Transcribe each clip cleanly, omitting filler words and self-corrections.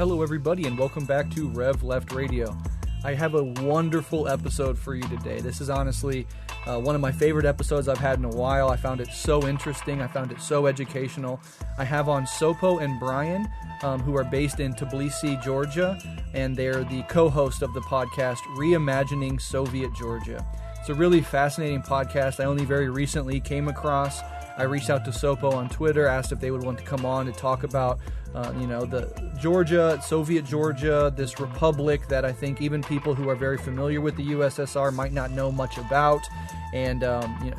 Hello everybody and welcome back to Rev Left Radio. I have a wonderful episode for you today. This is honestly one of my favorite episodes I've had in a while. I found it so interesting. I found it so educational. I have on Sopiko and Bryan, who are based in Tbilisi, Georgia, and they're the co-host of the podcast Reimagining Soviet Georgia. It's a really fascinating podcast I only very recently came across. I reached out to Sopiko on Twitter, asked if they would want to come on to talk about, the Georgia, Soviet Georgia, this republic that I think even people who are very familiar with the USSR might not know much about. And,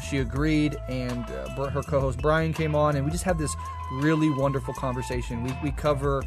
she agreed, and her co-host Bryan came on, and we just had this really wonderful conversation. We cover,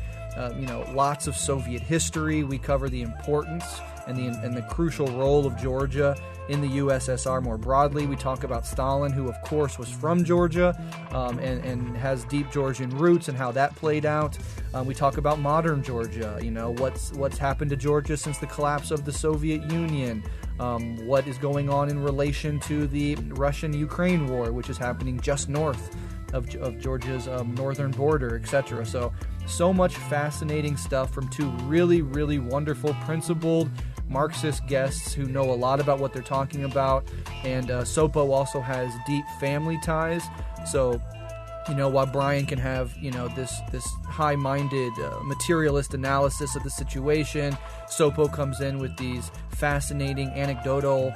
lots of Soviet history. We cover the importance and the crucial role of Georgia in the USSR more broadly. We talk about Stalin, who of course was from Georgia and has deep Georgian roots and how that played out. We talk about modern Georgia, what's happened to Georgia since the collapse of the Soviet Union, what is going on in relation to the Russian-Ukraine war, which is happening just north of Georgia's northern border, etc. So much fascinating stuff from two really, really wonderful, principled Marxist guests who know a lot about what they're talking about. And Sopiko also has deep family ties. So, while Bryan can have, this high-minded materialist analysis of the situation, Sopiko comes in with these fascinating anecdotal,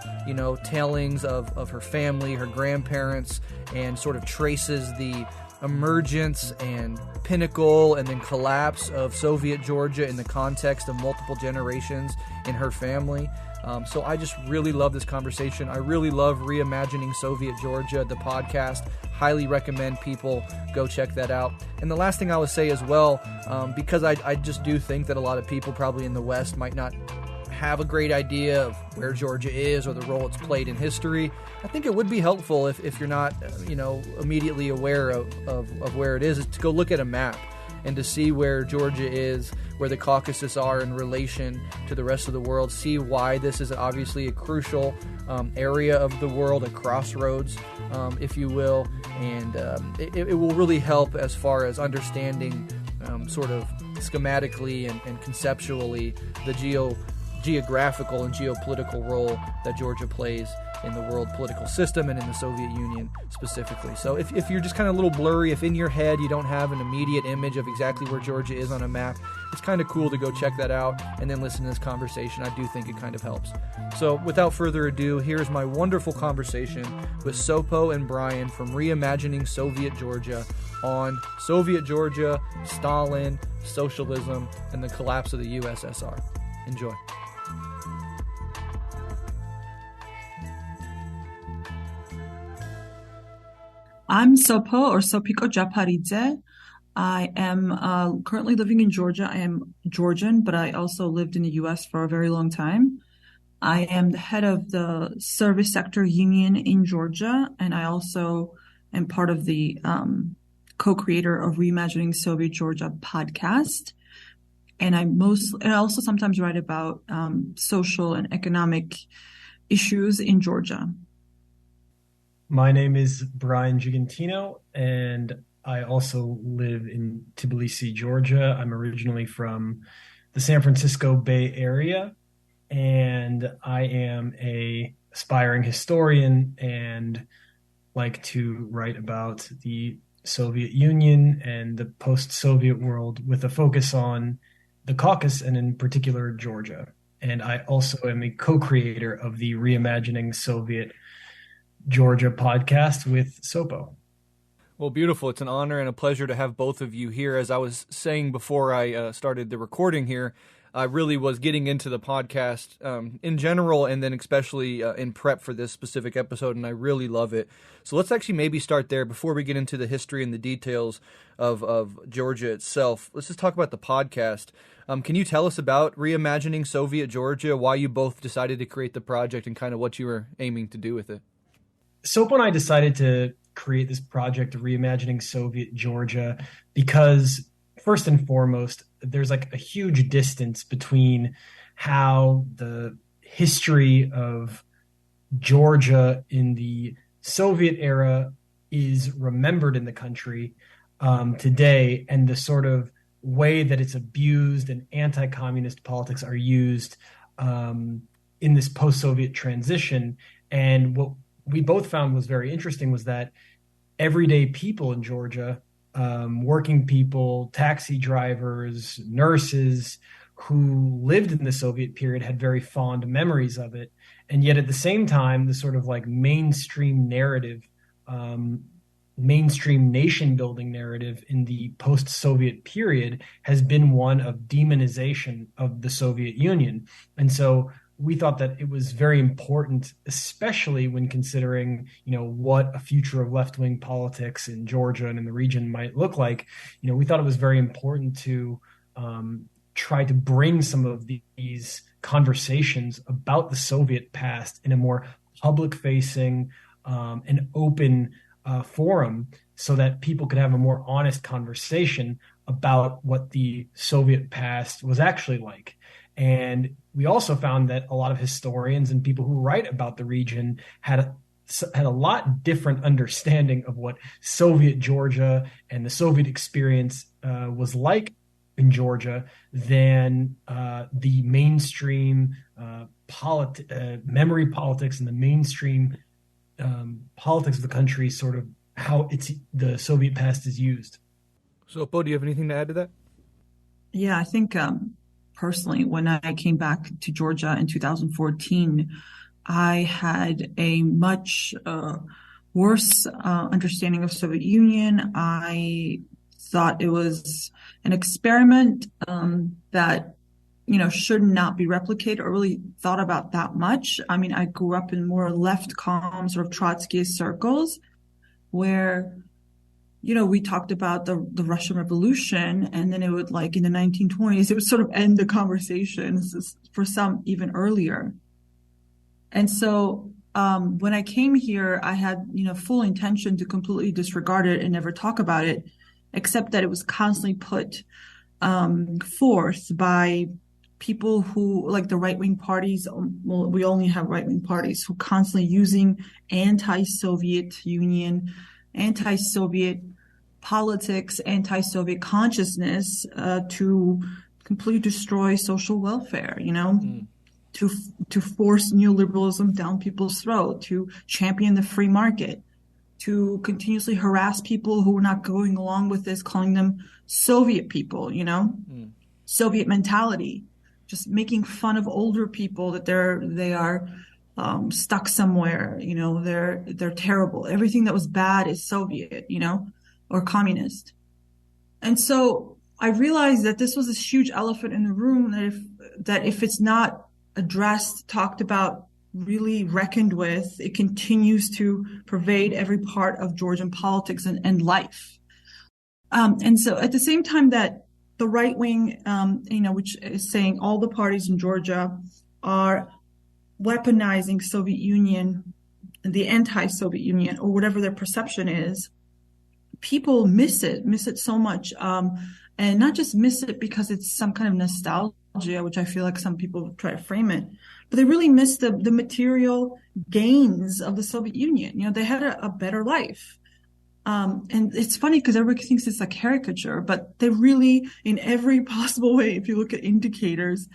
tellings of her family, her grandparents, and sort of traces the emergence and pinnacle and then collapse of Soviet Georgia in the context of multiple generations in her family. So I just really love this conversation. I really love Reimagining Soviet Georgia, the podcast. Highly recommend people go check that out. And the last thing I would say as well, because I just do think that a lot of people probably in the West might not have a great idea of where Georgia is or the role it's played in history. I think it would be helpful if you're not, immediately aware of where it is to go look at a map and to see where Georgia is, where the Caucasus are in relation to the rest of the world, see why this is obviously a crucial area of the world, a crossroads, if you will, and it will really help as far as understanding sort of schematically and conceptually the geographical and geopolitical role that Georgia plays in the world political system and in the Soviet Union specifically. So if you're just kind of a little blurry, if in your head you don't have an immediate image of exactly where Georgia is on a map, it's kind of cool to go check that out and then listen to this conversation. I do think it kind of helps. So without further ado, here's my wonderful conversation with Sopiko and Bryan from Reimagining Soviet Georgia on Soviet Georgia, Stalin, socialism, and the collapse of the USSR. Enjoy. I'm Sopiko Japaridze. I am currently living in Georgia. I am Georgian, but I also lived in the U.S. for a very long time. I am the head of the service sector union in Georgia, and I also am part of the co-creator of Reimagining Soviet Georgia podcast. And I also sometimes write about social and economic issues in Georgia. My name is Bryan Gigantino, and I also live in Tbilisi, Georgia. I'm originally from the San Francisco Bay Area, and I am an aspiring historian and like to write about the Soviet Union and the post-Soviet world with a focus on the Caucasus and in particular Georgia. And I also am a co-creator of the Reimagining Soviet Georgia podcast with Sopiko. Well, beautiful. It's an honor and a pleasure to have both of you here. As I was saying before I started the recording here, I really was getting into the podcast in general and then especially in prep for this specific episode, and I really love it. So let's actually maybe start there before we get into the history and the details of Georgia itself. Let's just talk about the podcast. Can you tell us about Reimagining Soviet Georgia, why you both decided to create the project, and kind of what you were aiming to do with it? Sopiko and I decided to create this project, Reimagining Soviet Georgia, because first and foremost, there's like a huge distance between how the history of Georgia in the Soviet era is remembered in the country today and the sort of way that it's abused and anti-communist politics are used in this post-Soviet transition. And what we both found was very interesting was that everyday people in Georgia, working people, taxi drivers, nurses who lived in the Soviet period had very fond memories of it. And yet at the same time, the sort of like mainstream narrative, mainstream nation building narrative in the post-Soviet period has been one of demonization of the Soviet Union. And so we thought that it was very important, especially when considering, what a future of left-wing politics in Georgia and in the region might look like. We thought it was very important to try to bring some of these conversations about the Soviet past in a more public-facing and open forum so that people could have a more honest conversation about what the Soviet past was actually like. And we also found that a lot of historians and people who write about the region had a lot different understanding of what Soviet Georgia and the Soviet experience was like in Georgia than the mainstream memory politics and the mainstream politics of the country, sort of how the Soviet past is used. So, Bo, do you have anything to add to that? Yeah, I think personally, when I came back to Georgia in 2014, I had a much worse understanding of Soviet Union. I thought it was an experiment that should not be replicated or really thought about that much. I mean, I grew up in more left calm sort of Trotskyist circles where we talked about the Russian Revolution, and then it would, like in the 1920s, it would sort of end the conversation, for some even earlier. And so when I came here, I had, full intention to completely disregard it and never talk about it, except that it was constantly put forth by people who, like the right-wing parties, well, we only have right-wing parties, who constantly using anti-Soviet Union, anti-Soviet politics, anti-Soviet consciousness to completely destroy social welfare, to force neoliberalism down people's throat, to champion the free market, to continuously harass people who were not going along with this, calling them Soviet people, Soviet mentality, just making fun of older people that they are stuck somewhere, they're terrible. Everything that was bad is Soviet, or communist. And so I realized that this was this huge elephant in the room that if it's not addressed, talked about, really reckoned with, it continues to pervade every part of Georgian politics and life. And so at the same time that the right wing, which is saying all the parties in Georgia are weaponizing Soviet Union, the anti-Soviet Union, or whatever their perception is, people miss it so much. And not just miss it because it's some kind of nostalgia, which I feel like some people try to frame it, but they really miss the material gains of the Soviet Union. They had a better life. And it's funny because everybody thinks it's a caricature, but they really, in every possible way, if you look at indicators,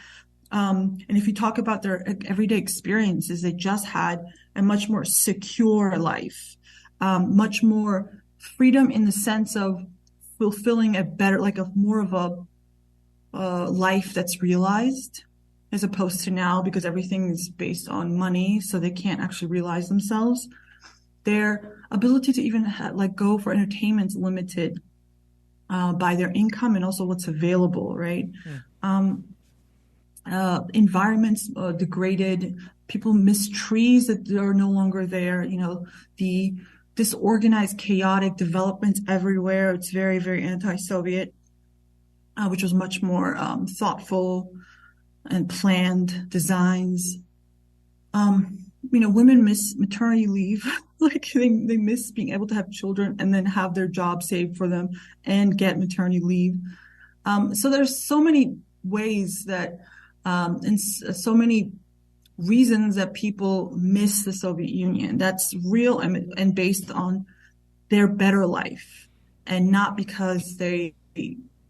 and if you talk about their everyday experiences, they just had a much more secure life, much more freedom in the sense of fulfilling a better, like more of a life that's realized, as opposed to now, because everything is based on money, so they can't actually realize themselves. Their ability to even go for entertainment is limited by their income and also what's available, right? Environments degraded. People miss trees that are no longer there. The disorganized, chaotic developments everywhere. It's very, very anti-Soviet, which was much more thoughtful and planned designs. Women miss maternity leave. They miss being able to have children and then have their job saved for them and get maternity leave. So there's so many ways that, and so many reasons that people miss the Soviet Union. That's real and based on their better life, and not because they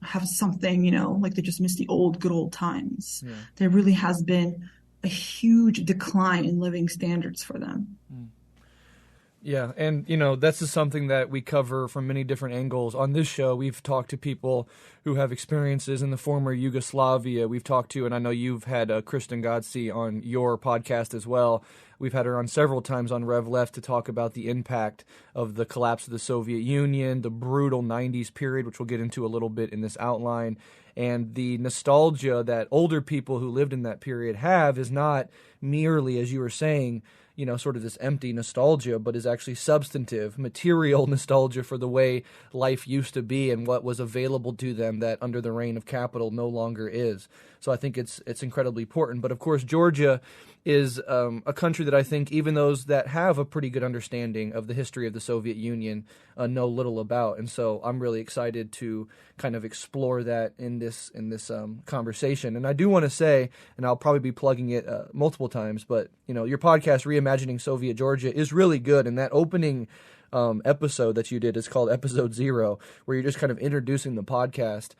have something, like they just miss the good old times. Yeah. There really has been a huge decline in living standards for them. Yeah, and this is something that we cover from many different angles. On this show, we've talked to people who have experiences in the former Yugoslavia. We've talked to, and I know you've had Kristen Godsey on your podcast as well. We've had her on several times on Rev Left to talk about the impact of the collapse of the Soviet Union, the brutal 90s period, which we'll get into a little bit in this outline. And the nostalgia that older people who lived in that period have is not merely, as you were saying, sort of this empty nostalgia, but is actually substantive, material nostalgia for the way life used to be and what was available to them that under the reign of capital no longer is. So I think it's incredibly important. But of course, Georgia is a country that I think even those that have a pretty good understanding of the history of the Soviet Union know little about. And so I'm really excited to kind of explore that in this conversation. And I do want to say, and I'll probably be plugging it multiple times, but your podcast, Reimagining Soviet Georgia, is really good. And that opening episode that you did is called Episode 0, where you're just kind of introducing the podcast.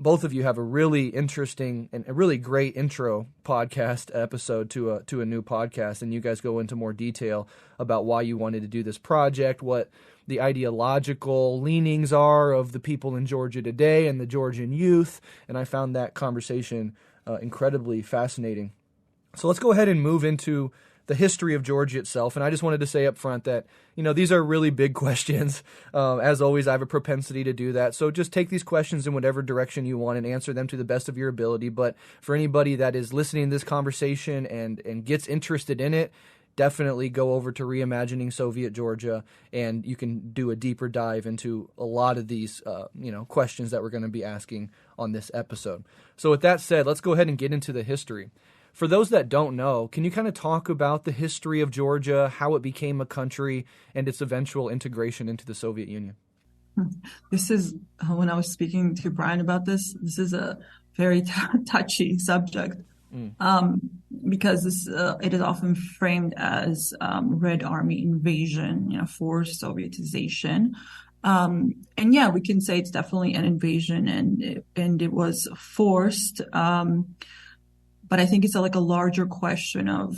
Both of you have a really interesting and a really great intro podcast episode to a new podcast, and you guys go into more detail about why you wanted to do this project, what the ideological leanings are of the people in Georgia today and the Georgian youth, and I found that conversation incredibly fascinating. So let's go ahead and move into the history of Georgia itself. And I just wanted to say up front that, these are really big questions. As always, I have a propensity to do that. So just take these questions in whatever direction you want and answer them to the best of your ability. But for anybody that is listening to this conversation and gets interested in it, definitely go over to Reimagining Soviet Georgia, and you can do a deeper dive into a lot of these, questions that we're going to be asking on this episode. So with that said, let's go ahead and get into the history. For those that don't know, can you kind of talk about the history of Georgia, how it became a country, and its eventual integration into the Soviet Union? This is, when I was speaking to Bryan about this is a very touchy subject, because it is often framed as Red Army invasion, forced Sovietization. And yeah, we can say it's definitely an invasion, and it was forced. But I think it's like a larger question of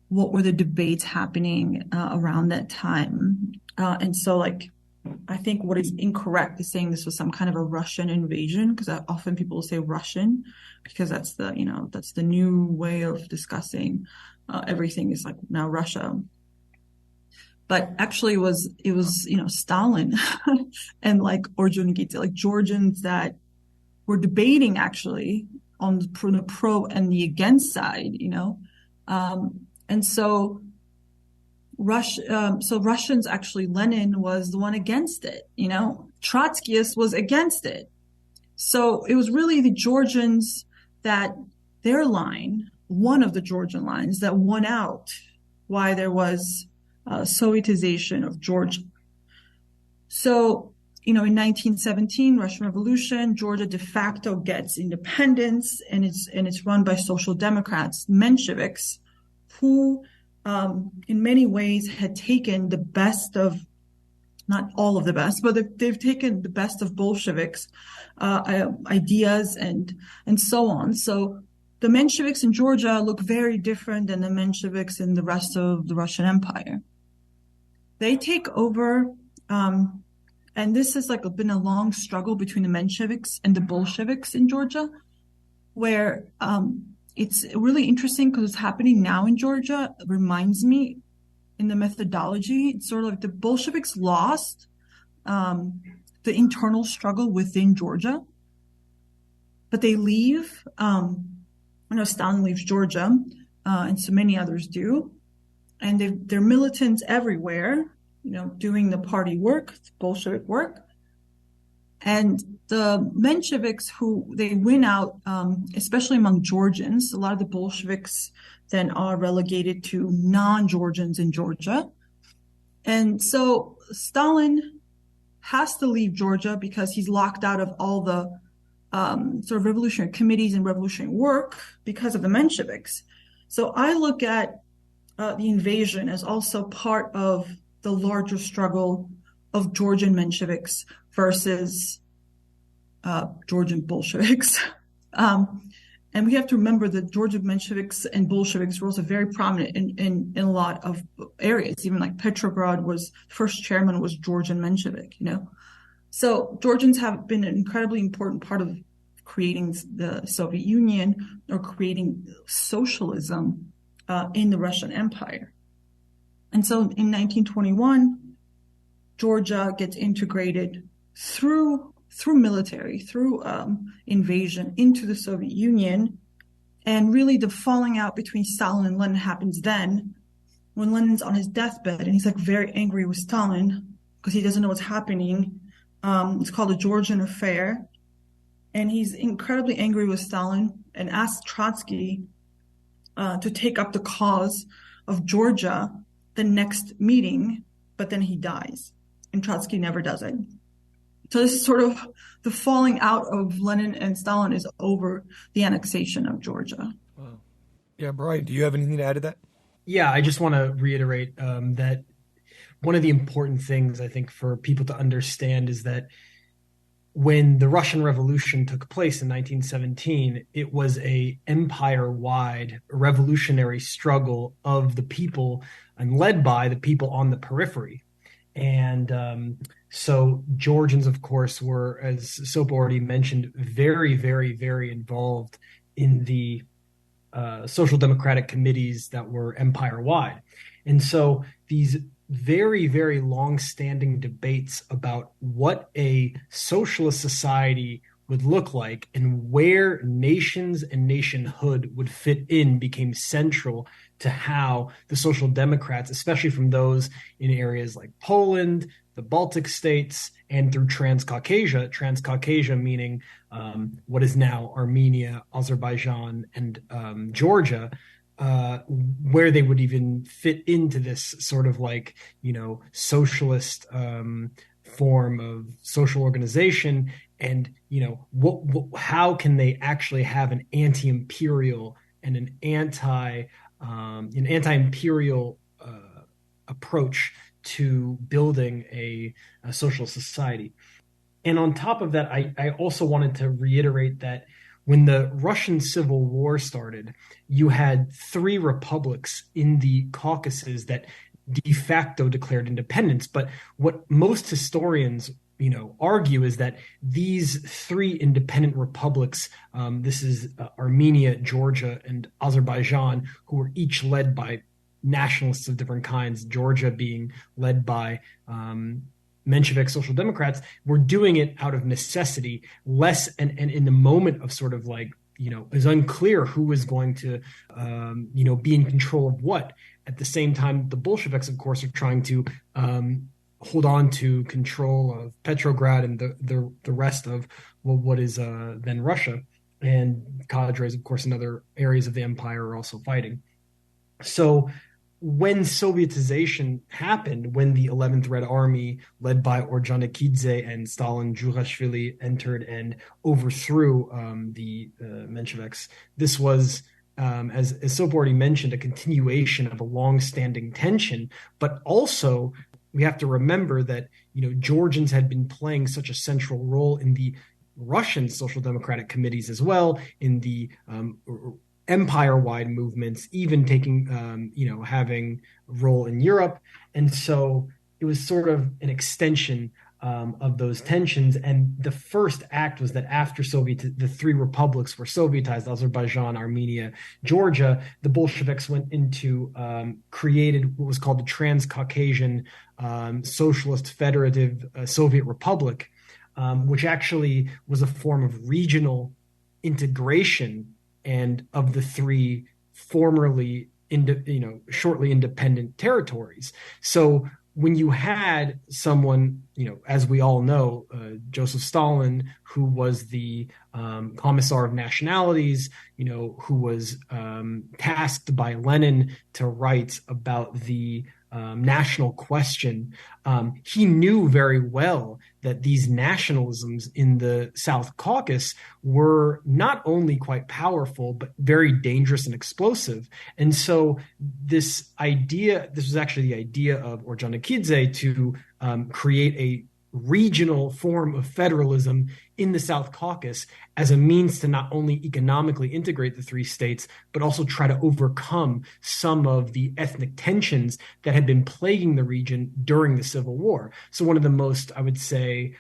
what were the debates happening around that time. And so I think what is incorrect is saying this was some kind of a Russian invasion, because often people will say Russian because that's the new way of discussing everything is now Russia. But actually it was Stalin and Orджоникидзе, Georgians that were debating actually on the pro and the against side, and so Russians actually, Lenin was the one against it, Trotskyist was against it. So it was really the Georgians that their line, one of the Georgian lines that won out why there was Sovietization of Georgia. So in 1917, Russian Revolution, Georgia de facto gets independence, and it's run by Social Democrats, Mensheviks, who in many ways had taken the best of, not all of the best, but they've taken the best of Bolsheviks ideas and so on. So the Mensheviks in Georgia look very different than the Mensheviks in the rest of the Russian Empire. They take over. And this has been a long struggle between the Mensheviks and the Bolsheviks in Georgia, where it's really interesting because it's happening now in Georgia. It reminds me in the methodology, it's sort of like the Bolsheviks lost the internal struggle within Georgia, but they leave. Stalin leaves Georgia, and so many others do, and they're militants everywhere. Doing the party work, Bolshevik work. And the Mensheviks, who they win out, especially among Georgians, a lot of the Bolsheviks then are relegated to non-Georgians in Georgia. And so Stalin has to leave Georgia because he's locked out of all the sort of revolutionary committees and revolutionary work because of the Mensheviks. So I look at the invasion as also part of the larger struggle of Georgian Mensheviks versus Georgian Bolsheviks. And we have to remember that Georgian Mensheviks and Bolsheviks were also very prominent in a lot of areas. Even like Petrograd was, first chairman was Georgian Menshevik, So Georgians have been an incredibly important part of creating the Soviet Union or creating socialism in the Russian Empire. And so in 1921, Georgia gets integrated through military, through invasion into the Soviet Union. And really the falling out between Stalin and Lenin happens then, when Lenin's on his deathbed and he's like very angry with Stalin because he doesn't know what's happening. It's called the Georgian Affair. And he's incredibly angry with Stalin and asks Trotsky to take up the cause of Georgia the next meeting, but then he dies. And Trotsky never does it. So this is sort of the falling out of Lenin and Stalin is over the annexation of Georgia. Wow. Yeah, Bryan, do you have anything to add to that? Yeah, I just want to reiterate that one of the important things I think for people to understand is that when the Russian Revolution took place in 1917, it was a empire-wide revolutionary struggle of the people and led by the people on the periphery. And so Georgians, of course, were, as Soap already mentioned, very, very, very involved in the social democratic committees that were empire-wide. And so these very, very long-standing debates about what a socialist society would look like and where nations and nationhood would fit in became central to how the Social Democrats, especially from those in areas like Poland, the Baltic states, and through Transcaucasia meaning what is now Armenia, Azerbaijan, and Georgia, where they would even fit into this sort of like, socialist form of social organization. And, how can they actually have an anti-imperial and an anti-imperial approach to building a social society? And on top of that, I also wanted to reiterate that when the Russian Civil War started, you had 3 republics in the Caucasus that de facto declared independence. But what most historians argue is that these 3 independent republics, this is Armenia, Georgia, and Azerbaijan, who were each led by nationalists of different kinds, Georgia being led by Menshevik Social Democrats, were doing it out of necessity, less and in the moment of sort of like, is unclear who was going to, be in control of what. At the same time, the Bolsheviks, of course, are trying to hold on to control of Petrograd and the rest of what is then Russia. And cadres, of course, in other areas of the empire are also fighting. So when Sovietization happened, when the 11th Red Army, led by Ordzhonikidze and Stalin Zhukashvili, entered and overthrew the Mensheviks, this was, as Soap already mentioned, a continuation of a long-standing tension, but also we have to remember that, Georgians had been playing such a central role in the Russian Social Democratic committees as well, in the empire-wide movements, even taking, having a role in Europe. And so it was sort of an extension of those tensions. And the first act was that after the 3 republics were Sovietized, Azerbaijan, Armenia, Georgia, the Bolsheviks went into, created what was called the Transcaucasian Socialist Federative Soviet Republic, which actually was a form of regional integration and of the 3 formerly, shortly independent territories. So when you had someone, as we all know, Joseph Stalin, who was the Commissar of Nationalities, who was tasked by Lenin to write about the national question, he knew very well that these nationalisms in the South Caucasus were not only quite powerful, but very dangerous and explosive. And so this was actually the idea of Ordzhonikidze to create regional form of federalism in the South Caucasus as a means to not only economically integrate the three states, but also try to overcome some of the ethnic tensions that had been plaguing the region during the Civil War. So one of the most, I would say,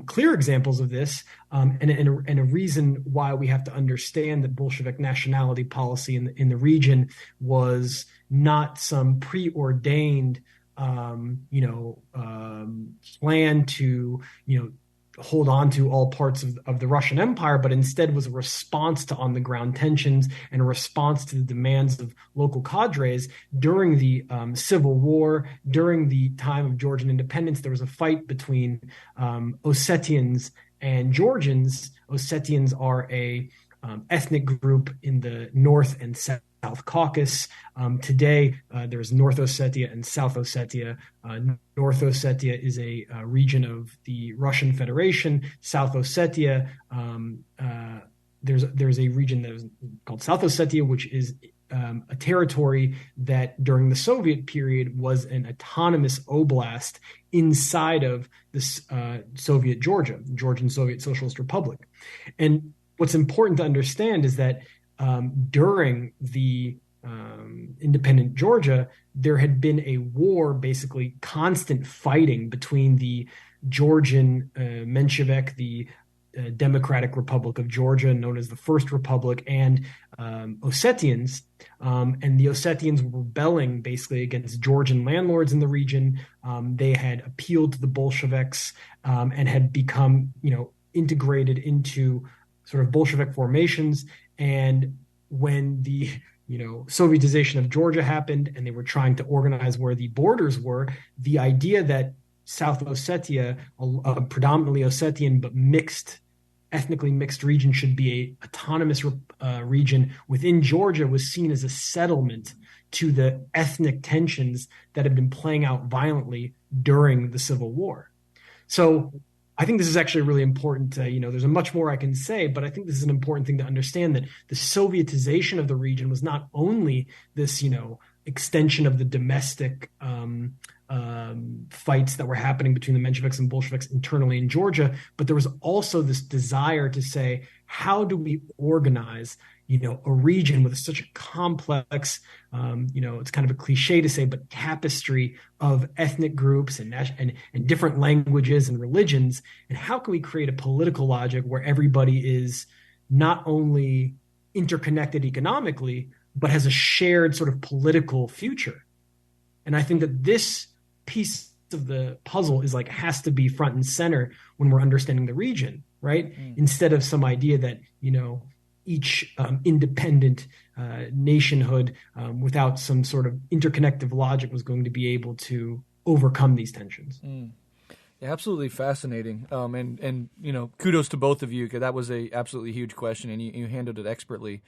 clear examples of this, and a reason why we have to understand that Bolshevik nationality policy in the region was not some preordained plan to, hold on to all parts of the Russian Empire, but instead was a response to on-the-ground tensions and a response to the demands of local cadres during the Civil War. During the time of Georgian independence, there was a fight between Ossetians and Georgians. Ossetians are a ethnic group in the North and South Caucasus. Today, there's North Ossetia and South Ossetia. North Ossetia is a region of the Russian Federation. South Ossetia, there's a region that is called South Ossetia, which is a territory that during the Soviet period was an autonomous oblast inside of this Soviet Georgia, Georgian Soviet Socialist Republic. And what's important to understand is that during the independent Georgia, there had been a war, basically constant fighting between the Georgian Menshevik, the Democratic Republic of Georgia, known as the First Republic, and Ossetians. And the Ossetians were rebelling basically against Georgian landlords in the region. They had appealed to the Bolsheviks and had become, integrated into sort of Bolshevik formations. And when the Sovietization of Georgia happened and they were trying to organize where the borders were, the idea that South Ossetia, a predominantly Ossetian but ethnically mixed region, should be a autonomous region within Georgia was seen as a settlement to the ethnic tensions that had been playing out violently during the Civil War. So I think this is actually really important. There's a much more I can say, but I think this is an important thing to understand, that the Sovietization of the region was not only this, extension of the domestic fights that were happening between the Mensheviks and Bolsheviks internally in Georgia, but there was also this desire to say, how do we organize, a region with such a complex, it's kind of a cliche to say, but tapestry of ethnic groups and different languages and religions, and how can we create a political logic where everybody is not only interconnected economically, but has a shared sort of political future? And I think that this piece of the puzzle has to be front and center when we're understanding the region, right? Instead of some idea that, each independent nationhood without some sort of interconnective logic was going to be able to overcome these tensions. Yeah, absolutely fascinating. And kudos to both of you, because that was a absolutely huge question, and you handled it expertly.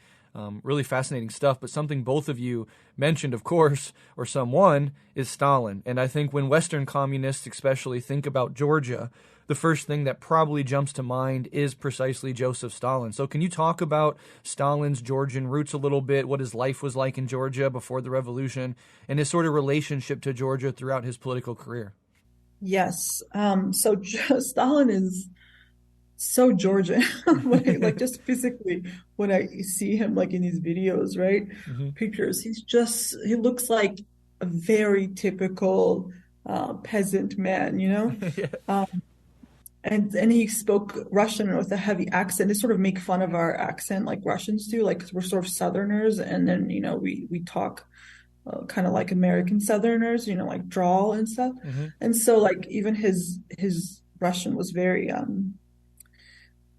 Really fascinating stuff. But something both of you mentioned, of course, or someone, is Stalin. And I think when Western communists especially think about Georgia, the first thing that probably jumps to mind is precisely Joseph Stalin. So can you talk about Stalin's Georgian roots a little bit, what his life was like in Georgia before the revolution, and his sort of relationship to Georgia throughout his political career? Yes. So Stalin is so Georgian, just physically, when I see him in these videos, right? Pictures, he looks like a very typical peasant man, Yeah. And he spoke Russian with a heavy accent. They sort of make fun of our accent like Russians do, because we're sort of Southerners, and then we talk kind of like American Southerners, like drawl and stuff. And so even his Russian was very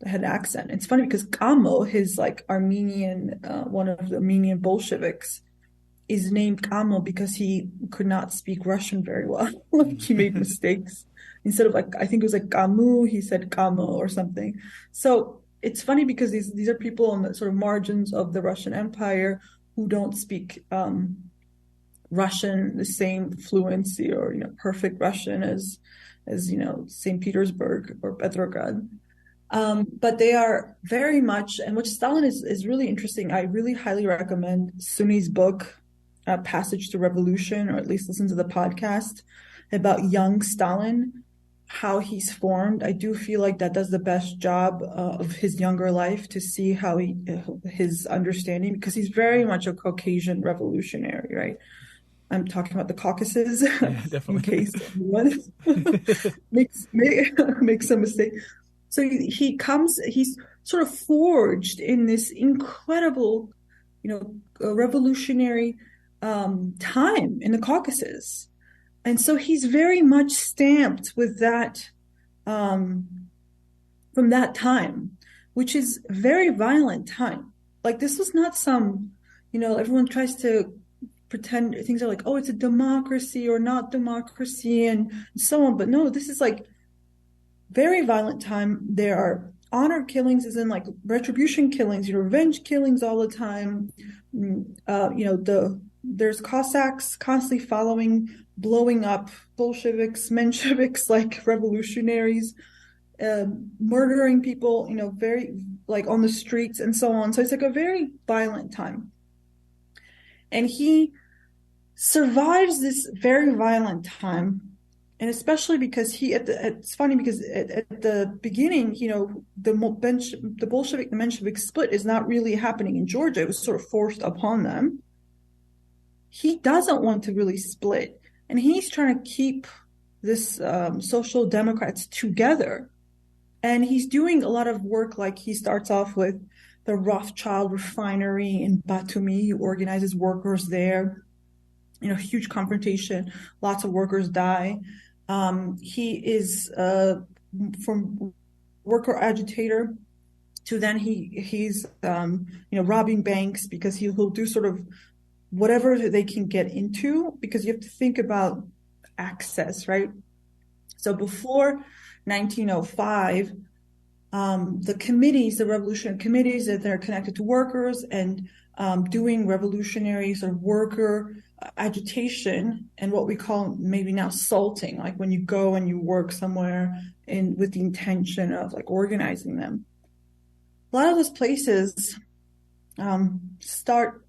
had an accent. It's funny because Kamo, his Armenian, one of the Armenian Bolsheviks, is named Kamo because he could not speak Russian very well. He made mistakes. Instead of I think it was Kamu, he said Kamo or something. So it's funny because these are people on the sort of margins of the Russian Empire who don't speak Russian the same fluency or perfect Russian as St. Petersburg or Petrograd. But they are very much, and what Stalin is really interesting. I really highly recommend Suni's book, Passage to Revolution, or at least listen to the podcast about young Stalin. how he's formed. I do feel like that does the best job of his younger life to see how his understanding, because he's very much a Caucasian revolutionary, right? I'm talking about the Caucasus Yeah, in definitely. case anyone makes a mistake. So he's sort of forged in this incredible, revolutionary time in the Caucasus. And so he's very much stamped with that from that time, which is a very violent time. Like this was not some, everyone tries to pretend things are like, oh, it's a democracy or not democracy and so on. But no, this is like very violent time. There are honor killings, as in like retribution killings, revenge killings all the time. There's Cossacks constantly following, blowing up Bolsheviks, Mensheviks, like revolutionaries, murdering people, very like on the streets and so on. So it's like a very violent time. And he survives this very violent time. And especially because it's funny because at the beginning, the Bolshevik, the Menshevik split is not really happening in Georgia. It was sort of forced upon them. He doesn't want to really split. And he's trying to keep this social democrats together. And he's doing a lot of work, like he starts off with the Rothschild refinery in Batumi. He organizes workers there. Huge confrontation. Lots of workers die. He is from worker agitator to then he's robbing banks, because he'll do sort of whatever they can get into, because you have to think about access, right? So before 1905, the committees, the revolutionary committees that they're connected to workers and doing revolutionary sort of worker agitation and what we call maybe now salting, like when you go and you work somewhere with the intention of like organizing them. A lot of those places start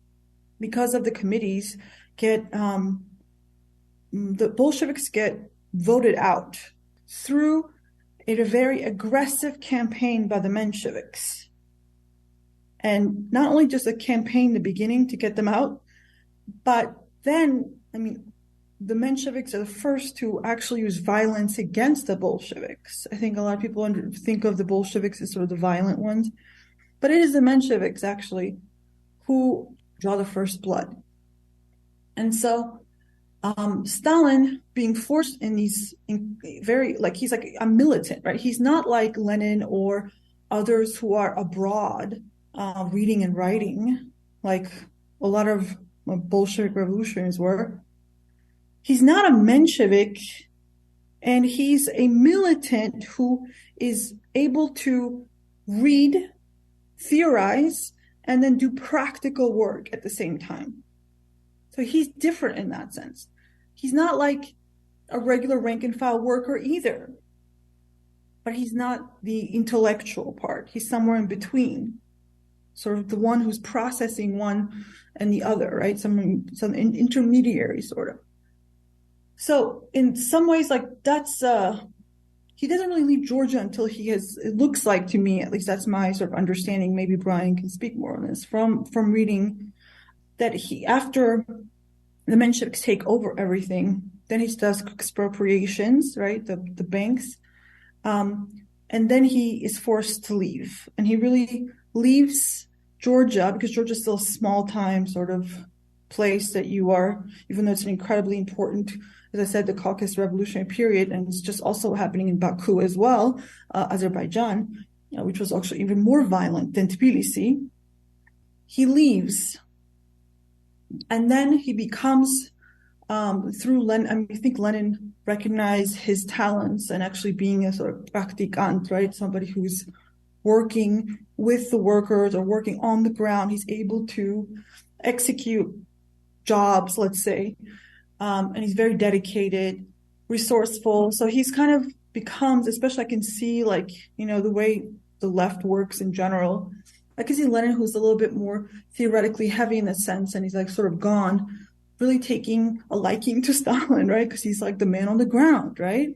because of the committees the Bolsheviks get voted out through a very aggressive campaign by the Mensheviks. And not only just a campaign in the beginning to get them out, but then, the Mensheviks are the first to actually use violence against the Bolsheviks. I think a lot of people think of the Bolsheviks as sort of the violent ones, but it is the Mensheviks actually who draw the first blood. And so Stalin being forced in these he's like a militant, right? He's not like Lenin or others who are abroad reading and writing, like a lot of Bolshevik revolutionaries were. He's not a Menshevik, and he's a militant who is able to read, theorize, and then do practical work at the same time. So he's different in that sense. He's not like a regular rank and file worker either, but he's not the intellectual part. He's somewhere in between, sort of the one who's processing one and the other, right? Some intermediary sort of. So in some ways, like that's he doesn't really leave Georgia until it looks like, to me, at least that's my sort of understanding. Maybe Bryan can speak more on this from reading that after the Mensheviks take over everything, then he does expropriations, right? The banks. And then he is forced to leave. And he really leaves Georgia, because Georgia is still a small time sort of place that you are, even though it's an incredibly important, as I said, the Caucasus revolutionary period, and it's just also happening in Baku as well, Azerbaijan, which was actually even more violent than Tbilisi. He leaves. And then he becomes, through Lenin, I think Lenin recognized his talents and actually being a sort of praktikant, right? Somebody who's working with the workers or working on the ground. He's able to execute jobs, let's say, and he's very dedicated, resourceful. So he's kind of becomes, especially I can see like, the way the left works in general. I can see Lenin, who's a little bit more theoretically heavy in that sense, and he's like sort of gone, really taking a liking to Stalin, right? Because he's like the man on the ground, right?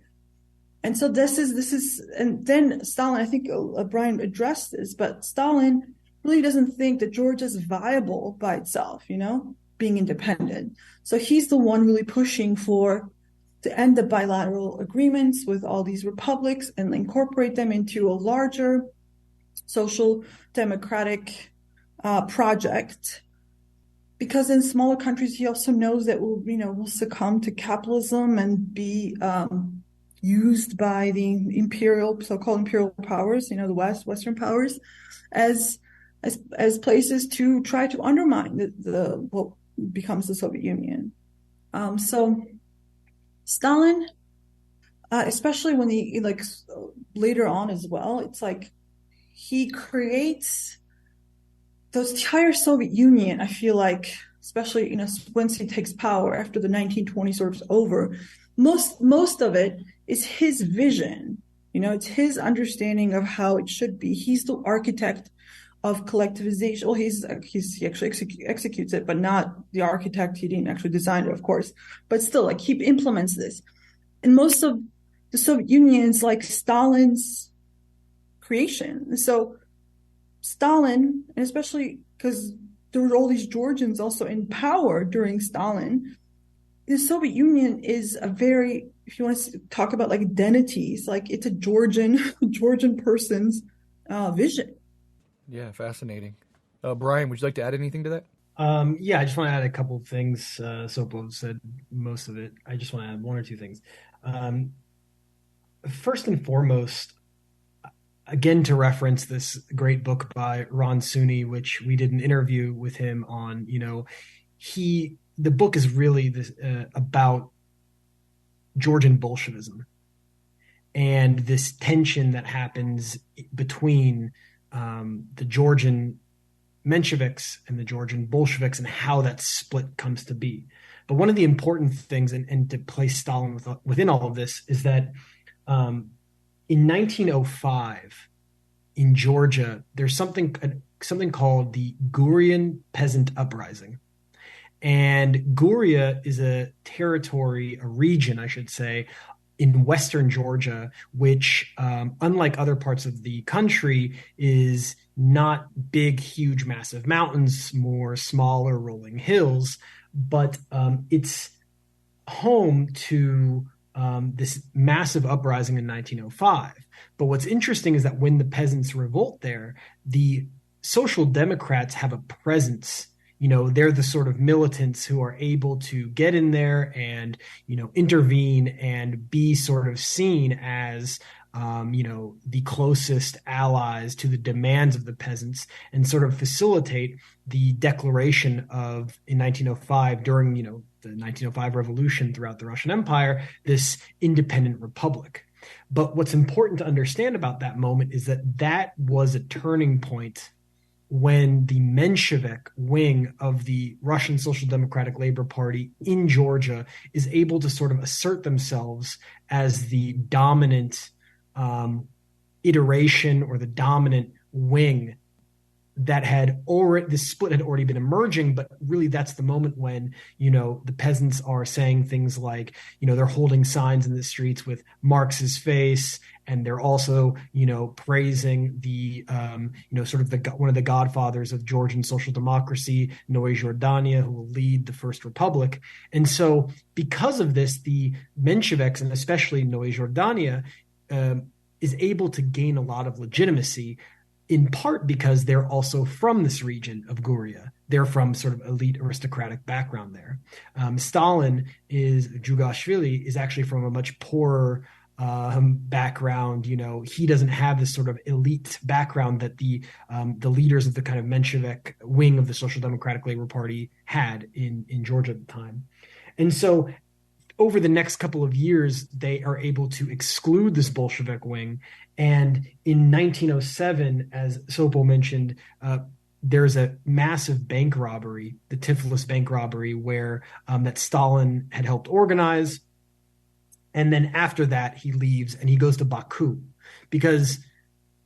And so and then Stalin, I think Bryan addressed this, but Stalin really doesn't think that Georgia is viable by itself, being independent. So he's the one really pushing to end the bilateral agreements with all these republics and incorporate them into a larger social democratic project. Because in smaller countries, he also knows that we'll succumb to capitalism and be used by the so-called imperial powers, the Western powers, as places to try to undermine what becomes the Soviet Union. So Stalin, especially when he later on as well, it's like he creates the entire Soviet Union. I feel like, especially once he takes power after the 1920s sort of over, most of it is his vision. It's his understanding of how it should be. He's the architect of collectivization. Well, he actually executes it, but not the architect. He didn't actually design it, of course. But still, he implements this. And most of the Soviet Union is like Stalin's creation. So Stalin, and especially because there were all these Georgians also in power during Stalin, the Soviet Union is if you want to talk about identities, it's a Georgian person's vision. Yeah, fascinating. Bryan, would you like to add anything to that? Yeah, I just want to add a couple of things. Sopo said most of it. I just want to add one or two things. First and foremost, again, to reference this great book by Ron Sunni, which we did an interview with him on, the book is really about Georgian Bolshevism and this tension that happens between the Georgian Mensheviks and the Georgian Bolsheviks and how that split comes to be. But one of the important things, and to place Stalin within all of this, is that in 1905 in Georgia, there's something called the Gurian Peasant Uprising. And Guria is a region, I should say, in western Georgia, which, unlike other parts of the country, is not big, huge, massive mountains, more smaller rolling hills, but it's home to this massive uprising in 1905. But what's interesting is that when the peasants revolt there, the Social Democrats have a presence. They're the sort of militants who are able to get in there and, intervene and be sort of seen as, the closest allies to the demands of the peasants and sort of facilitate the declaration in 1905 during, the 1905 revolution throughout the Russian Empire, this independent republic. But what's important to understand about that moment is that was a turning point when the Menshevik wing of the Russian Social Democratic Labor Party in Georgia is able to sort of assert themselves as the dominant iteration or the dominant wing that this split had already been emerging, but really that's the moment when, the peasants are saying things like, they're holding signs in the streets with Marx's face, and they're also, praising the, sort of one of the godfathers of Georgian social democracy, Noe Jordania, who will lead the First Republic. And so because of this, the Mensheviks, and especially Noe Jordania, is able to gain a lot of legitimacy, in part because they're also from this region of Guria. They're from sort of elite aristocratic background there. Jugashvili is actually from a much poorer background. He doesn't have this sort of elite background that the leaders of the kind of Menshevik wing of the Social Democratic Labor Party had in Georgia at the time. And so over the next couple of years, they are able to exclude this Bolshevik wing. And in 1907, as Sopo mentioned, there's a massive bank robbery, the Tiflis bank robbery, where that Stalin had helped organize. And then after that, he leaves and he goes to Baku, because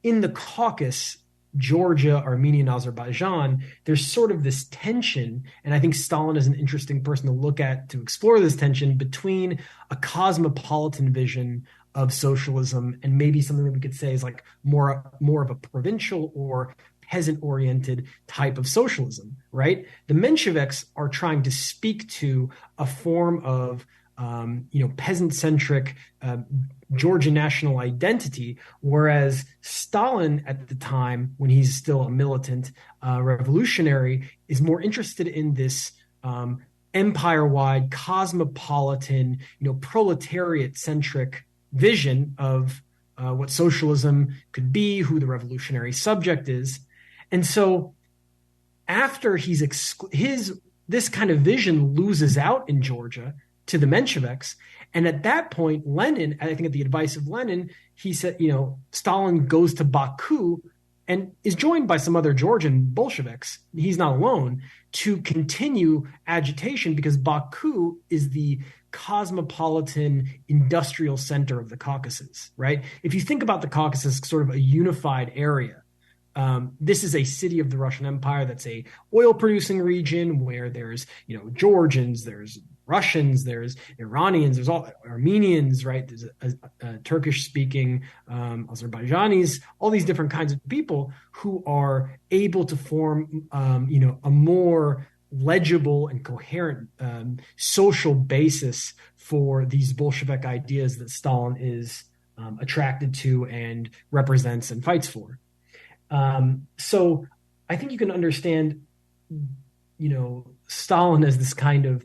in the Caucasus, Georgia, Armenia, and Azerbaijan, there's sort of this tension, and I think Stalin is an interesting person to look at to explore this tension between a cosmopolitan vision of socialism, and maybe something that we could say is like more of a provincial or peasant-oriented type of socialism, right? The Mensheviks are trying to speak to a form of peasant-centric Georgian national identity, whereas Stalin at the time, when he's still a militant revolutionary, is more interested in this empire-wide, cosmopolitan, proletariat-centric vision of what socialism could be, who the revolutionary subject is. And so after this kind of vision loses out in Georgia to the Mensheviks, and at that point, Lenin, I think at the advice of Lenin, he said, Stalin goes to Baku and is joined by some other Georgian Bolsheviks. He's not alone, to continue agitation, because Baku is the cosmopolitan industrial center of the Caucasus, right? If you think about the Caucasus, sort of a unified area, this is a city of the Russian Empire that's a oil-producing region where there's, Georgians, there's Russians, there's Iranians, there's all Armenians, right? There's a Turkish-speaking Azerbaijanis, all these different kinds of people who are able to form, a more legible and coherent social basis for these Bolshevik ideas that Stalin is attracted to and represents and fights for. So I think you can understand, Stalin as this kind of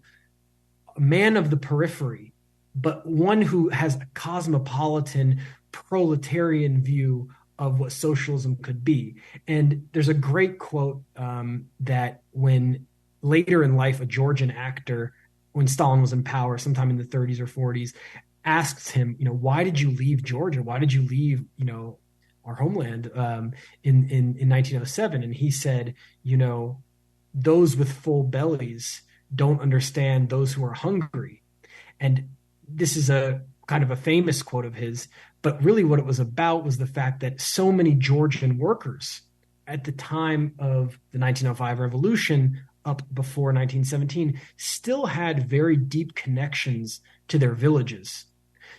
man of the periphery, but one who has a cosmopolitan proletarian view of what socialism could be. And there's a great quote that when later in life, a Georgian actor, when Stalin was in power, sometime in the 30s or 40s, asks him, why did you leave Georgia? Why did you leave, our homeland in 1907? And he said, those with full bellies don't understand those who are hungry. And this is a kind of a famous quote of his, but really what it was about was the fact that so many Georgian workers at the time of the 1905 revolution up before 1917 still had very deep connections to their villages.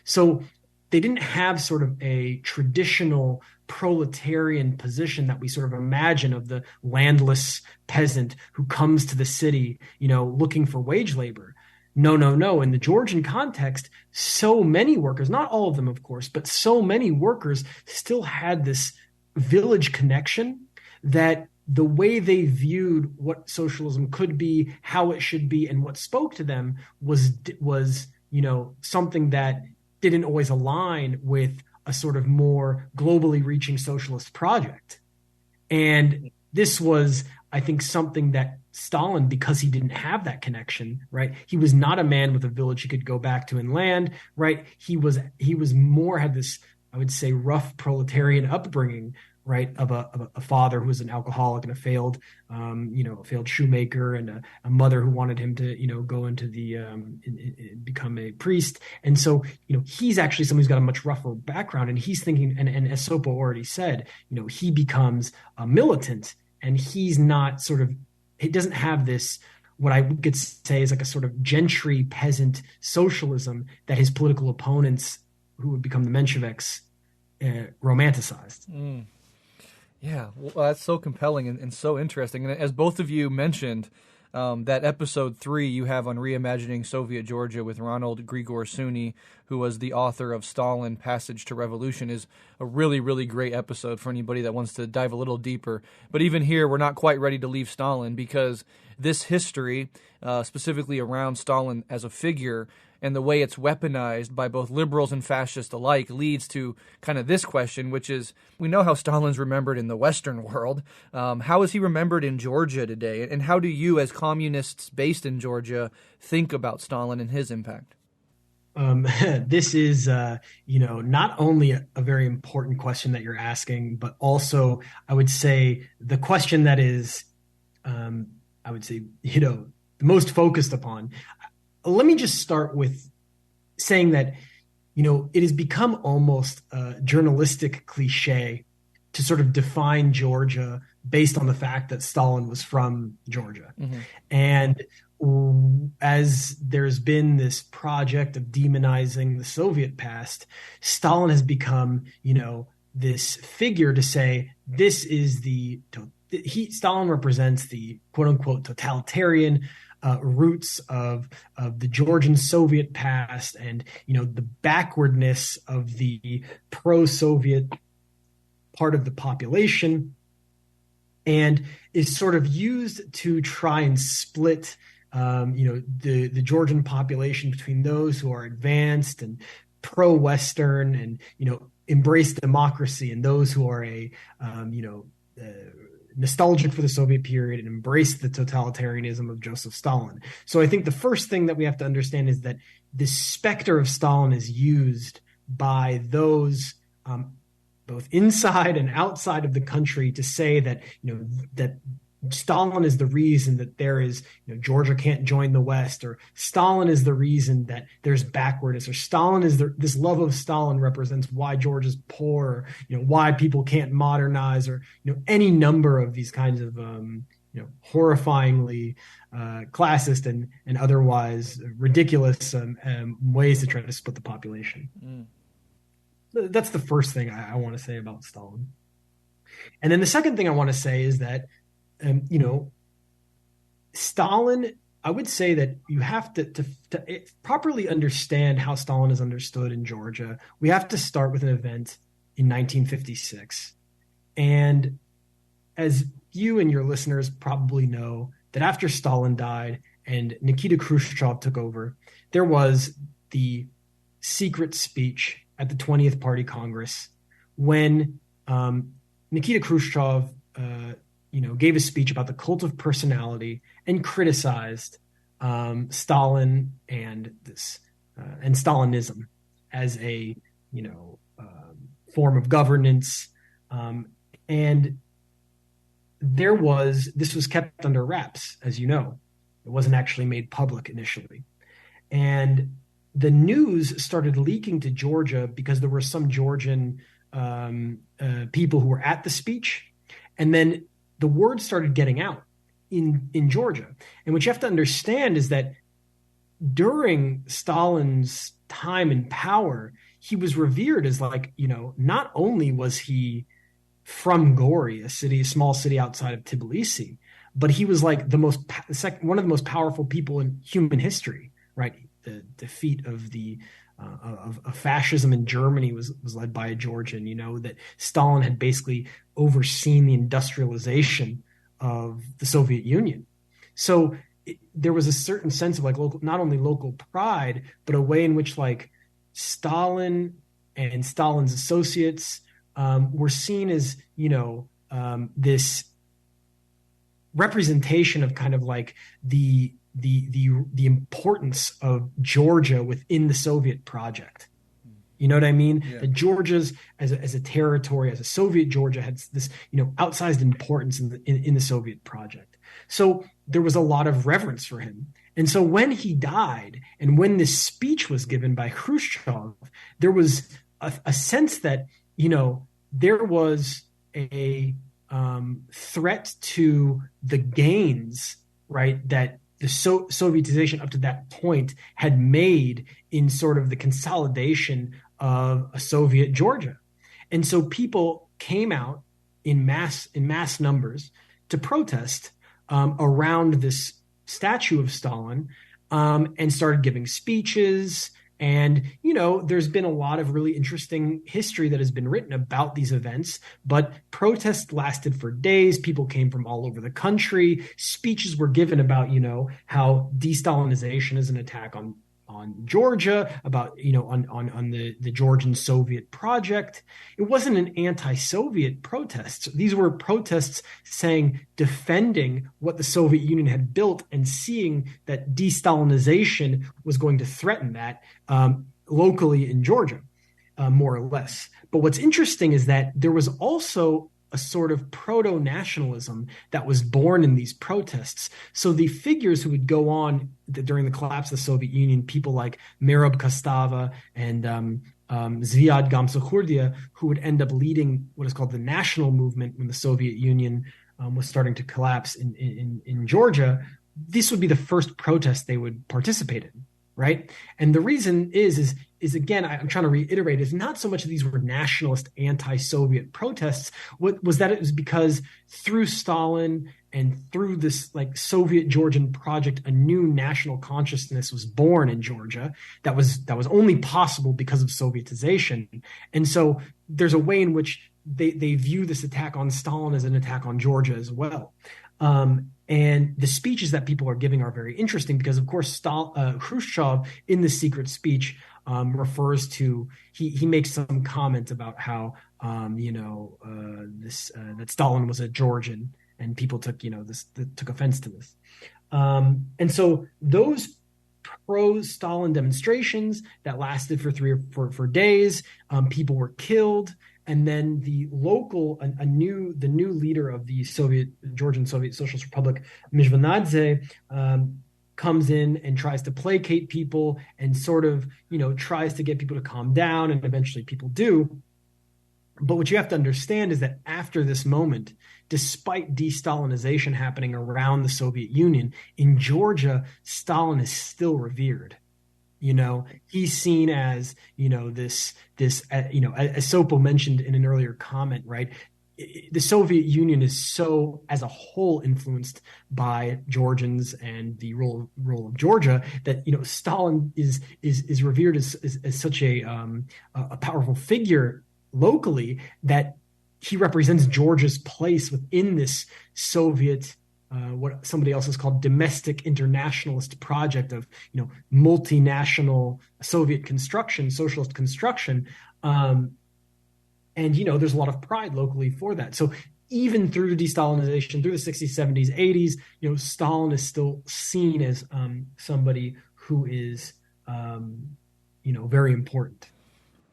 So they didn't have sort of a traditional proletarian position that we sort of imagine of the landless peasant who comes to the city, looking for wage labor. No. In the Georgian context, so many workers, not all of them, of course, but so many workers still had this village connection that the way they viewed what socialism could be, how it should be, and what spoke to them was something that didn't always align with a sort of more globally reaching socialist project. And this was, I think, something that Stalin, because he didn't have that connection, right? He was not a man with a village he could go back to and land, right? He was more, had this, I would say, rough proletarian upbringing, right, of a father who was an alcoholic and a failed shoemaker, and a mother who wanted him to, go into the become a priest. And so, he's actually someone who's got a much rougher background, and he's thinking, and as Sopo already said, he becomes a militant, and he's not he doesn't have this, what I could say is like a sort of gentry peasant socialism that his political opponents, who would become the Mensheviks, romanticized. Mm. Yeah, well, that's so compelling and so interesting. And as both of you mentioned, that episode 3 you have on Reimagining Soviet Georgia with Ronald Grigor Suni, who was the author of Stalin, Passage to Revolution, is a really, really great episode for anybody that wants to dive a little deeper. But even here, we're not quite ready to leave Stalin, because this history, specifically around Stalin as a figure, and the way it's weaponized by both liberals and fascists alike, leads to kind of this question, which is, we know how Stalin's remembered in the Western world. How is he remembered in Georgia today? And how do you, as communists based in Georgia, think about Stalin and his impact? This is, not only a very important question that you're asking, but also, I would say, the question that is, the most focused upon. Let me just start with saying that, it has become almost a journalistic cliche to to sort of define Georgia based on the fact that Stalin was from Georgia. And as there's been this project of demonizing the Soviet past, Stalin has become, this figure to say this is Stalin represents the quote unquote totalitarian roots of the Georgian Soviet past, and the backwardness of the pro-Soviet part of the population, and is sort of used to try and split the Georgian population between those who are advanced and pro-Western and embrace democracy, and those who are nostalgic for the Soviet period and embrace the totalitarianism of Joseph Stalin. So I think the first thing that we have to understand is that the specter of Stalin is used by those both inside and outside of the country to say that that Stalin is the reason that there is Georgia can't join the West, or Stalin is the reason that there's backwardness, or Stalin is this love of Stalin represents why Georgia's poor, why people can't modernize, or any number of these kinds of horrifyingly classist and otherwise ridiculous ways to try to split the population. That's the first thing I want to say about Stalin. And then the second thing I want to say is that Stalin, I would say that you have to properly understand how Stalin is understood in Georgia. We have to start with an event in 1956. And as you and your listeners probably know, that after Stalin died and Nikita Khrushchev took over, there was the secret speech at the 20th Party Congress when Nikita Khrushchev gave a speech about the cult of personality and criticized Stalin and Stalinism as a form of governance, and this was kept under wraps, as you know. It wasn't actually made public initially, and the news started leaking to Georgia because there were some Georgian people who were at the speech, and then the word started getting out in Georgia. And what you have to understand is that during Stalin's time in power, he was revered as not only was he from Gori, a small city outside of Tbilisi, but he was like one of the most powerful people in human history, right? The defeat of of fascism in Germany was led by a Georgian, that Stalin had basically overseen the industrialization of the Soviet Union. So there was a certain sense of not only local pride, but a way in which Stalin and Stalin's associates were seen as, this representation of kind of the importance of Georgia within the Soviet project. You know what I mean? Yeah. That Georgia's as a territory, as a Soviet Georgia, had this outsized importance in the Soviet project. So there was a lot of reverence for him. And so when he died, and when this speech was given by Khrushchev, there was a sense that there was a threat to the gains, right, that the Sovietization up to that point had made in sort of the consolidation of a Soviet Georgia. And so people came out in mass numbers to protest around this statue of Stalin, and started giving speeches. And, there's been a lot of really interesting history that has been written about these events, but protests lasted for days. People came from all over the country. Speeches were given about, how de-Stalinization is an attack on Georgia, about, on the Georgian Soviet project. It wasn't an anti-Soviet protest. These were protests defending what the Soviet Union had built and seeing that de-Stalinization was going to threaten that locally in Georgia, more or less. But what's interesting is that there was also a sort of proto-nationalism that was born in these protests. So the figures who would go on during the collapse of the Soviet Union, people like Merab Kostava and Ziad Gamsakhourdia, who would end up leading what is called the national movement when the Soviet Union was starting to collapse in Georgia. This would be the first protest they would participate in, right? And the reason is again, I'm trying to reiterate, is not so much that these were nationalist anti-Soviet protests. What was that? It was because through Stalin and through this like Soviet Georgian project, a new national consciousness was born in Georgia that was only possible because of Sovietization. And so there's a way in which they view this attack on Stalin as an attack on Georgia as well. And the speeches that people are giving are very interesting because, of course, Khrushchev in the secret speech refers to, he makes some comment about how that Stalin was a Georgian, and people took offense to this. And so those pro-Stalin demonstrations that lasted for 3 or 4 days, people were killed. And then the new leader of the Georgian Soviet Socialist Republic, Japaridze, comes in and tries to placate people and sort of, tries to get people to calm down, and eventually people do. But what you have to understand is that after this moment, despite de-Stalinization happening around the Soviet Union, in Georgia, Stalin is still revered. He's seen as, this, as Sopo mentioned in an earlier comment, right? The Soviet Union is so, as a whole, influenced by Georgians and the role of Georgia that, Stalin is revered as such a powerful figure locally, that he represents Georgia's place within this Soviet what somebody else has called domestic internationalist project of, multinational Soviet construction, socialist construction. And, there's a lot of pride locally for that. So even through de-Stalinization, through the 60s, 70s, 80s, Stalin is still seen as somebody who is, very important.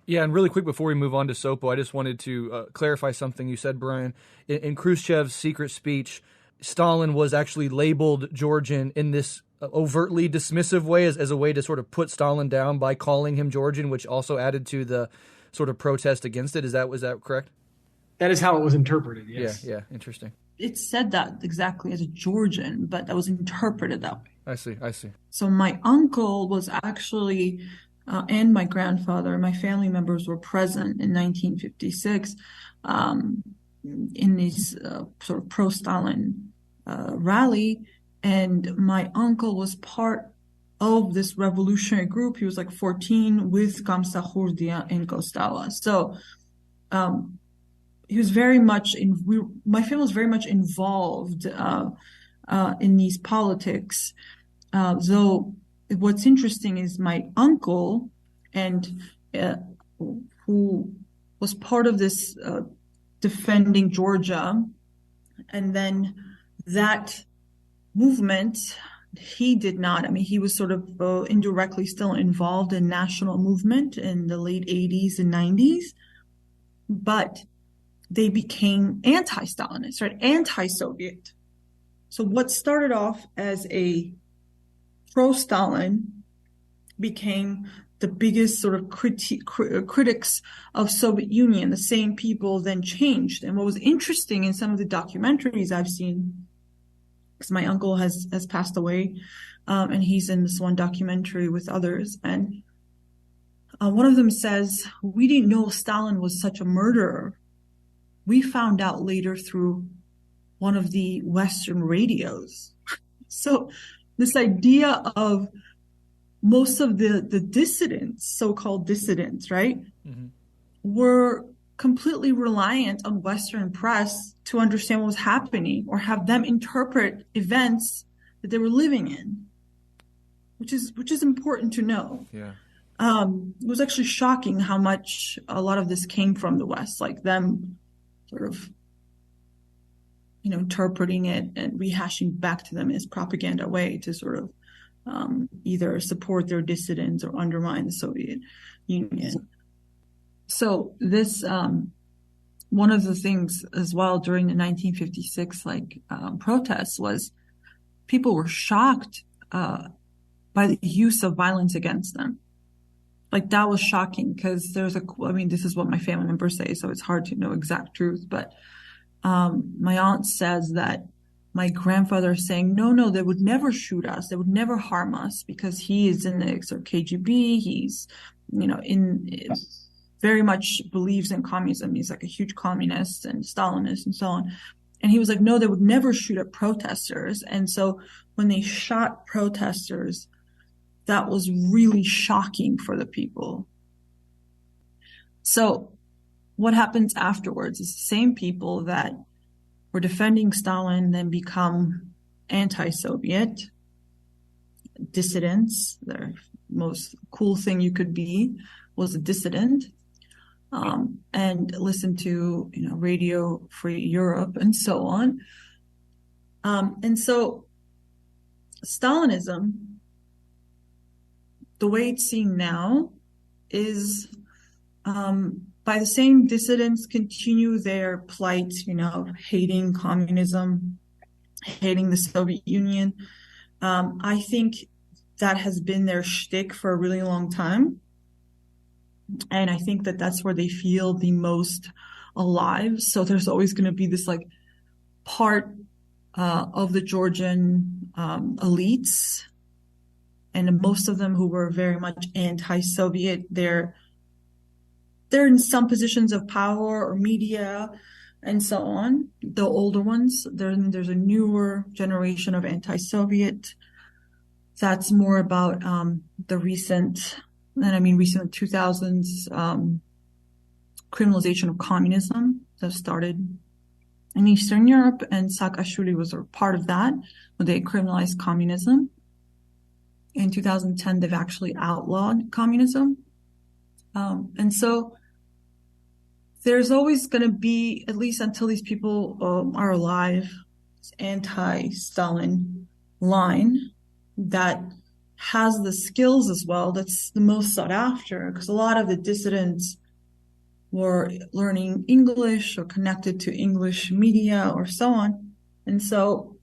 Yeah, and really quick before we move on to Sopo, I just wanted to clarify something you said, Brian. In Khrushchev's secret speech, Stalin was actually labeled Georgian in this overtly dismissive way as a way to sort of put Stalin down by calling him Georgian, which also added to the sort of protest against it. Was that correct? That is how it was interpreted, yes. Yeah, interesting. It said that exactly as a Georgian, but that was interpreted that way. I see. So my uncle was actually, and my grandfather, my family members were present in 1956 in these sort of pro-Stalin rally, and my uncle was part of this revolutionary group. He was like 14 with Gamsakhourdia and Kostala. So he was very much my family was very much involved in these politics. Though what's interesting is my uncle, and who was part of this defending Georgia, and then that movement, he did not. I mean, he was sort of indirectly still involved in national movement in the late 80s and 90s, but they became anti-Stalinist, right? Anti-Soviet. So what started off as a pro-Stalin became the biggest sort of critics of Soviet Union. The same people then changed. And what was interesting in some of the documentaries I've seen, because my uncle has passed away, and he's in this one documentary with others. And one of them says, we didn't know Stalin was such a murderer. We found out later through one of the Western radios. So this idea of most of the dissidents, so-called dissidents, right, were completely reliant on Western press to understand what was happening or have them interpret events that they were living in, which is important to know. Yeah. It was actually shocking how much a lot of this came from the West, like them sort of, interpreting it and rehashing back to them as propaganda way to sort of either support their dissidents or undermine the Soviet Union. So this, one of the things as well during the 1956 protests was people were shocked by the use of violence against them. Like that was shocking because I mean, this is what my family members say, so it's hard to know exact truth, but my aunt says that my grandfather is saying, no, they would never shoot us. They would never harm us because he is in the sort of KGB. He's, very much believes in communism. He's like a huge communist and Stalinist and so on. And he was like, no, they would never shoot at protesters. And so when they shot protesters, that was really shocking for the people. So what happens afterwards is the same people that were defending Stalin then become anti-Soviet dissidents. The most cool thing you could be was a dissident, and listen to Radio Free Europe and so on. And so Stalinism, the way it's seen now, is by the same dissidents continue their plight, hating communism, hating the Soviet Union. I think that has been their shtick for a really long time. And I think that that's where they feel the most alive. So there's always going to be this like part of the Georgian elites, and most of them who were very much anti-Soviet, they're in some positions of power or media and so on. The older ones, there's a newer generation of anti-Soviet that's more about the recent 2000s criminalization of communism that started in Eastern Europe, and Saakashvili was a part of that when they criminalized communism. In 2010, they've actually outlawed communism. And so there's always going to be, at least until these people are alive, this anti-Stalin line that has the skills as well that's the most sought after, because a lot of the dissidents were learning English or connected to English media or so on. And so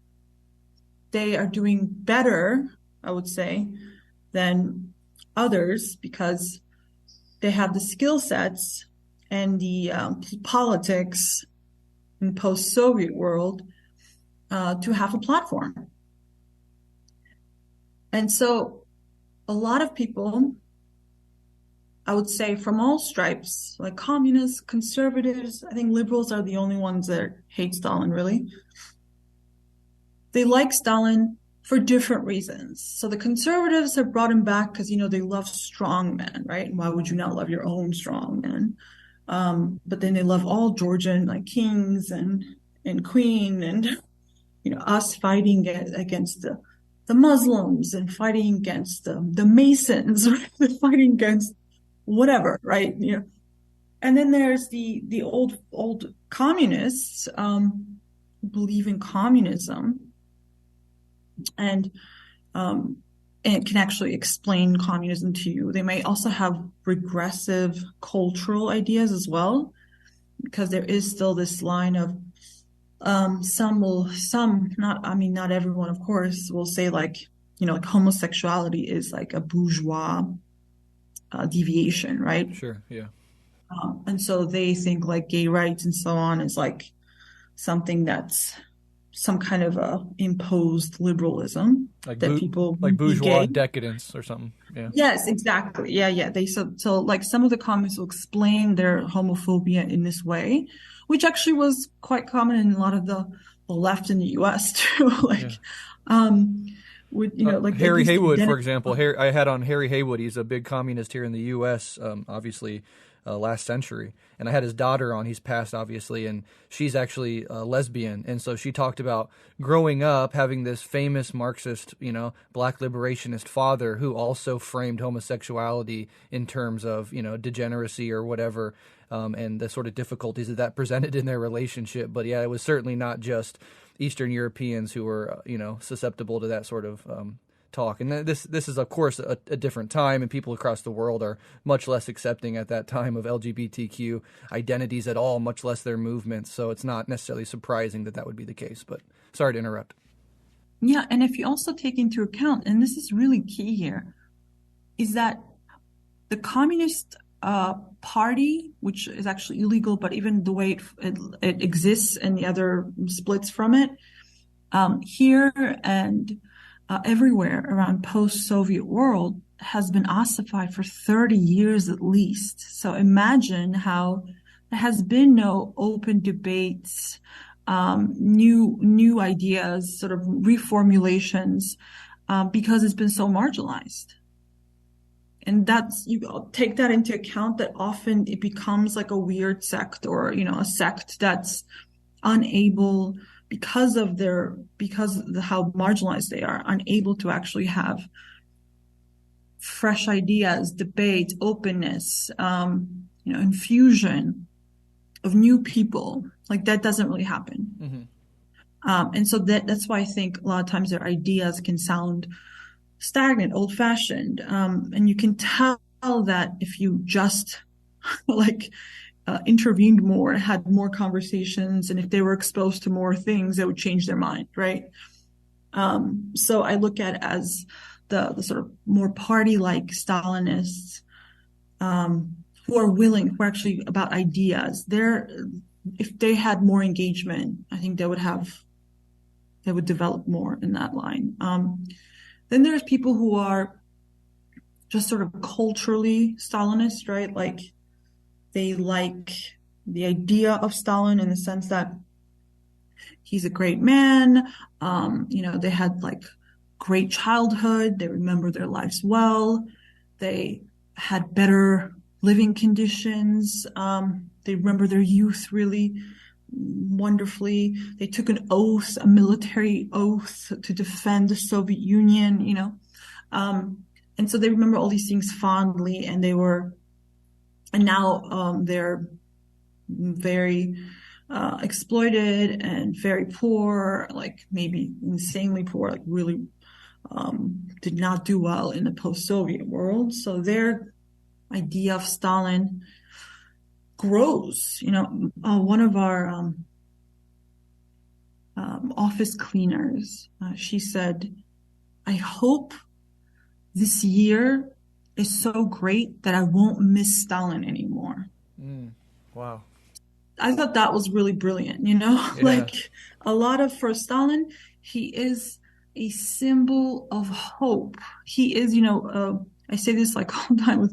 they are doing better, I would say, than others because they have the skill sets and the politics in post-Soviet world to have a platform. And so a lot of people, I would say from all stripes, like communists, conservatives, I think liberals are the only ones that hate Stalin, really. They like Stalin for different reasons. So the conservatives have brought him back because, they love strong men, right? And why would you not love your own strong men? But then they love all Georgian like kings and queen and, us fighting against the Muslims and fighting against the Masons, right? Fighting against whatever, right? And then there's the old communists who believe in communism and can actually explain communism to you. They might also have regressive cultural ideas as well, because there is still this line of not everyone, of course, will say like homosexuality is like a bourgeois deviation, right? Sure, yeah. And so they think like gay rights and so on is like something that's some kind of imposed liberalism, like that people like bourgeois decadence or something. Yeah. Yes, exactly. Yeah. They so like some of the communists will explain their homophobia in this way, which actually was quite common in a lot of the left in the U.S. too. Like Harry Haywood, for example. I had on Harry Haywood. He's a big communist here in the U.S. Obviously. Last century, and I had his daughter on. He's passed, obviously, and she's actually a lesbian, and so she talked about growing up having this famous Marxist, black liberationist father who also framed homosexuality in terms of degeneracy or whatever, and the sort of difficulties that presented in their relationship. But yeah, it was certainly not just Eastern Europeans who were susceptible to that sort of talk. And this is, of course, a different time, and people across the world are much less accepting at that time of LGBTQ identities at all, much less their movements. So it's not necessarily surprising that would be the case. But sorry to interrupt. Yeah, and if you also take into account, and this is really key here, is that the Communist Party, which is actually illegal, but even the way it exists and the other splits from it, here and everywhere around post-Soviet world has been ossified for 30 years at least. So imagine how there has been no open debates, new ideas, sort of reformulations, because it's been so marginalized. And that's, you take that into account, that often it becomes like a weird sect, or, a sect that's unable, because of how marginalized they are, unable to actually have fresh ideas, debate, openness, infusion of new people. Like that doesn't really happen. Mm-hmm. And so that's why I think a lot of times their ideas can sound stagnant, old-fashioned, and you can tell that if you just intervened more, had more conversations, and if they were exposed to more things, that would change their mind, right? So I look at it as the sort of more party-like Stalinists, who are actually about ideas. If they had more engagement, I think they would develop more in that line. Then there's people who are just sort of culturally Stalinist, right? Like they like the idea of Stalin in the sense that he's a great man. They had like great childhood. They remember their lives well. They had better living conditions. They remember their youth really wonderfully. They took an oath, a military oath, to defend the Soviet Union, and so they remember all these things fondly, and now they're very exploited and very poor, like maybe insanely poor, like really did not do well in the post-Soviet world. So their idea of Stalin grows. One of our office cleaners, she said, "I hope this year is so great that I won't miss Stalin anymore." Wow. I thought that was really brilliant, Yeah. Like for Stalin, he is a symbol of hope. He is, I say this like all the time with,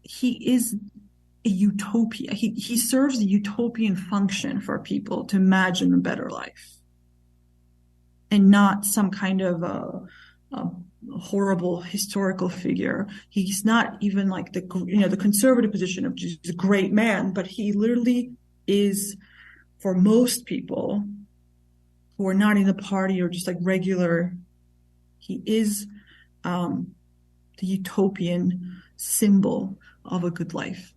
he is a utopia. He serves a utopian function for people to imagine a better life, and not some kind of a horrible historical figure. He's not even like the conservative position of just a great man, but he literally is, for most people who are not in the party or just like regular, he is the utopian symbol of a good life.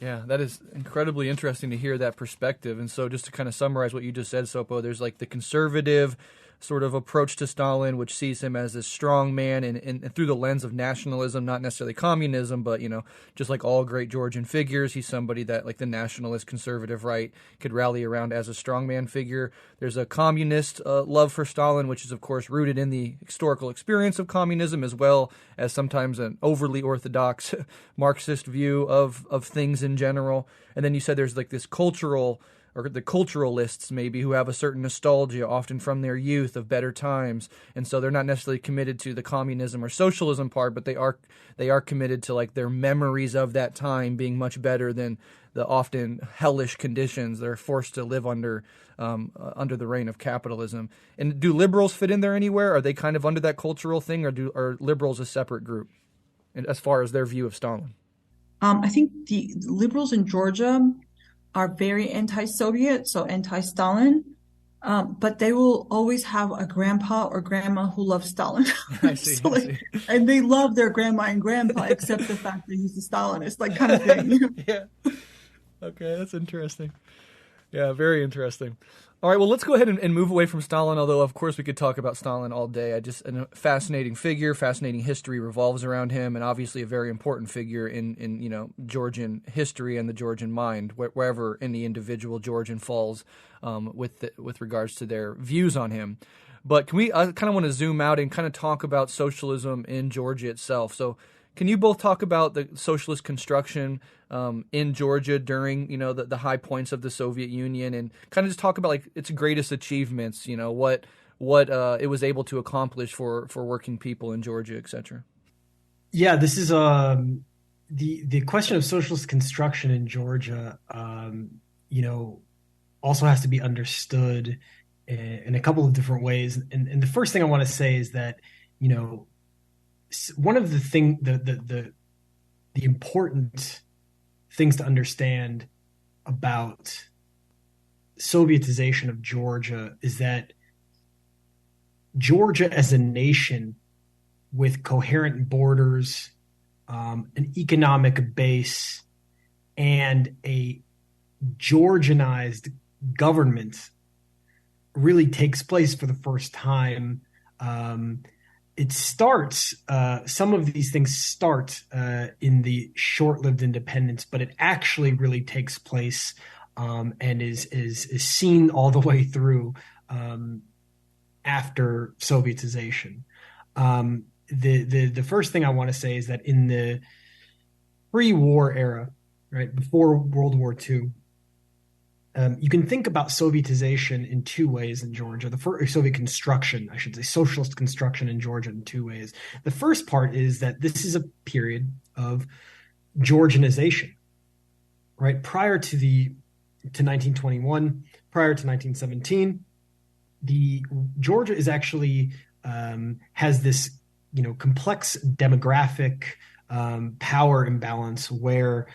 Yeah, that is incredibly interesting to hear that perspective. And so just to kind of summarize what you just said, Sopo, there's like the conservative sort of approach to Stalin, which sees him as this strong man and through the lens of nationalism, not necessarily communism, but, just like all great Georgian figures, he's somebody that like the nationalist conservative right could rally around as a strongman figure. There's a communist love for Stalin, which is, of course, rooted in the historical experience of communism, as well as sometimes an overly orthodox Marxist view of things in general. And then you said there's like this cultural, or the culturalists maybe, who have a certain nostalgia, often from their youth, of better times, and so they're not necessarily committed to the communism or socialism part, but they are committed to like their memories of that time being much better than the often hellish conditions they're forced to live under the reign of capitalism. And do liberals fit in there anywhere? Are they kind of under that cultural thing, or are liberals a separate group as far as their view of Stalin? I think the liberals in Georgia are very anti-Soviet, so anti-Stalin, but they will always have a grandpa or grandma who loves Stalin. I see, I see. And they love their grandma and grandpa, except the fact that he's a Stalinist, like kind of thing. Yeah. Okay, that's interesting. Yeah, very interesting. All right, well, let's go ahead and move away from Stalin, although, of course, we could talk about Stalin all day. A fascinating figure, fascinating history revolves around him, and obviously a very important figure in Georgian history and the Georgian mind, wherever any individual Georgian falls with regards to their views on him. But I kind of want to zoom out and kind of talk about socialism in Georgia itself. So can you both talk about the socialist construction in Georgia during, the high points of the Soviet Union, and kind of just talk about like its greatest achievements, what it was able to accomplish for working people in Georgia, et cetera? Yeah, this is the question of socialist construction in Georgia, also has to be understood in a couple of different ways. And the first thing I want to say is that, one of the important things to understand about Sovietization of Georgia is that Georgia as a nation with coherent borders, an economic base, and a Georgianized government really takes place for the first time. It starts, some of these things start in the short-lived independence, but it actually really takes place and is seen all the way through after Sovietization. The first thing I want to say is that in the pre-war era, right before World War II, you can think about Sovietization in two ways in Georgia. The first, Soviet construction, I should say, socialist construction in Georgia in two ways. The first part is that this is a period of Georgianization, right? Prior to 1921, prior to 1917, Georgia is actually has this complex demographic power imbalance where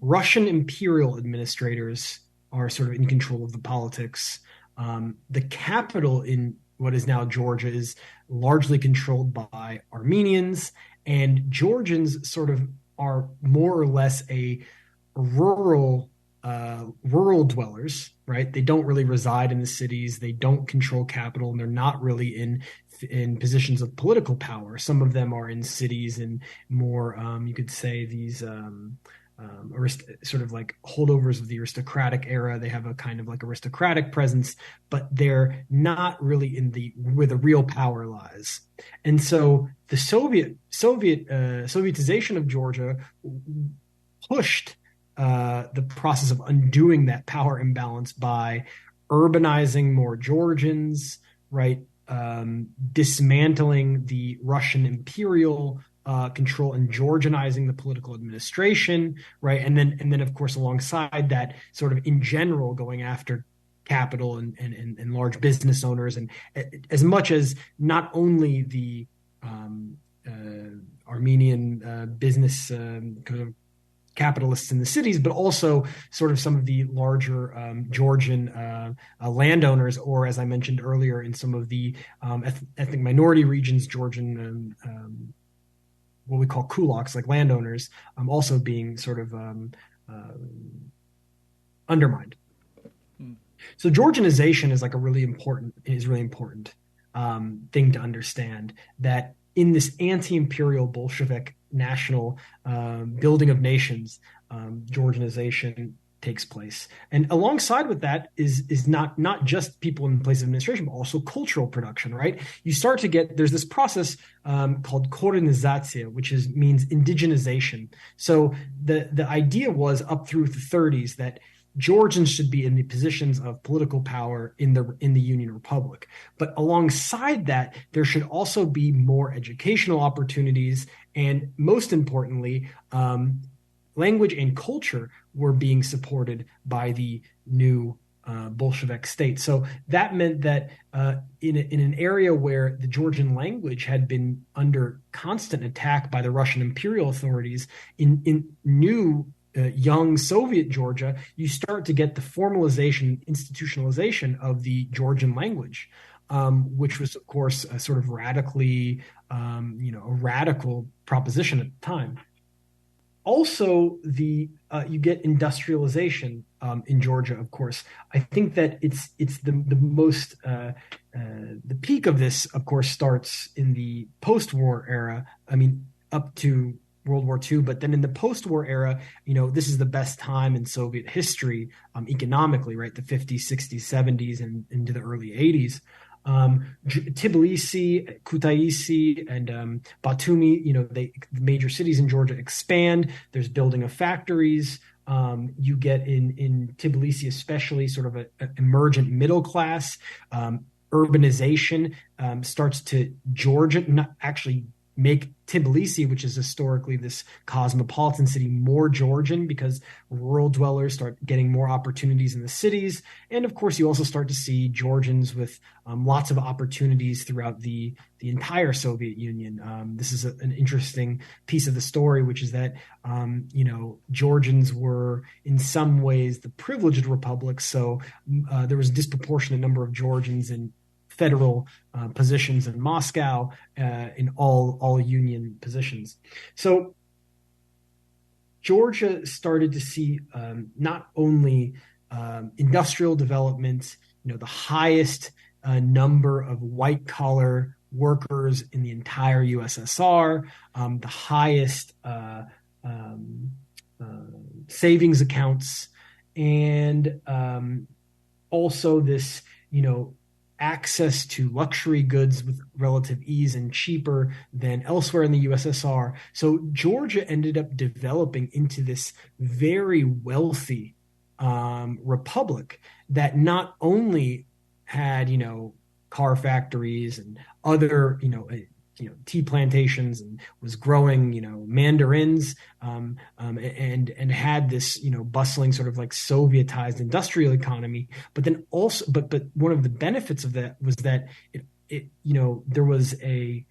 Russian imperial administrators are sort of in control of the politics. The capital in what is now Georgia is largely controlled by Armenians, and Georgians sort of are more or less a rural dwellers, right? They don't really reside in the cities. They don't control capital, and they're not really in positions of political power. Some of them are in cities and more, you could say, these sort of like holdovers of the aristocratic era. They have a kind of like aristocratic presence, but they're not really where the real power lies. And so the Sovietization of Georgia pushed the process of undoing that power imbalance by urbanizing more Georgians, right? Dismantling the Russian imperial control and Georgianizing the political administration, right? And then of course alongside that, sort of in general, going after capital and large business owners, and as much as not only the Armenian business kind of capitalists in the cities, but also sort of some of the larger Georgian landowners, or as I mentioned earlier, in some of the ethnic minority regions, Georgian what we call kulaks, like landowners, also being sort of undermined. So Georgianization is like really important thing to understand, that in this anti-imperial Bolshevik national building of nations, Georgianization takes place. And alongside with that is not just people in place of administration, but also cultural production, right? You start to get, there's this process called korenizatsiya, which means indigenization. So the idea was up through the 30s that Georgians should be in the positions of political power in the Union Republic. But alongside that, there should also be more educational opportunities, and most importantly, language and culture were being supported by the new Bolshevik state. So that meant that in an area where the Georgian language had been under constant attack by the Russian imperial authorities, in new young Soviet Georgia, you start to get the formalization, institutionalization of the Georgian language, which was, of course, a sort of radically, a radical proposition at the time. Also, you get industrialization in Georgia, of course. I think that it's the most the peak of this, of course, starts in the post-war era. I mean, up to World War II, but then in the post-war era, this is the best time in Soviet history economically, right? The 50s, 60s, 70s, and into the early 80s. Tbilisi, Kutaisi, and Batumi, the major cities in Georgia expand. There's building of factories. You get in Tbilisi, especially, sort of an emergent middle class. Urbanization starts to Georgia, not actually make Tbilisi, which is historically this cosmopolitan city, more Georgian, because rural dwellers start getting more opportunities in the cities. And of course, you also start to see Georgians with lots of opportunities throughout the entire Soviet Union. This is an interesting piece of the story, which is that, Georgians were in some ways the privileged republic. So there was a disproportionate number of Georgians in federal positions in Moscow, in all union positions. So Georgia started to see not only industrial development, the highest number of white collar workers in the entire USSR, the highest savings accounts, and also this, access to luxury goods with relative ease and cheaper than elsewhere in the USSR. So Georgia ended up developing into this very wealthy republic that not only had, car factories and other, tea plantations, and was growing, mandarins, and had this, bustling sort of like Sovietized industrial economy. But then also, but one of the benefits of that was that it there was a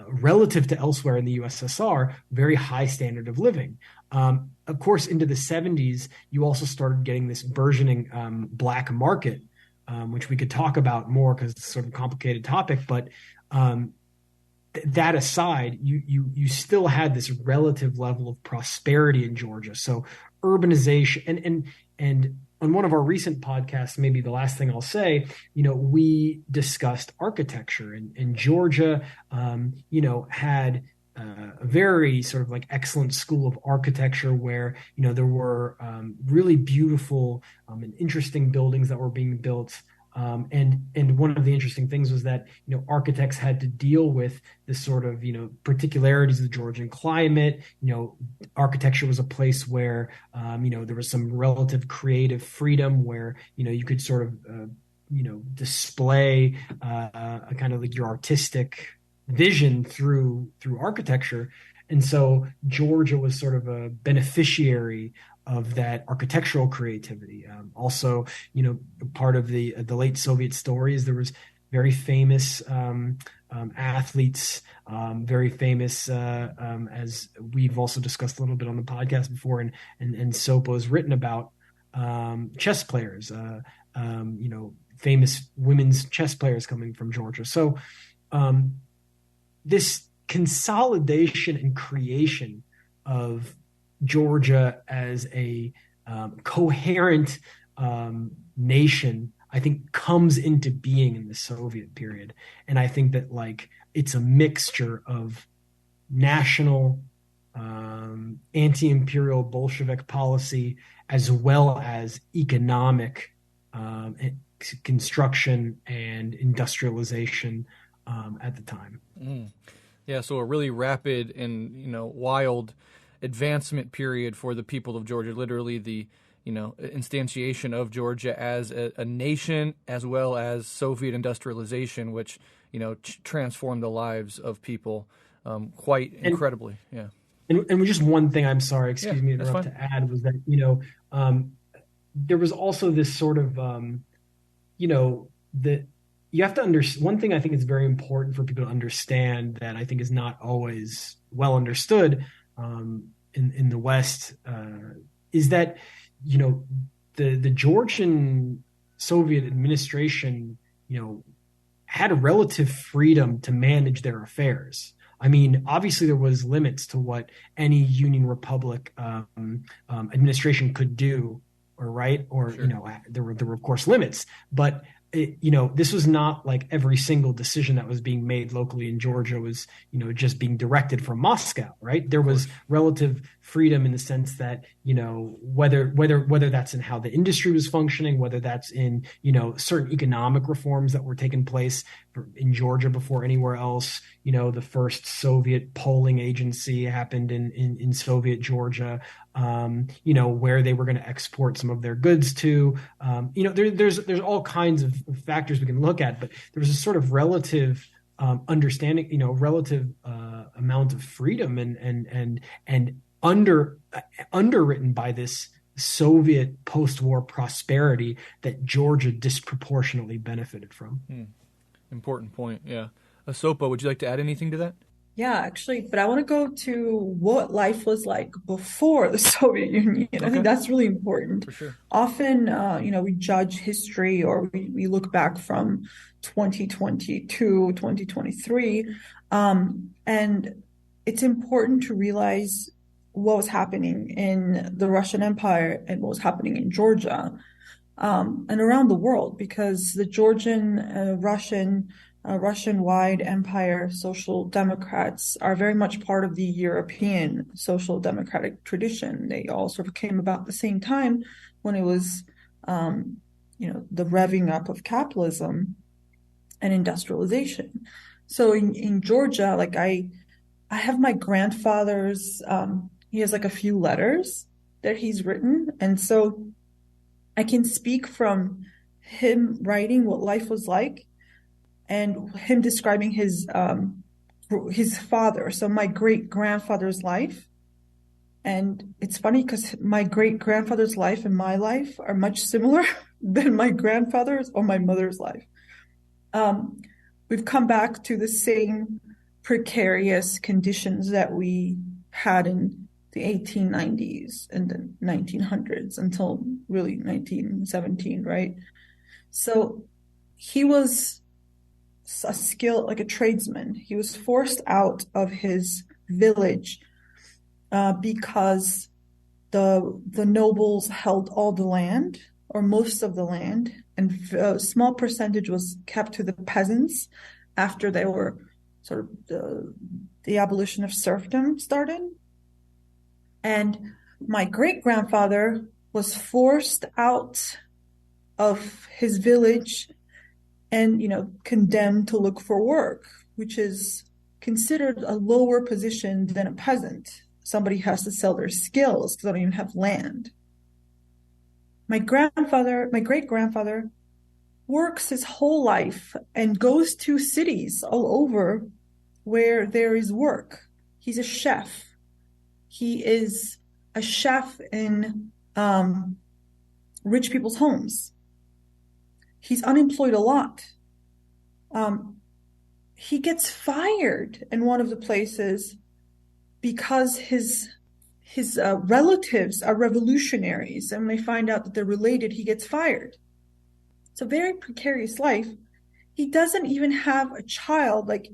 relative to elsewhere in the USSR, very high standard of living. Of course, into the 70s, you also started getting this burgeoning black market, which we could talk about more because it's sort of a complicated topic. But that aside, you still had this relative level of prosperity in Georgia. So urbanization, and on one of our recent podcasts, maybe the last thing I'll say, we discussed architecture, and Georgia, had a very sort of like excellent school of architecture where, there were really beautiful and interesting buildings that were being built. And one of the interesting things was that, architects had to deal with this sort of, particularities of the Georgian climate. Architecture was a place where, there was some relative creative freedom where, you could sort of, display a kind of like your artistic vision through architecture. And so Georgia was sort of a beneficiary of that architectural creativity. Also, part of the late Soviet story is there was very famous athletes, very famous, as we've also discussed a little bit on the podcast before, and Sopo has written about, chess players, famous women's chess players coming from Georgia. So this consolidation and creation of Georgia as a coherent nation, I think, comes into being in the Soviet period. And I think that it's a mixture of national anti-imperial Bolshevik policy as well as economic construction and industrialization at the time. Yeah, so a really rapid and wild advancement period for the people of Georgia. Literally, the instantiation of Georgia as a nation, as well as Soviet industrialization, which transformed the lives of people quite incredibly. Yeah. And just one thing, I'm sorry, excuse me, to add, was that there was also this sort of that you have to understand. One thing I think is very important for people to understand that I think is not always well understood in the West is that the Georgian Soviet administration had a relative freedom to manage their affairs. I mean, obviously there was limits to what any Union Republic administration could do, or sure. There were of course limits, but this was not like every single decision that was being made locally in Georgia was, just being directed from Moscow, right? There was relative freedom in the sense that, whether that's in how the industry was functioning, whether that's in, certain economic reforms that were taking place in Georgia before anywhere else. The first Soviet polling agency happened in Soviet Georgia, where they were going to export some of their goods to. There's all kinds of factors we can look at, but there was a sort of relative understanding, relative amount of freedom and underwritten by this Soviet post-war prosperity that Georgia disproportionately benefited from. Important point. Yeah. Sopa, would you like to add anything to that? Yeah, actually, but I want to go to what life was like before the Soviet Union. Okay. I think that's really important. For sure. Often, we judge history or we look back from 2022, 2023, and it's important to realize what was happening in the Russian Empire and what was happening in Georgia, and around the world, because the Russian-wide empire social democrats are very much part of the European social democratic tradition. They all sort of came about at the same time when it was, the revving up of capitalism and industrialization. So in Georgia, like I have my grandfather's, he has like a few letters that he's written. And so I can speak from him writing what life was like and him describing his father, so my great-grandfather's life. And it's funny because my great-grandfather's life and my life are much similar than my grandfather's or my mother's life. We've come back to the same precarious conditions that we had in the 1890s and the 1900s until really 1917, right? So he was like a tradesman. He was forced out of his village because the nobles held all the land or most of the land, and a small percentage was kept to the peasants after they were sort of the abolition of serfdom started. And my great-grandfather was forced out of his village and, condemned to look for work, which is considered a lower position than a peasant. Somebody has to sell their skills because they don't even have land. My great-grandfather works his whole life and goes to cities all over where there is work. He's a chef. He is a chef in rich people's homes. He's unemployed a lot. He gets fired in one of the places because his relatives are revolutionaries, and when they find out that they're related, he gets fired. It's a very precarious life. He doesn't even have a child. Like,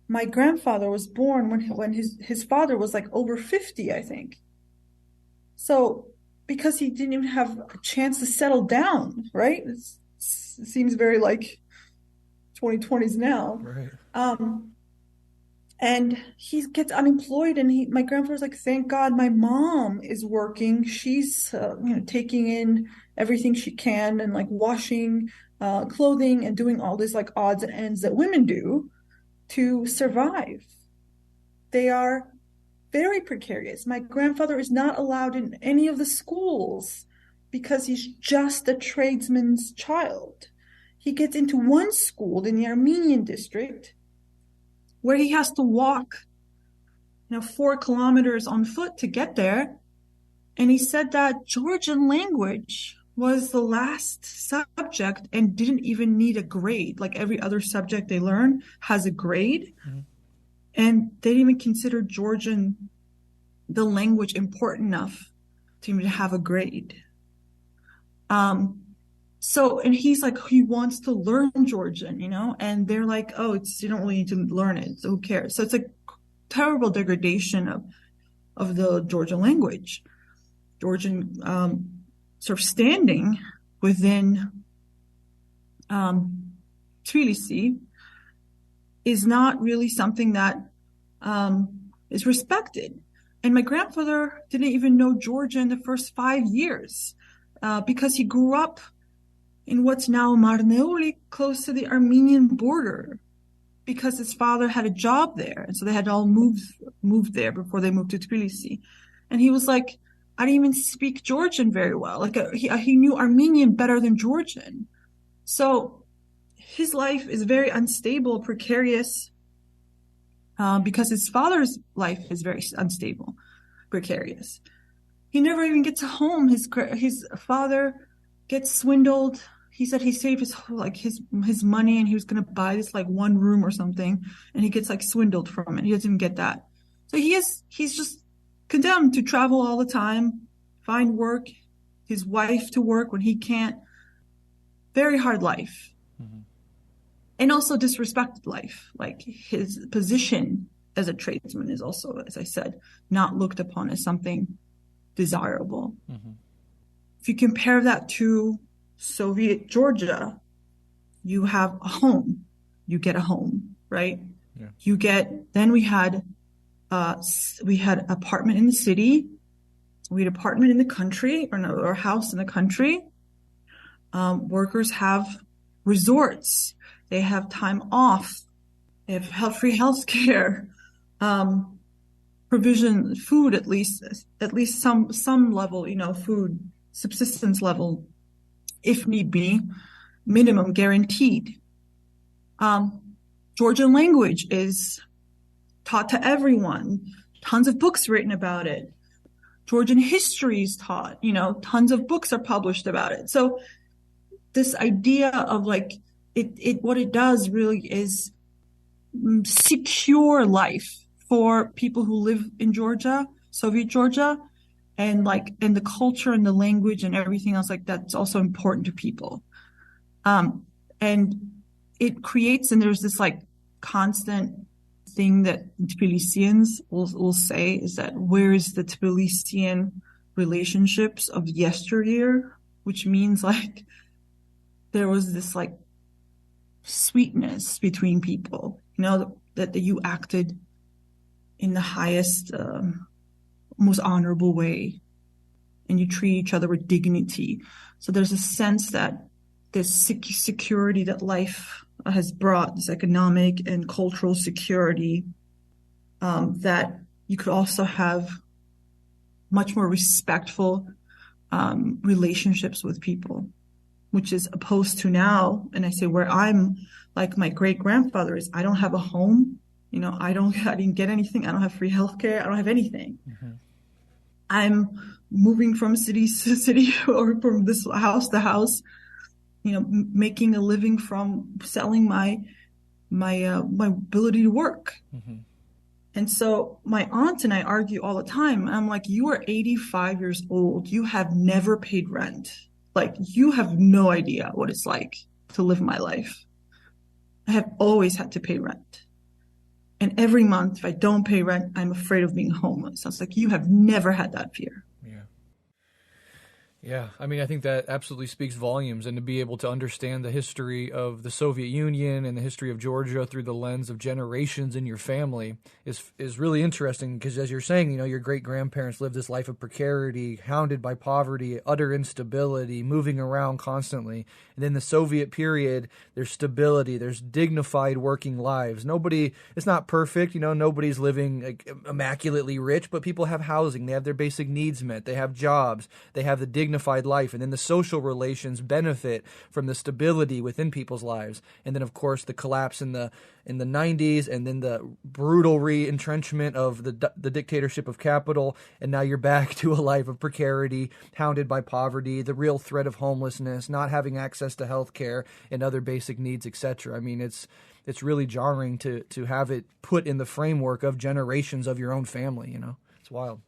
my grandfather was born when his father was like over 50, I think. So because he didn't even have a chance to settle down, right? It seems very like 2020s now. Right. And he gets unemployed, and my grandfather's like, thank God my mom is working. She's taking in everything she can and like washing clothing and doing all this like odds and ends that women do to survive. They are very precarious. My grandfather is not allowed in any of the schools because he's just a tradesman's child. He gets into one school in the Armenian district where he has to walk 4 kilometers on foot to get there. And he said that Georgian language was the last subject and didn't even need a grade. Like every other subject they learn has a grade. Mm-hmm. And they didn't even consider Georgian, the language, important enough to even have a grade. And he's like, he wants to learn Georgian, and they're like, oh, you don't really need to learn it, so who cares? So it's a terrible degradation of the Georgian language. Georgian sort of standing within Tbilisi is not really something that is respected. And my grandfather didn't even know Georgia in the first 5 years because he grew up in what's now Marneuli, close to the Armenian border, because his father had a job there. And so they had all moved there before they moved to Tbilisi. And he was like, I didn't even speak Georgian very well. Like he knew Armenian better than Georgian. So his life is very unstable, precarious, because his father's life is very unstable, precarious. He never even gets home. His father gets swindled. He said he saved his money and he was going to buy this like one room or something, and he gets like swindled from it. He doesn't even get that. So he's just condemned to travel all the time, find work, his wife to work when he can't. Very hard life. Mm-hmm. And also disrespected life. Like his position as a tradesman is also, as I said, not looked upon as something desirable. Mm-hmm. If you compare that to Soviet Georgia, you have a home. You get a home, right? Yeah. Then we had apartment in the city. We had apartment in the country, or house in the country. Workers have resorts. They have time off. They have free health care, provision, food, at least some level, food, subsistence level, if need be, minimum guaranteed. Georgian language is taught to everyone. Tons of books written about it. Georgian history is taught, tons of books are published about it. So this idea of like, what it does really is secure life for people who live in Georgia, Soviet Georgia, and the culture and the language and everything else like that's also important to people. And it creates, and there's this like constant thing that Tbilisians will say is that where is the Tbilisian relationships of yesteryear, which means like there was this like sweetness between people, that you acted in the highest, most honorable way, and you treat each other with dignity. So there's a sense that this security that life has brought, this economic and cultural security, that you could also have much more respectful relationships with people, which is opposed to now. And I say where I'm like my great grandfather is, I don't have a home. I didn't get anything. I don't have free healthcare. I don't have anything. Mm-hmm. I'm moving from city to city or from this house to house, making a living from selling my ability to work. Mm-hmm. And so my aunt and I argue all the time. I'm like, you are 85 years old. You have never paid rent. Like, you have no idea what it's like to live my life. I have always had to pay rent. And every month, if I don't pay rent, I'm afraid of being homeless. So it's like, you have never had that fear. Yeah, I mean, I think that absolutely speaks volumes, and to be able to understand the history of the Soviet Union and the history of Georgia through the lens of generations in your family is really interesting, because as you're saying, your great-grandparents lived this life of precarity, hounded by poverty, utter instability, moving around constantly. And in the Soviet period, there's stability, there's dignified working lives. It's not perfect, nobody's living like immaculately rich, but people have housing, they have their basic needs met, they have jobs, they have the dignified life, and then the social relations benefit from the stability within people's lives. And then, of course, the collapse in the 90s, and then the brutal re-entrenchment of the dictatorship of capital, and now you're back to a life of precarity, hounded by poverty, the real threat of homelessness, not having access to health care and other basic needs, etc. I mean, it's really jarring to have it put in the framework of generations of your own family. It's wild.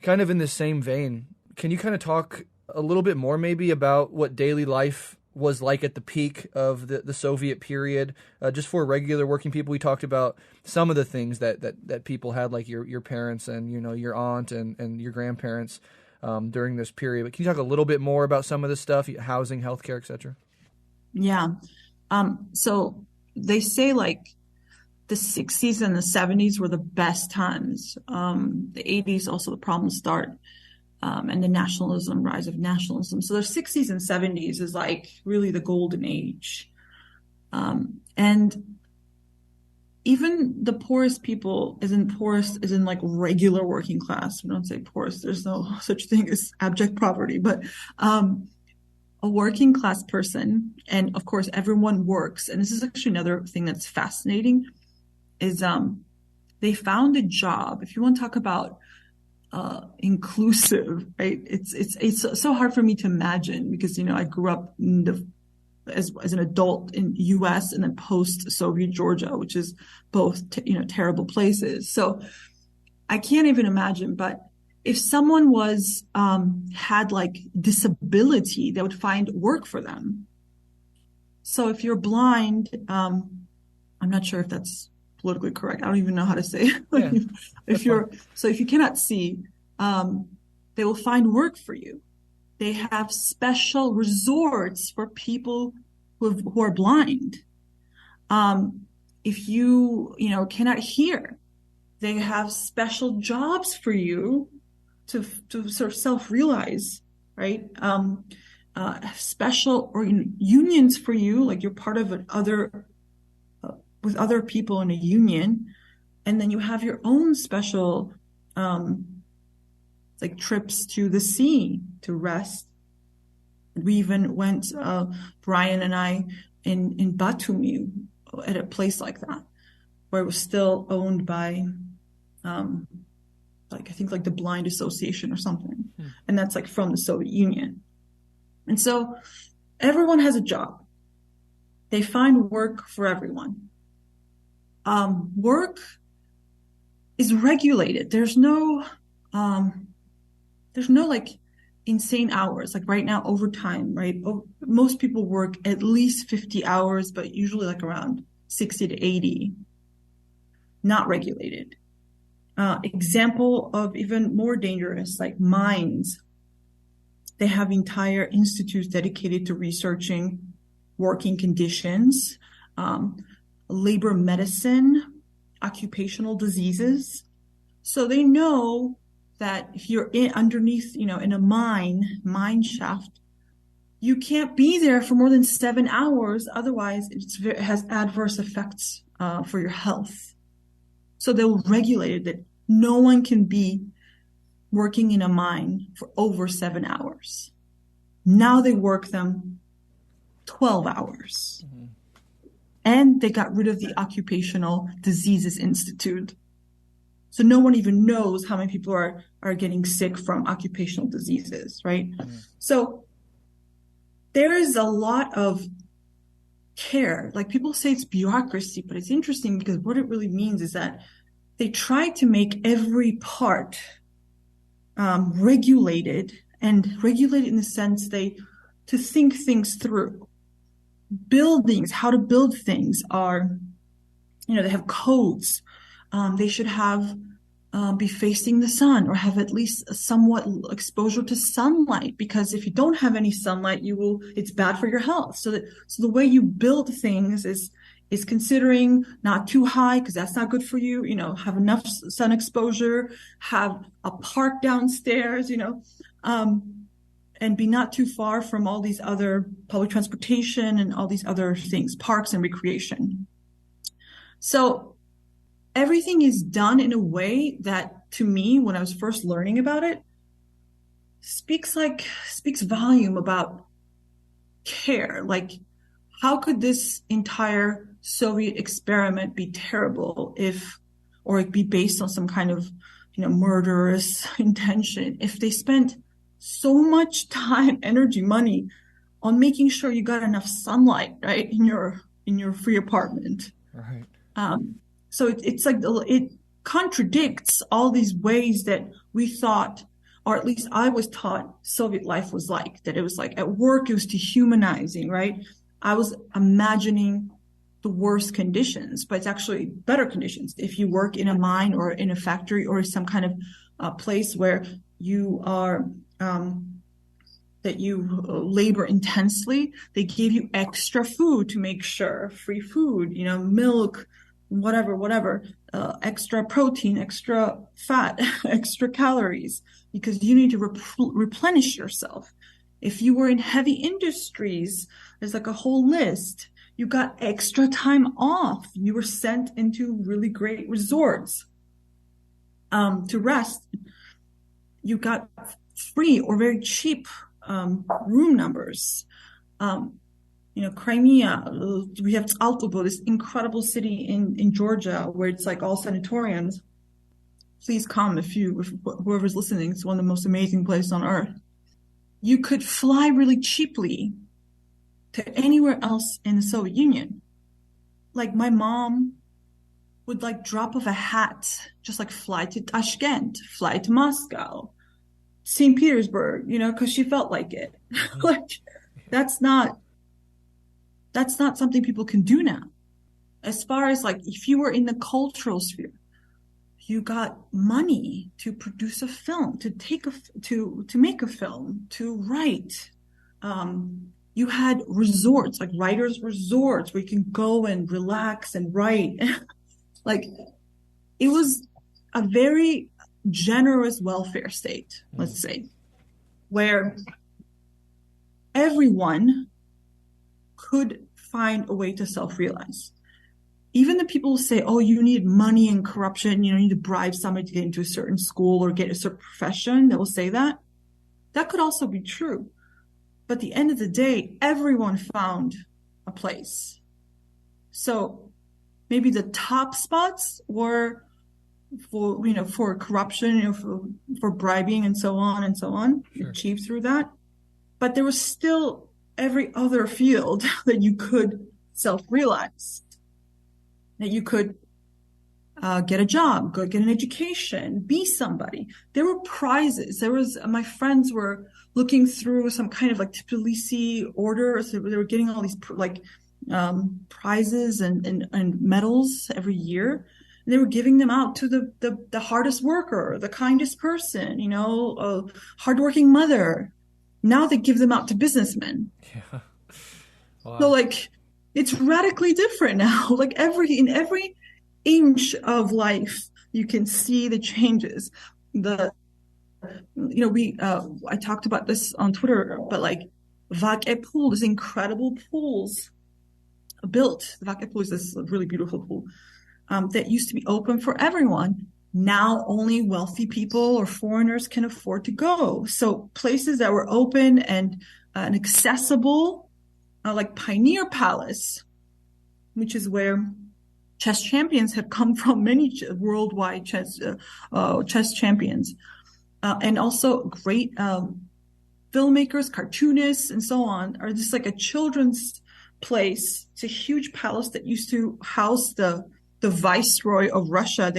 Kind of in this same vein, can you kind of talk a little bit more maybe about what daily life was like at the peak of the Soviet period? Just for regular working people, we talked about some of the things that people had, like your parents and, your aunt and your grandparents during this period. But can you talk a little bit more about some of this stuff, housing, healthcare, et cetera? Yeah. So they say like the 60s and the 70s were the best times. The 80s also the problems start, and the nationalism, rise of nationalism. So the 60s and 70s is like really the golden age. And even the poorest people isn't poorest as in like regular working class. We don't say poorest. There's no such thing as abject poverty, but a working class person, and of course everyone works. And this is actually another thing that's fascinating is they found a job. If you want to talk about inclusive, right? It's so hard for me to imagine because, you know, I grew up in as an adult in US and then post-Soviet Georgia, which is both, terrible places. So I can't even imagine, but if someone was, had like disability, they would find work for them. So if you're blind, I'm not sure if that's politically correct. I don't even know how to say it. Yeah, if you cannot see, they will find work for you. They have special resorts for people who are blind. If you cannot hear, they have special jobs for you to sort of self-realize, right? Special or unions for you, like you're part of with other people in a union, and then you have your own special like trips to the sea to rest. We even went, Bryan and I, in Batumi at a place like that, where it was still owned by, I think like the Blind Association or something. And that's like from the Soviet Union. And so everyone has a job. They find work for everyone. Work is regulated. There's no like insane hours. Like right now, overtime, right? Most people work at least 50 hours, but usually like around 60 to 80. Not regulated. Example of even more dangerous, like mines. They have entire institutes dedicated to researching working conditions, labor medicine, occupational diseases. So they know that if you're underneath, in a mine shaft, you can't be there for more than 7 hours. Otherwise, it has adverse effects for your health. So they'll regulate it that no one can be working in a mine for over 7 hours. Now they work them 12 hours. Mm-hmm. And they got rid of the Occupational Diseases Institute. So no one even knows how many people are getting sick from occupational diseases, right? Mm-hmm. So there is a lot of care. Like people say it's bureaucracy, but it's interesting because what it really means is that they try to make every part regulated, and regulated in the sense to think things through. Buildings, how to build things are, they have codes. They should have be facing the sun or have at least a somewhat exposure to sunlight, because if you don't have any sunlight, it's bad for your health. So the way you build things is considering not too high, because that's not good for you. Have enough sun exposure, have a park downstairs, and be not too far from all these other public transportation and all these other things, parks and recreation. So everything is done in a way that, to me, when I was first learning about it, speaks volume about care. Like, how could this entire Soviet experiment be terrible or it be based on some kind of, murderous intention if they spent so much time, energy, money on making sure you got enough sunlight, right, in your free apartment. Right. So it's like it contradicts all these ways that we thought, or at least I was taught, Soviet life was like. That it was like at work, it was dehumanizing, right? I was imagining the worst conditions, but it's actually better conditions. If you work in a mine or in a factory or some kind of place where you are, that you labor intensely, they give you extra food to make sure, free food, milk, whatever, extra protein, extra fat, extra calories, because you need to replenish yourself. If you were in heavy industries, there's like a whole list. You got extra time off. You were sent into really great resorts to rest. You got free or very cheap room numbers. Crimea, we have Tzaltovo, this incredible city in Georgia where it's like all sanatoriums. Please come if whoever's listening. It's one of the most amazing places on earth. You could fly really cheaply to anywhere else in the Soviet Union. Like my mom would like drop of a hat, just like fly to Tashkent, fly to Moscow, St. Petersburg, because she felt like it. Like that's not something people can do now. As far as like if you were in the cultural sphere, you got money to produce a film, to make a film, to write. You had resorts, like writers' resorts, where you can go and relax and write. Like it was a very generous welfare state, let's say, where everyone could find a way to self-realize. Even the people who say, oh, you need money and corruption, you need to bribe somebody to get into a certain school or get a certain profession, that will say that. That could also be true. But at the end of the day, everyone found a place. So maybe the top spots were for corruption, for bribing and so on, sure. Achieved through that. But there was still every other field that you could self-realize, that you could get a job, go get an education, be somebody. There were prizes. My friends were looking through some kind of like Tbilisi order. So they were getting all these prizes and medals every year. And they were giving them out to the hardest worker, the kindest person, a hardworking mother. Now they give them out to businessmen. Yeah. Wow. So like, it's radically different now. Like in every inch of life, you can see the changes. I talked about this on Twitter, but like Vake Pool, this incredible pools built. The Vake Pool is this really beautiful pool that used to be open for everyone. Now only wealthy people or foreigners can afford to go. So places that were open and accessible, like Pioneer Palace, which is where chess champions have come from, many worldwide chess champions, and also great filmmakers, cartoonists, and so on, are just like a children's place. It's a huge palace that used to house the viceroy of Russia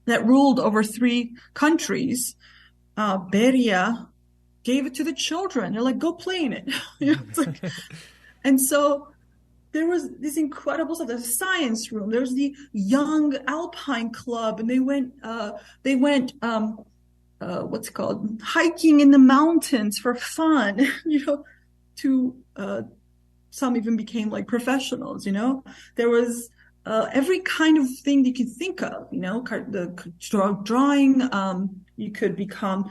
that ruled over 3 countries. Beria gave it to the children. They're like, go play in it. And so there was this incredible stuff. There's a science room. There's the young Alpine Club, and they went what's it called, hiking in the mountains for fun. Some even became like professionals. There was every kind of thing you could think of. The drawing. You could become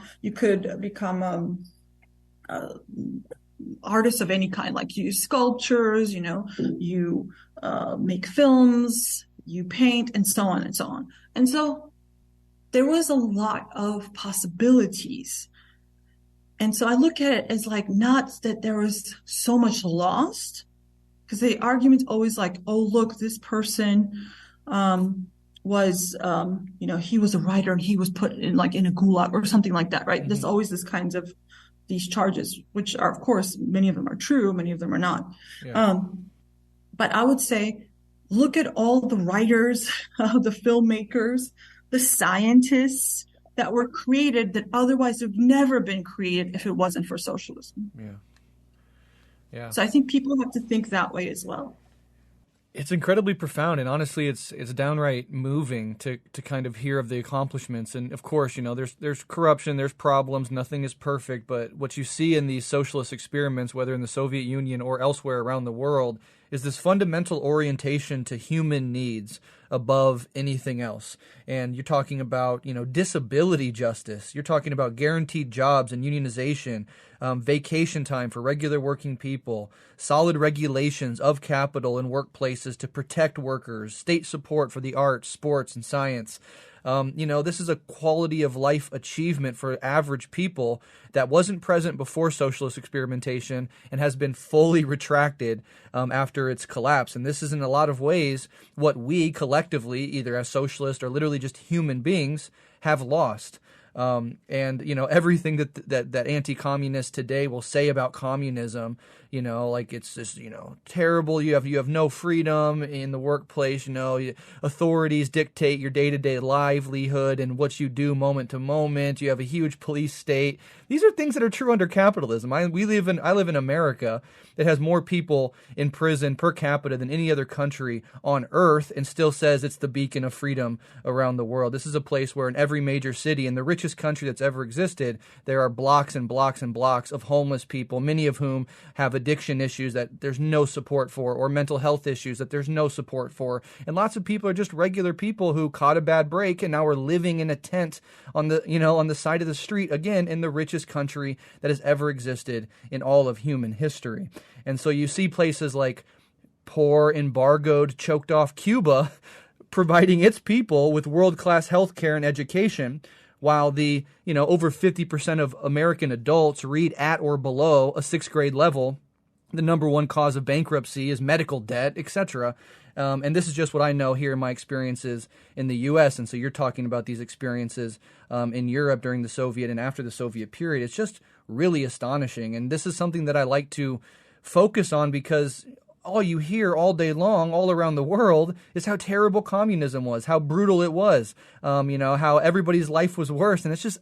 artists of any kind, like you sculptures, you make films, you paint, and so on and so on. And so there was a lot of possibilities. And so I look at it as like, not that there was so much lost, because the argument's always like, oh, look, this person was, he was a writer and he was put in like in a gulag or something like that, right? Mm-hmm. There's always this kinds of these charges, which are, of course, many of them are true, many of them are not. Yeah. But I would say, look at all the writers, the filmmakers, the scientists that were created that otherwise would have never been created if it wasn't for socialism. Yeah. So I think people have to think that way as well. It's incredibly profound, and honestly, it's downright moving to kind of hear of the accomplishments. And of course, there's corruption, there's problems, nothing is perfect. But what you see in these socialist experiments, whether in the Soviet Union or elsewhere around the world, is this fundamental orientation to human needs above anything else. And you're talking about, disability justice. You're talking about guaranteed jobs and unionization, vacation time for regular working people, solid regulations of capital and workplaces to protect workers, state support for the arts, sports, and science. This is a quality of life achievement for average people that wasn't present before socialist experimentation and has been fully retracted after its collapse. And this is in a lot of ways what we collectively, either as socialists or literally just human beings, have lost. Everything that anti-communists today will say about communism, it's just, terrible. You have no freedom in the workplace. Authorities dictate your day-to-day livelihood and what you do moment to moment. You have a huge police state. These are things that are true under capitalism. I live in America that has more people in prison per capita than any other country on earth, and still says it's the beacon of freedom around the world. This is a place where in every major city, in the richest country that's ever existed, there are blocks and blocks and blocks of homeless people, many of whom have addiction issues that there's no support for, or mental health issues that there's no support for. And lots of people are just regular people who caught a bad break and now are living in a tent on the side of the street, again, in the richest country that has ever existed in all of human history. And so you see places like poor, embargoed, choked off Cuba providing its people with world-class healthcare and education, while the, over 50% of American adults read at or below a sixth grade level. The number one cause of bankruptcy is medical debt, etc. And this is just what I know here in my experiences in the U.S. And so you're talking about these experiences in Europe during the Soviet and after the Soviet period. It's just really astonishing. And this is something that I like to focus on, because all you hear all day long, all around the world, is how terrible communism was, how brutal it was, how everybody's life was worse. And it's just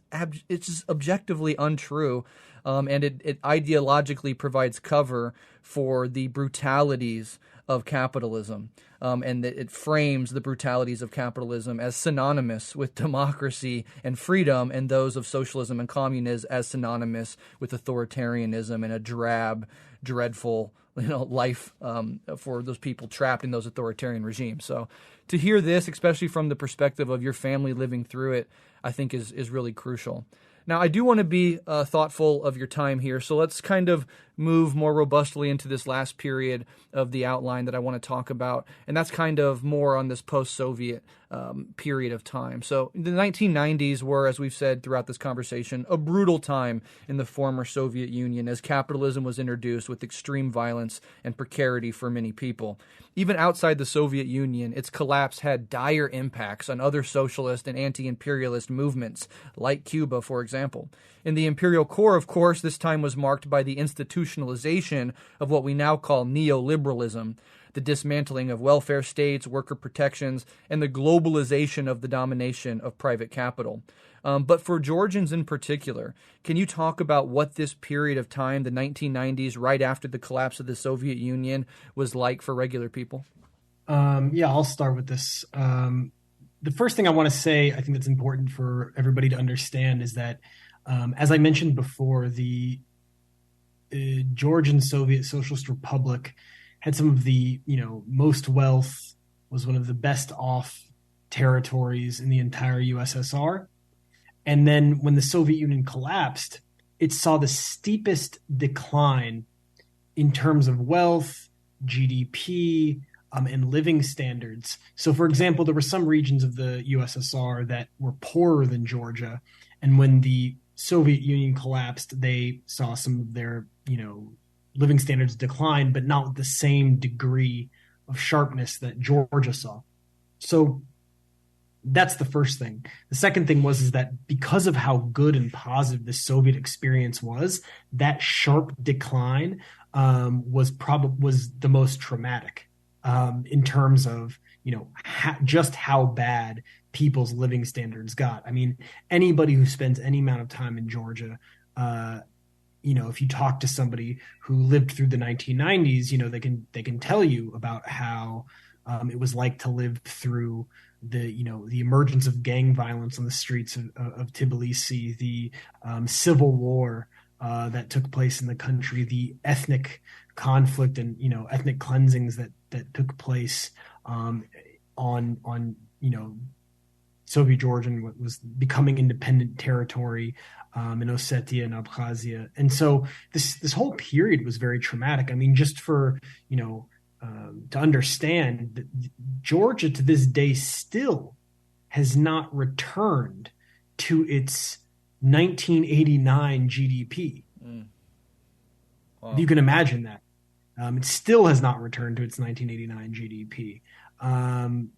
objectively untrue. And it ideologically provides cover for the brutalities of capitalism. And it frames the brutalities of capitalism as synonymous with democracy and freedom, and those of socialism and communism as synonymous with authoritarianism and a drab, dreadful life for those people trapped in those authoritarian regimes. So to hear this, especially from the perspective of your family living through it, I think is really crucial. Now, I do want to be thoughtful of your time here, so let's kind of move more robustly into this last period of the outline that I want to talk about, and that's kind of more on this post-Soviet period of time. So the 1990s were, as we've said throughout this conversation, a brutal time in the former Soviet Union as capitalism was introduced with extreme violence and precarity for many people. Even outside the Soviet Union, its collapse had dire impacts on other socialist and anti-imperialist movements, like Cuba, for example. In the imperial core, of course, this time was marked by the institutionalization of what we now call neoliberalism, the dismantling of welfare states, worker protections, and the globalization of the domination of private capital. But for Georgians in particular, can you talk about what this period of time, the 1990s, right after the collapse of the Soviet Union, was like for regular people? I'll start with this. The first thing I want to say, I think that's important for everybody to understand, is that, as I mentioned before, the Georgian Soviet Socialist Republic had some of the, most wealth, was one of the best off territories in the entire USSR. And then when the Soviet Union collapsed, it saw the steepest decline in terms of wealth, GDP, and living standards. So, for example, there were some regions of the USSR that were poorer than Georgia. And when the Soviet Union collapsed, they saw some of their, living standards decline, but not with the same degree of sharpness that Georgia saw. So that's the first thing. The second thing is that because of how good and positive the Soviet experience was, that sharp decline was the most traumatic in terms of just how bad people's living standards got. I mean, anybody who spends any amount of time in Georgia, if you talk to somebody who lived through the 1990s, they can tell you about how it was like to live through the emergence of gang violence on the streets of Tbilisi, the civil war that took place in the country, the ethnic conflict and ethnic cleansings that took place on Soviet Georgian was becoming independent territory in Ossetia and Abkhazia, and so this whole period was very traumatic. I mean, just for to understand that Georgia to this day still has not returned to its 1989 GDP. Wow. If you can imagine that. It still has not returned to its 1989 GDP. And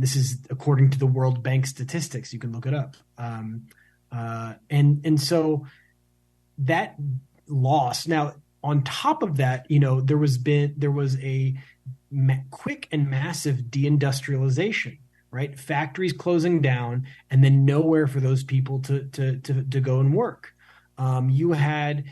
this is according to the World Bank statistics. You can look it up. And so that loss. Now, on top of that, there was a quick and massive deindustrialization, right? Factories closing down, and then nowhere for those people to go and work. You had,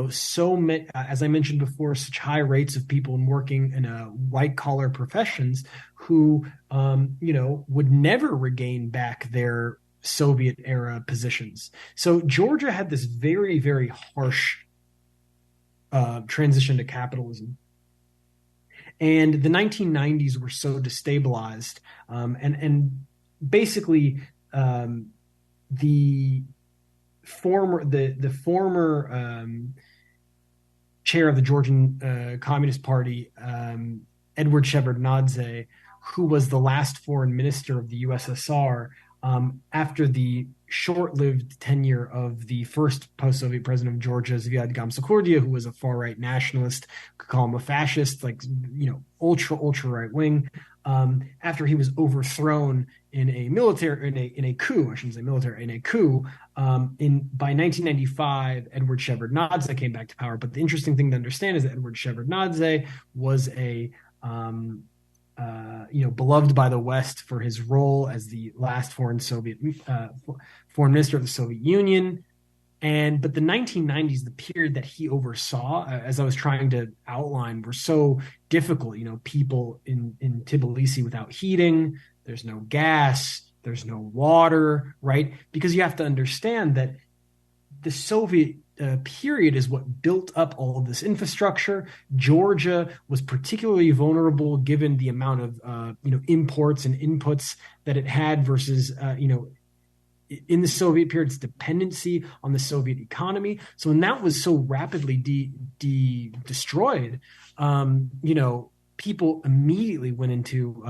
so many, as I mentioned before, such high rates of people working in white collar professions who, would never regain back their Soviet era positions. So Georgia had this very, very harsh transition to capitalism. And the 1990s were so destabilized. And basically, the former chair of the Georgian Communist Party, Edward Shevardnadze, who was the last foreign minister of the USSR, after the short-lived tenure of the first post-Soviet president of Georgia, Zviad Gamsakhurdia, who was a far-right nationalist, could call him a fascist, ultra right wing. After he was overthrown in a coup, I shouldn't say military, in a coup, by 1995, Edward Shevardnadze came back to power. But the interesting thing to understand is that Edward Shevardnadze was a beloved by the West for his role as the last foreign minister of the Soviet Union. But the 1990s, the period that he oversaw, as I was trying to outline, were so difficult. People in Tbilisi without heating, there's no gas, there's no water, right? Because you have to understand that the Soviet period is what built up all of this infrastructure. Georgia was particularly vulnerable given the amount of imports and inputs that it had versus in the Soviet period, its dependency on the Soviet economy. So when that was so rapidly destroyed, people immediately went into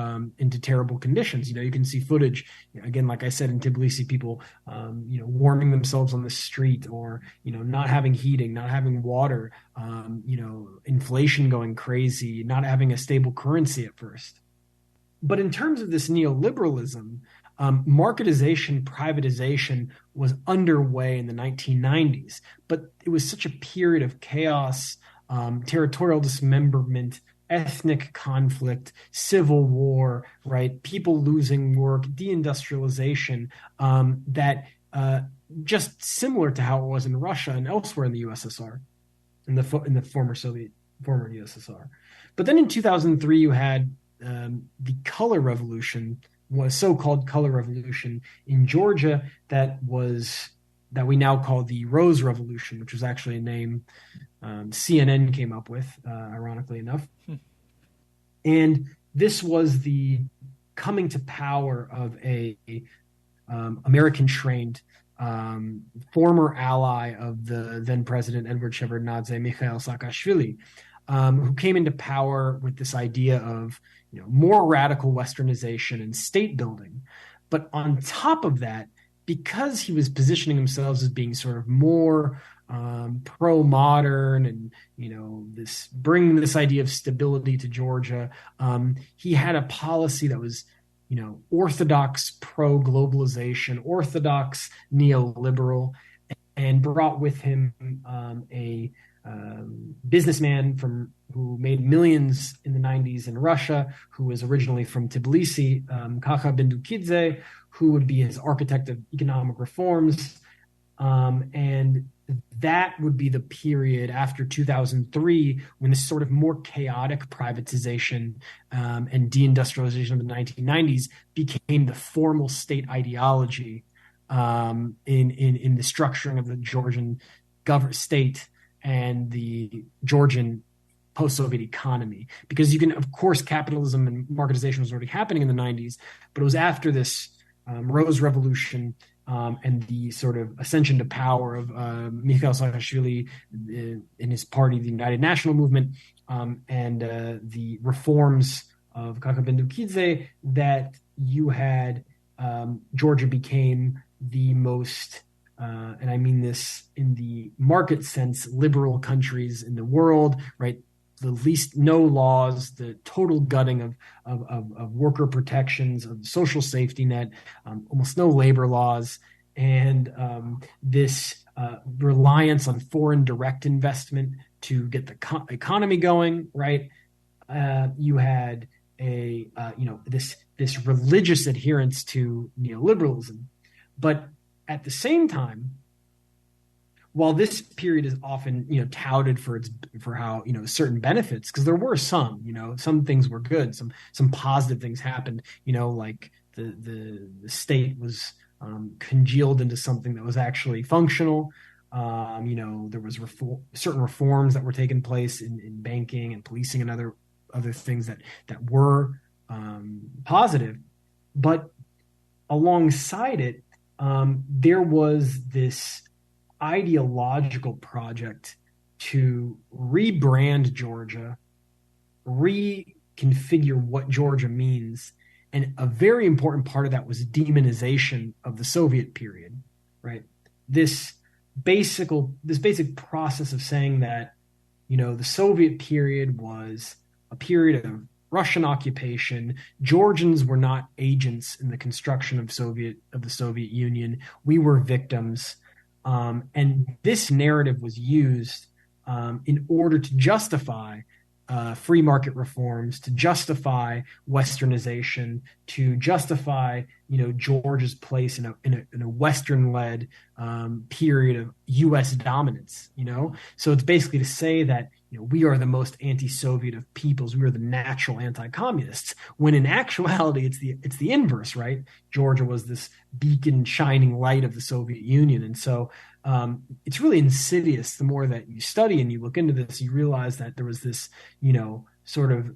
terrible conditions. You can see footage, again, like I said, in Tbilisi, people, warming themselves on the street, or, not having heating, not having water, inflation going crazy, not having a stable currency at first. But in terms of this neoliberalism, marketization, privatization was underway in the 1990s, but it was such a period of chaos, territorial dismemberment, ethnic conflict, civil war, right? People losing work, deindustrialization, that just similar to how it was in Russia and elsewhere in the USSR, in the former USSR. But then in 2003, you had the color revolution, was so-called color revolution in Georgia that we now call the Rose Revolution, which was actually a name CNN came up with, ironically enough. And this was the coming to power of a American-trained former ally of the then president Edward Shevardnadze, Mikhail Saakashvili, who came into power with this idea of more radical westernization and state building. But on top of that, because he was positioning himself as being sort of more pro-modern and bringing this idea of stability to Georgia, he had a policy that was orthodox pro-globalization, orthodox neoliberal, and brought with him a businessman who made millions in the 90s in Russia, who was originally from Tbilisi, Kakha Bendukidze, who would be his architect of economic reforms. And that would be the period after 2003 when this sort of more chaotic privatization and deindustrialization of the 1990s became the formal state ideology in the structuring of the Georgian state and the Georgian post-Soviet economy. Because you can, of course, capitalism and marketization was already happening in the 90s, but it was after this Rose Revolution and the sort of ascension to power of Mikhail Saakashvili in his party, the United National Movement, and the reforms of Kaka Bendukidze, that you had Georgia became the most, and I mean this in the market sense, liberal countries in the world, right? The least no laws, the total gutting of worker protections, of social safety net, almost no labor laws, and this reliance on foreign direct investment to get the economy going, right? You had this religious adherence to neoliberalism, but at the same time, while this period is often touted for how certain benefits, because there were some things were good, some positive things happened, like the state was congealed into something that was actually functional. There was certain reforms that were taking place in banking and policing and other things that were positive, but alongside it, there was this ideological project to rebrand Georgia, reconfigure what Georgia means. And a very important part of that was demonization of the Soviet period, right? This basic process of saying that, the Soviet period was a period of Russian occupation. Georgians were not agents in the construction of the Soviet Union. We were victims. And this narrative was used in order to justify free market reforms, to justify Westernization, to justify Georgia's place in a Western-led period of U.S. dominance. So it's basically to say that we are the most anti-Soviet of peoples. We are the natural anti-communists. When in actuality, it's the inverse, right? Georgia was this beacon, shining light of the Soviet Union, and so it's really insidious. The more that you study and you look into this, you realize that there was this, sort of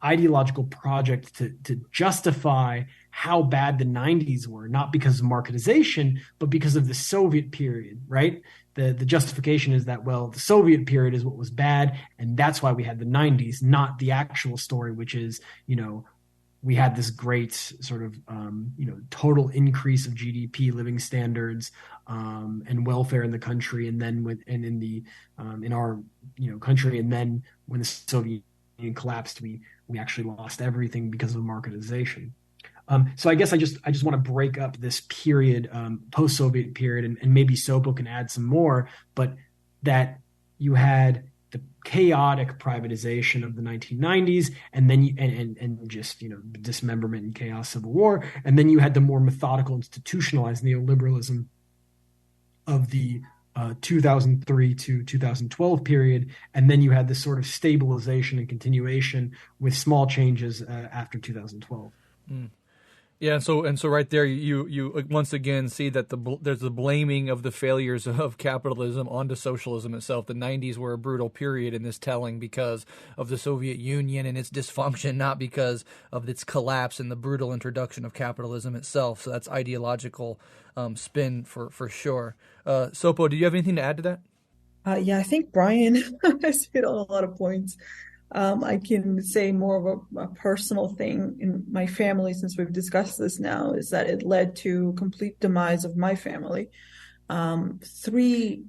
ideological project to justify how bad the 90s were, not because of marketization, but because of the Soviet period, right? The justification is that, well, the Soviet period is what was bad, and that's why we had the 90s, not the actual story, which is, we had this great sort of, total increase of GDP, living standards, and welfare in the country, and then in our country, and then when the Soviet Union collapsed, we actually lost everything because of marketization. So I guess I just want to break up this period, post-Soviet period, and maybe Sopo can add some more, but that you had the chaotic privatization of the 1990s, and then and just dismemberment and chaos, civil war, and then you had the more methodical, institutionalized neoliberalism of the 2003 to 2012 period, and then you had this sort of stabilization and continuation with small changes after 2012. Mm. Yeah, and so right there, you once again see that there's the blaming of the failures of capitalism onto socialism itself. The 90s were a brutal period in this telling because of the Soviet Union and its dysfunction, not because of its collapse and the brutal introduction of capitalism itself. So that's ideological spin for sure. Sopo, do you have anything to add to that? Yeah, I think Bryan has hit on a lot of points. I can say more of a personal thing in my family, since we've discussed this now, is that it led to complete demise of my family. 3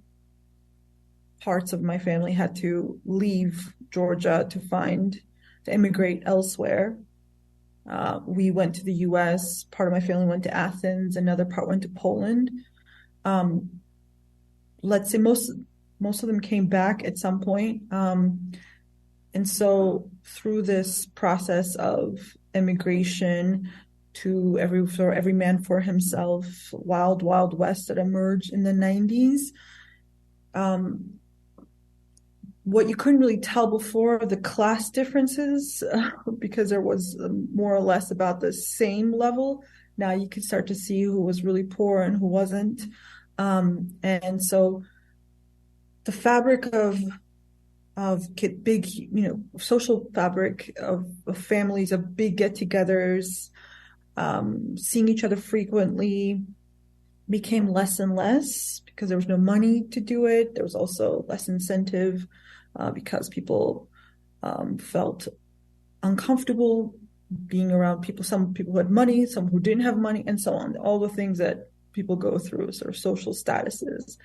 parts of my family had to leave Georgia to immigrate elsewhere. We went to the U.S., part of my family went to Athens, another part went to Poland. Let's say most of them came back at some point. And so through this process of immigration to every man for himself, wild west that emerged in the 90s, what you couldn't really tell before, the class differences, because there was more or less about the same level. Now you could start to see who was really poor and who wasn't. And so the fabric of big, social fabric of families, of big get-togethers, seeing each other frequently became less and less because there was no money to do it. There was also less incentive because people felt uncomfortable being around people, some people who had money, some who didn't have money, and so on. All the things that people go through, sort of social statuses.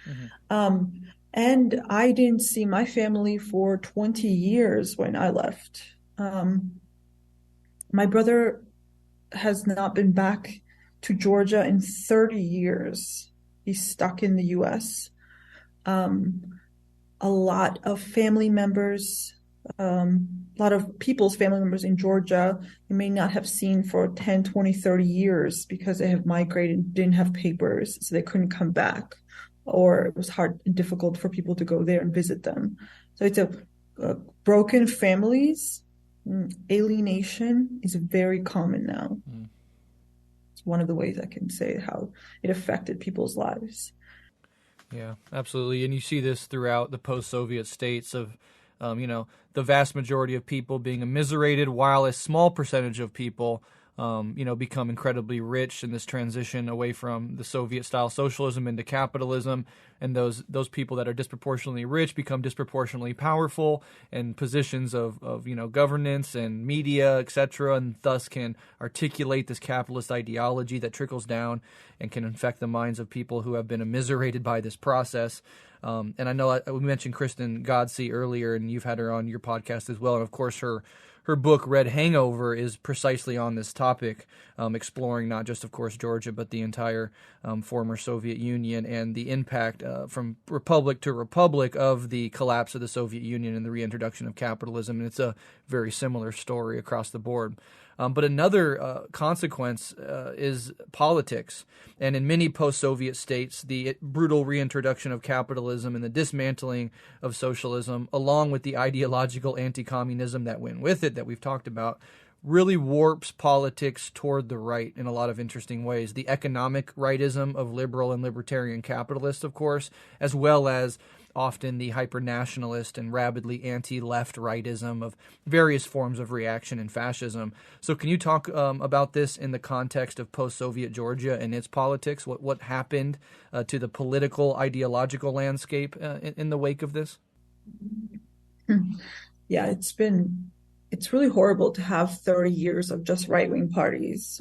And I didn't see my family for 20 years when I left. My brother has not been back to Georgia in 30 years. He's stuck in the US. A lot of family members, a lot of people's family members in Georgia, you may not have seen for 10, 20, 30 years because they have migrated, didn't have papers, so they couldn't come back, or it was hard and difficult for people to go there and visit them. So it's broken families. Alienation is very common now. It's one of the ways I can say how it affected people's lives. Yeah, absolutely. And you see this throughout the post-Soviet states of, the vast majority of people being immiserated, while a small percentage of people, become incredibly rich in this transition away from the Soviet-style socialism into capitalism. And those people that are disproportionately rich become disproportionately powerful in positions of governance and media, etc., and thus can articulate this capitalist ideology that trickles down and can infect the minds of people who have been immiserated by this process. And I know we mentioned Kristen Godsey earlier, and you've had her on your podcast as well. And of course, her book, Red Hangover, is precisely on this topic, exploring not just, of course, Georgia, but the entire former Soviet Union and the impact from republic to republic of the collapse of the Soviet Union and the reintroduction of capitalism. And it's a very similar story across the board. But another consequence is politics. And in many post-Soviet states, the brutal reintroduction of capitalism and the dismantling of socialism, along with the ideological anti-communism that went with it that we've talked about, really warps politics toward the right in a lot of interesting ways. The economic rightism of liberal and libertarian capitalists, of course, as well as often the hyper-nationalist and rabidly anti-left rightism of various forms of reaction and fascism. So can you talk about this in the context of post-Soviet Georgia and its politics? What happened to the political, ideological landscape in the wake of this? Yeah, it's really horrible to have 30 years of just right-wing parties.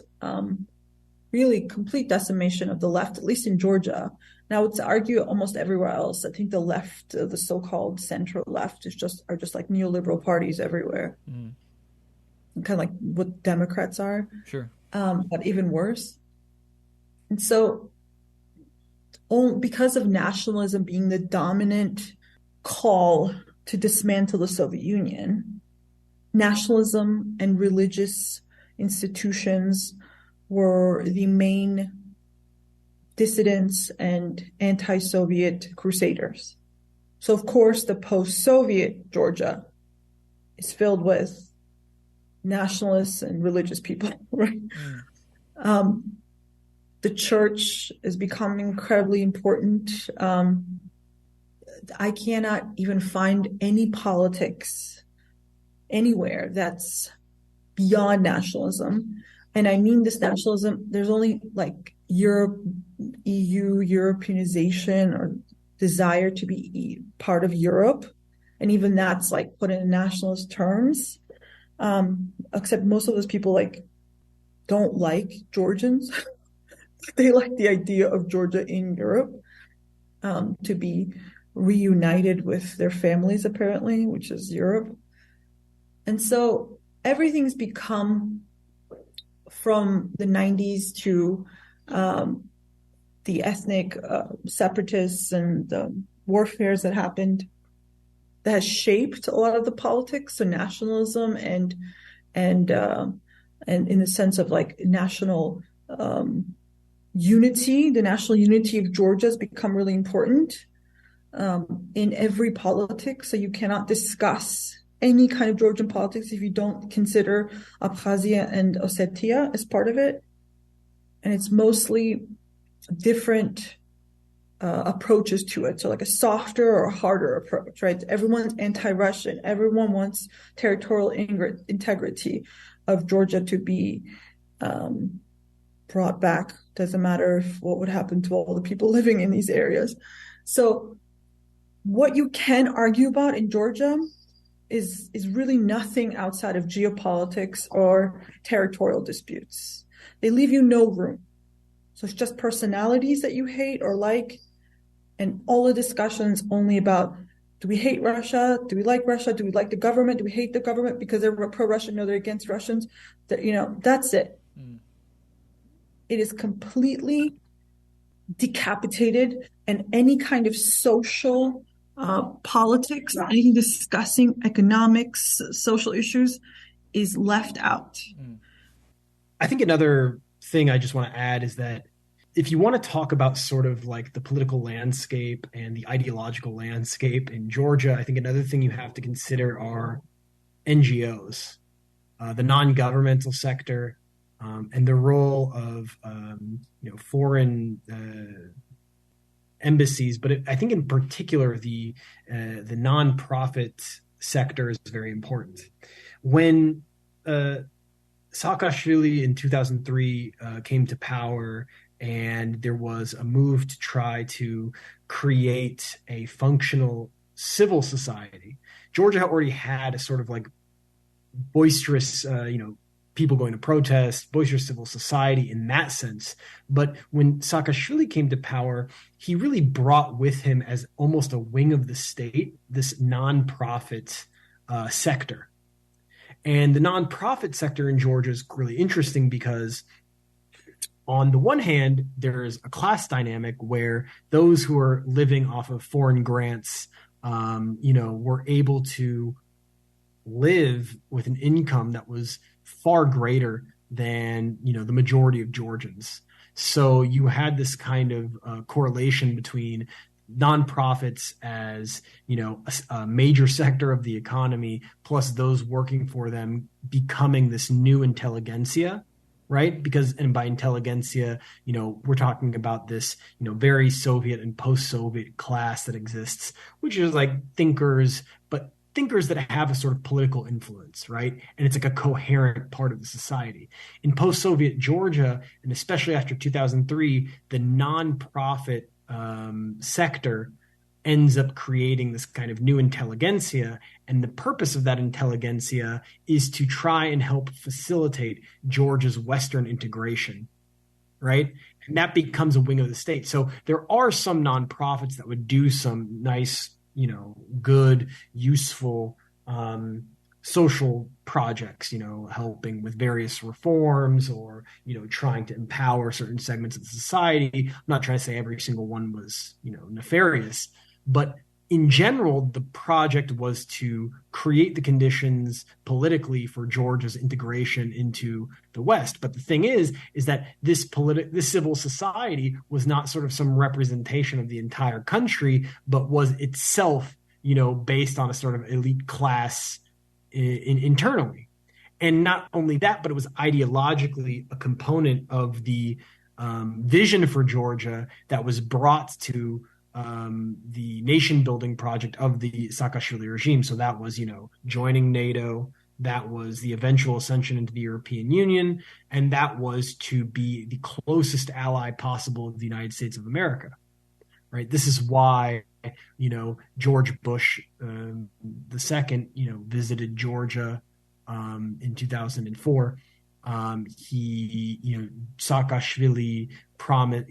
Really complete decimation of the left, at least in Georgia. Now, I would argue almost everywhere else. I think the left, the so-called central left, are just like neoliberal parties everywhere. Kind of like what Democrats are. Sure. But even worse. And so, because of nationalism being the dominant call to dismantle the Soviet Union, nationalism and religious institutions were the main dissidents and anti-Soviet crusaders. So, of course, the post-Soviet Georgia is filled with nationalists and religious people, right? The church is becoming incredibly important. I cannot even find any politics anywhere that's beyond nationalism. And I mean this nationalism, there's only like Europeanization or desire to be part of Europe. And even that's like put in nationalist terms. Except most of those people don't like Georgians. They like the idea of Georgia in Europe, to be reunited with their families, apparently, which is Europe. And so everything's become, from the 90s to the ethnic separatists and the warfares that happened, that has shaped a lot of the politics. So nationalism and in the sense of like national unity, the national unity of Georgia has become really important in every politics. So you cannot discuss any kind of Georgian politics if you don't consider Abkhazia and Ossetia as part of it. And it's mostly different approaches to it. So like a softer or harder approach, right? Everyone's anti-Russian. Everyone wants territorial integrity of Georgia to be brought back. Doesn't matter what would happen to all the people living in these areas. So what you can argue about in Georgia is really nothing outside of geopolitics or territorial disputes. They leave you no room. So it's just personalities that you hate or like, and all the discussions only about, do we hate Russia? Do we like Russia? Do we like the government? Do we hate the government because they're pro-Russian? No, they're against Russians. That's it. It is completely decapitated, and any kind of social politics, anything discussing economics, social issues is left out. I think another thing I just want to add is that if you want to talk about sort of like the political landscape and the ideological landscape in Georgia, I think another thing you have to consider are NGOs, the non-governmental sector, and the role of foreign embassies. But I think in particular the nonprofit sector is very important. When Saakashvili in 2003 came to power, and there was a move to try to create a functional civil society. Georgia already had a sort of like boisterous, people going to protest, boisterous civil society in that sense. But when Saakashvili came to power, he really brought with him as almost a wing of the state, this nonprofit sector. And the nonprofit sector in Georgia is really interesting because on the one hand, there's a class dynamic where those who are living off of foreign grants, were able to live with an income that was far greater than, the majority of Georgians. So you had this kind of correlation between nonprofits as, a major sector of the economy, plus those working for them becoming this new intelligentsia. Right? And by intelligentsia, we're talking about this, very Soviet and post-Soviet class that exists, which is like thinkers, but thinkers that have a sort of political influence, right? And it's like a coherent part of the society. In post-Soviet Georgia, and especially after 2003, the nonprofit sector ends up creating this kind of new intelligentsia. And the purpose of that intelligentsia is to try and help facilitate Georgia's Western integration, right? And that becomes a wing of the state. So there are some nonprofits that would do some nice, good, useful social projects, helping with various reforms or, trying to empower certain segments of the society. I'm not trying to say every single one was, nefarious. But in general, the project was to create the conditions politically for Georgia's integration into the West. But the thing is that this civil society was not sort of some representation of the entire country, but was itself, based on a sort of elite class internally. And not only that, but it was ideologically a component of the vision for Georgia that was brought to the nation building project of the Saakashvili regime. So that was, joining NATO, that was the eventual ascension into the European Union, and that was to be the closest ally possible of the United States of America, right? This is why, George Bush the second, visited Georgia in 2004. Saakashvili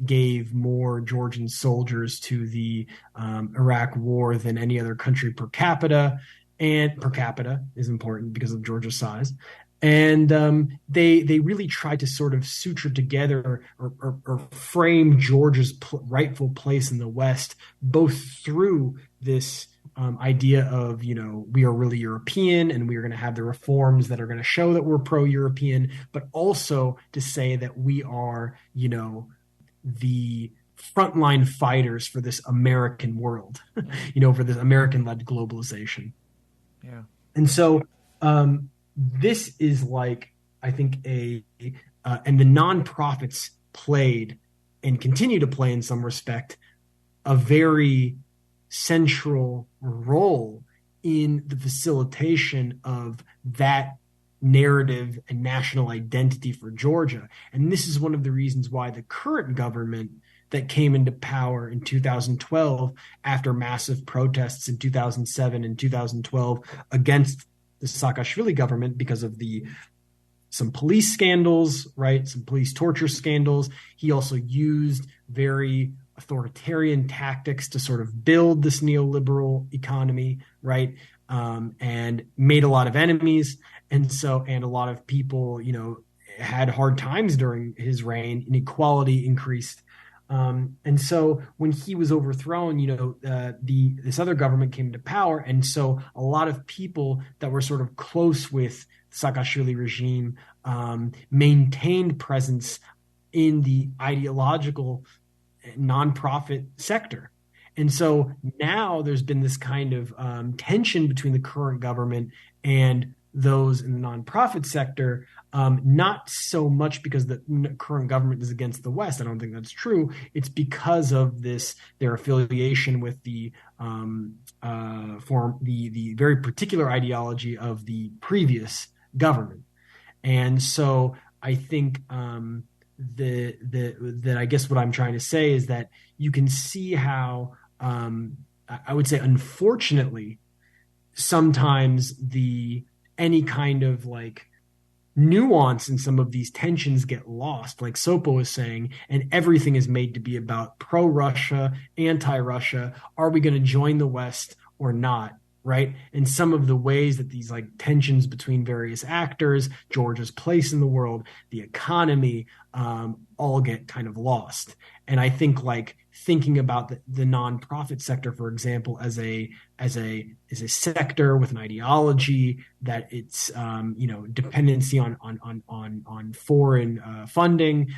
gave more Georgian soldiers to the Iraq war than any other country per capita, and per capita is important because of Georgia's size. And they really tried to sort of suture together or frame Georgia's rightful place in the West, both through this idea of, we are really European and we are going to have the reforms that are going to show that we're pro-European, but also to say that we are, the frontline fighters for this American world, for this American-led globalization. Yeah. And so this is like, I think, and the nonprofits played and continue to play in some respect a very central role in the facilitation of that narrative and national identity for Georgia. And this is one of the reasons why the current government that came into power in 2012 after massive protests in 2007 and 2012 against the Saakashvili government because of some police scandals, right? Some police torture scandals. He also used very authoritarian tactics to sort of build this neoliberal economy, right? And made a lot of enemies. And a lot of people, had hard times during his reign. Inequality increased. And so when he was overthrown, this other government came to power. And so a lot of people that were sort of close with the Saakashvili regime maintained presence in the ideological nonprofit sector. And so now there's been this kind of tension between the current government and those in the nonprofit sector, not so much because the current government is against the West. I don't think that's true. It's because of their affiliation with the very particular ideology of the previous government. And so I think that I guess what I'm trying to say is that you can see how I would say, unfortunately, sometimes any kind of like nuance in some of these tensions get lost, like Sopo was saying, and everything is made to be about pro-Russia, anti-Russia. Are we going to join the West or not? Right. And some of the ways that these like tensions between various actors, Georgia's place in the world, the economy, all get kind of lost. And I think like thinking about the nonprofit sector, for example, as a sector with an ideology that it's dependency on foreign funding,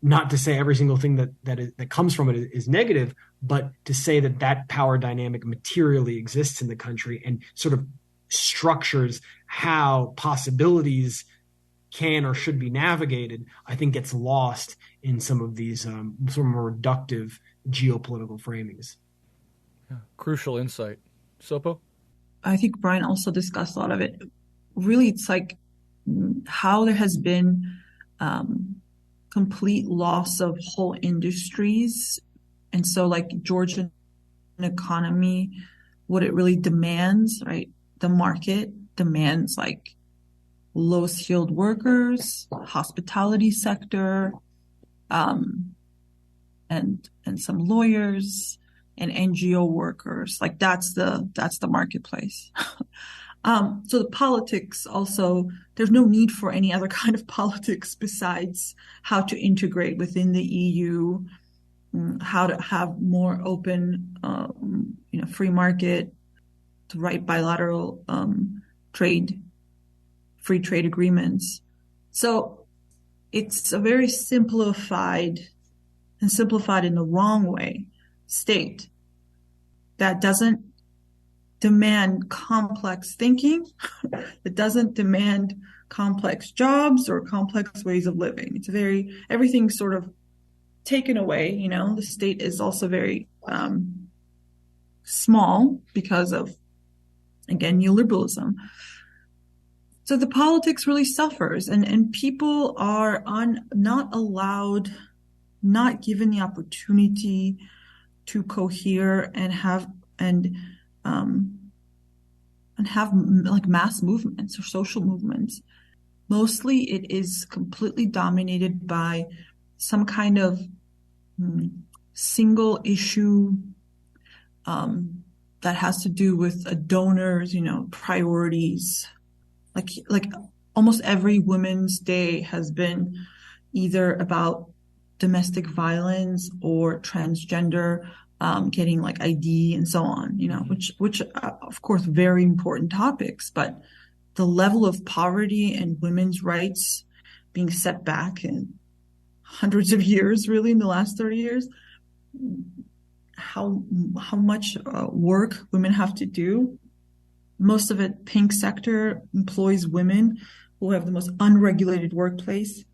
not to say every single thing that comes from it is negative, but to say that power dynamic materially exists in the country and sort of structures how possibilities can or should be navigated, I think gets lost in some of these sort of more reductive geopolitical framings. Yeah, crucial insight. Sopo? I think Bryan also discussed a lot of it. Really, it's like how there has been complete loss of whole industries. And so like Georgian economy, what it really demands, right? The market demands like low skilled workers, hospitality sector, and some lawyers and NGO workers. Like that's the marketplace. So the politics also, there's no need for any other kind of politics besides how to integrate within the EU, how to have more open, free market, to write bilateral free trade agreements. So it's a very simplified in the wrong way state that doesn't demand complex thinking. It doesn't demand complex jobs or complex ways of living. It's everything's sort of taken away. The state is also very small because of, again, neoliberalism. So the politics really suffers, and people are not allowed, not given the opportunity to cohere and have like mass movements or social movements. Mostly it is completely dominated by some kind of single issue that has to do with a donor's, priorities. Like almost every Women's Day has been either about domestic violence or transgender, getting like ID and so on, which of course, very important topics, but the level of poverty and women's rights being set back in hundreds of years, really in the last 30 years, how much work women have to do. Most of it, pink sector employs women who have the most unregulated workplace.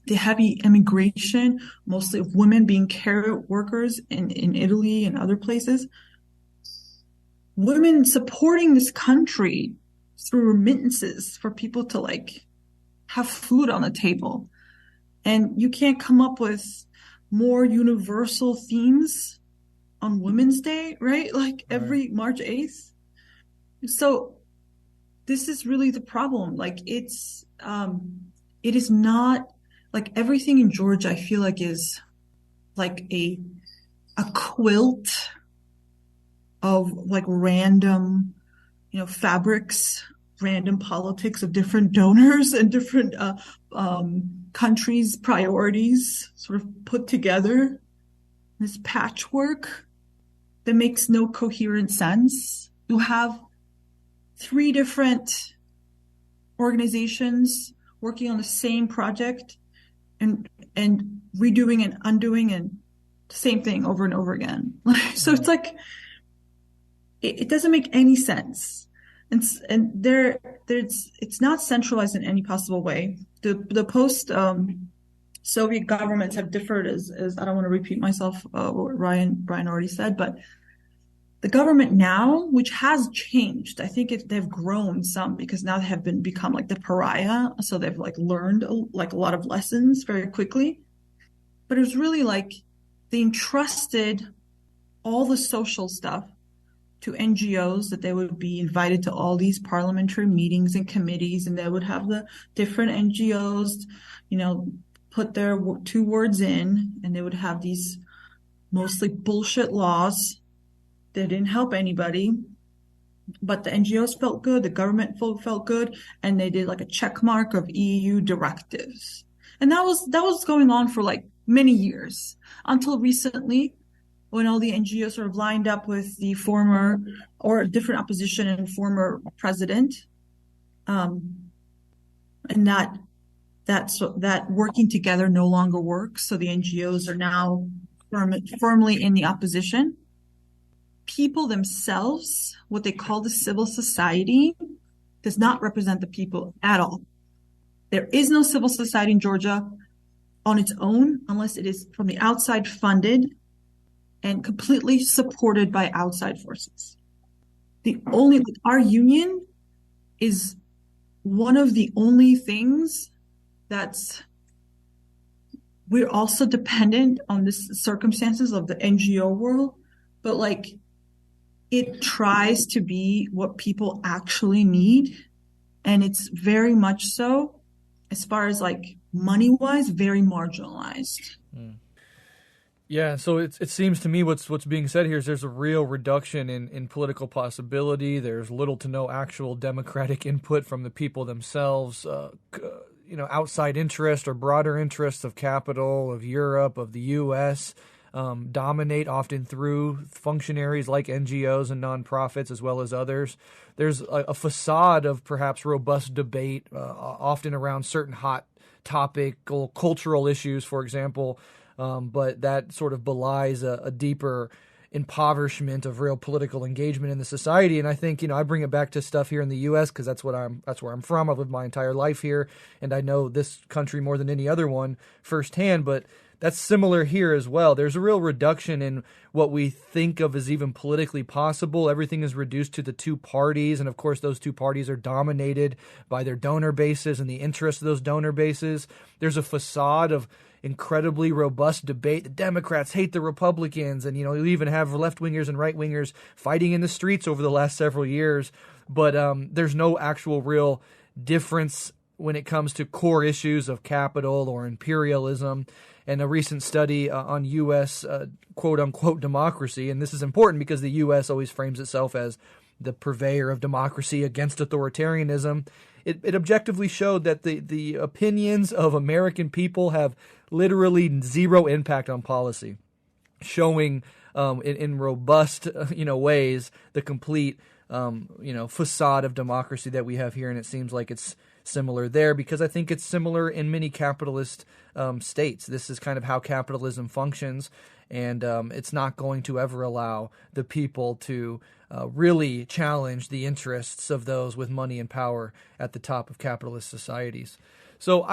the heavy immigration, mostly of women being care workers in Italy and other places, women supporting this country through remittances for people to like have food on the table. And you can't come up with more universal themes on Women's Day, right? Like every March 8th. So this is really the problem. Like it is not like everything in Georgia, I feel like is like a quilt of like random, fabrics, random politics of different donors and different countries' priorities sort of put together. This patchwork that makes no coherent sense. You have 3 different organizations working on the same project and redoing and undoing and the same thing over and over again. So it's like it doesn't make any sense. And it's not centralized in any possible way. The post Soviet governments have differed as I don't want to repeat myself what Bryan already said, but the government now, which has changed, I think they've grown some because now they have become like the pariah, so they've like learned like a lot of lessons very quickly. But it was really like they entrusted all the social stuff to NGOs, that they would be invited to all these parliamentary meetings and committees, and they would have the different NGOs, put their 2 words in, and they would have these mostly bullshit laws that didn't help anybody. But the NGOs felt good, the government felt good, and they did like a check mark of EU directives. And that was going on for like many years until recently, when all the NGOs sort of lined up with the former or different opposition and former president, and that working together no longer works. So the NGOs are now firmly in the opposition. People themselves, what they call the civil society, does not represent the people at all. There is no civil society in Georgia on its own unless it is from the outside funded and completely supported by outside forces. Our union is one of the only things we're also dependent on the circumstances of the NGO world, but like it tries to be what people actually need. And it's very much so, as far as like money-wise, very marginalized. Yeah, so it seems to me what's being said here is there's a real reduction in political possibility. There's little to no actual democratic input from the people themselves. Outside interest or broader interests of capital, of Europe, of the U.S. Dominate often through functionaries like NGOs and nonprofits as well as others. There's a facade of perhaps robust debate, often around certain hot topical cultural issues, for example. But that sort of belies a deeper impoverishment of real political engagement in the society. And I think, I bring it back to stuff here in the U.S. because that's where I'm from. I've lived my entire life here, and I know this country more than any other one firsthand. But that's similar here as well. There's a real reduction in what we think of as even politically possible. Everything is reduced to the 2 parties, and of course those 2 parties are dominated by their donor bases and the interests of those donor bases. There's a facade of incredibly robust debate. The Democrats hate the Republicans, and you even have left-wingers and right-wingers fighting in the streets over the last several years. But there's no actual real difference when it comes to core issues of capital or imperialism. And a recent study on U.S. Quote-unquote democracy, and this is important because the U.S. always frames itself as the purveyor of democracy against authoritarianism. It objectively showed that the opinions of American people have literally zero impact on policy, showing in robust ways the complete facade of democracy that we have here. And it seems like it's similar there because I think it's similar in many capitalist states. This is kind of how capitalism functions, and it's not going to ever allow the people to really challenge the interests of those with money and power at the top of capitalist societies. So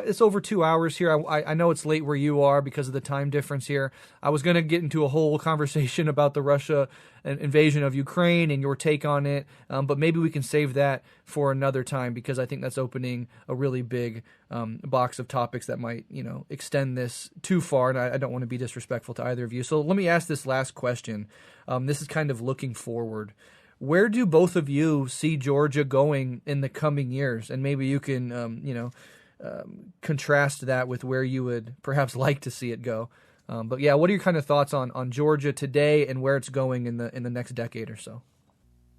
it's over 2 hours here. I know it's late where you are because of the time difference here. I was going to get into a whole conversation about the Russia invasion of Ukraine and your take on it, but maybe we can save that for another time because I think that's opening a really big box of topics that might, extend this too far, and I don't want to be disrespectful to either of you. So let me ask this last question. This is kind of looking forward. Where do both of you see Georgia going in the coming years? And maybe you can, contrast that with where you would perhaps like to see it go. But yeah, what are your kind of thoughts on Georgia today and where it's going in the next decade or so?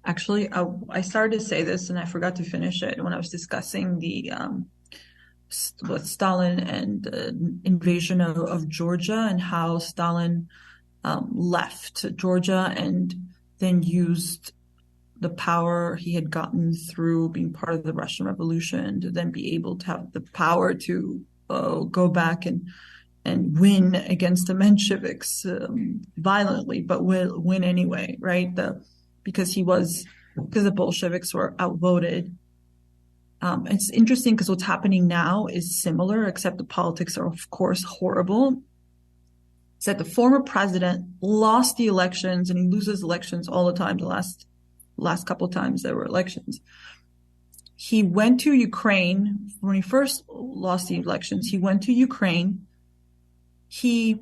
Actually, I started to say this and I forgot to finish it when I was discussing the with Stalin and the invasion of Georgia and how Stalin left Georgia and then used the power he had gotten through being part of the Russian Revolution to then be able to have the power to go back and win against the Mensheviks violently, but win anyway, right? Because the Bolsheviks were outvoted. It's interesting because what's happening now is similar, except the politics are, of course, horrible. It's that the former president lost the elections, and he loses elections all the time. The last couple of times there were elections. He went to Ukraine. When he first lost the elections, he went to Ukraine. He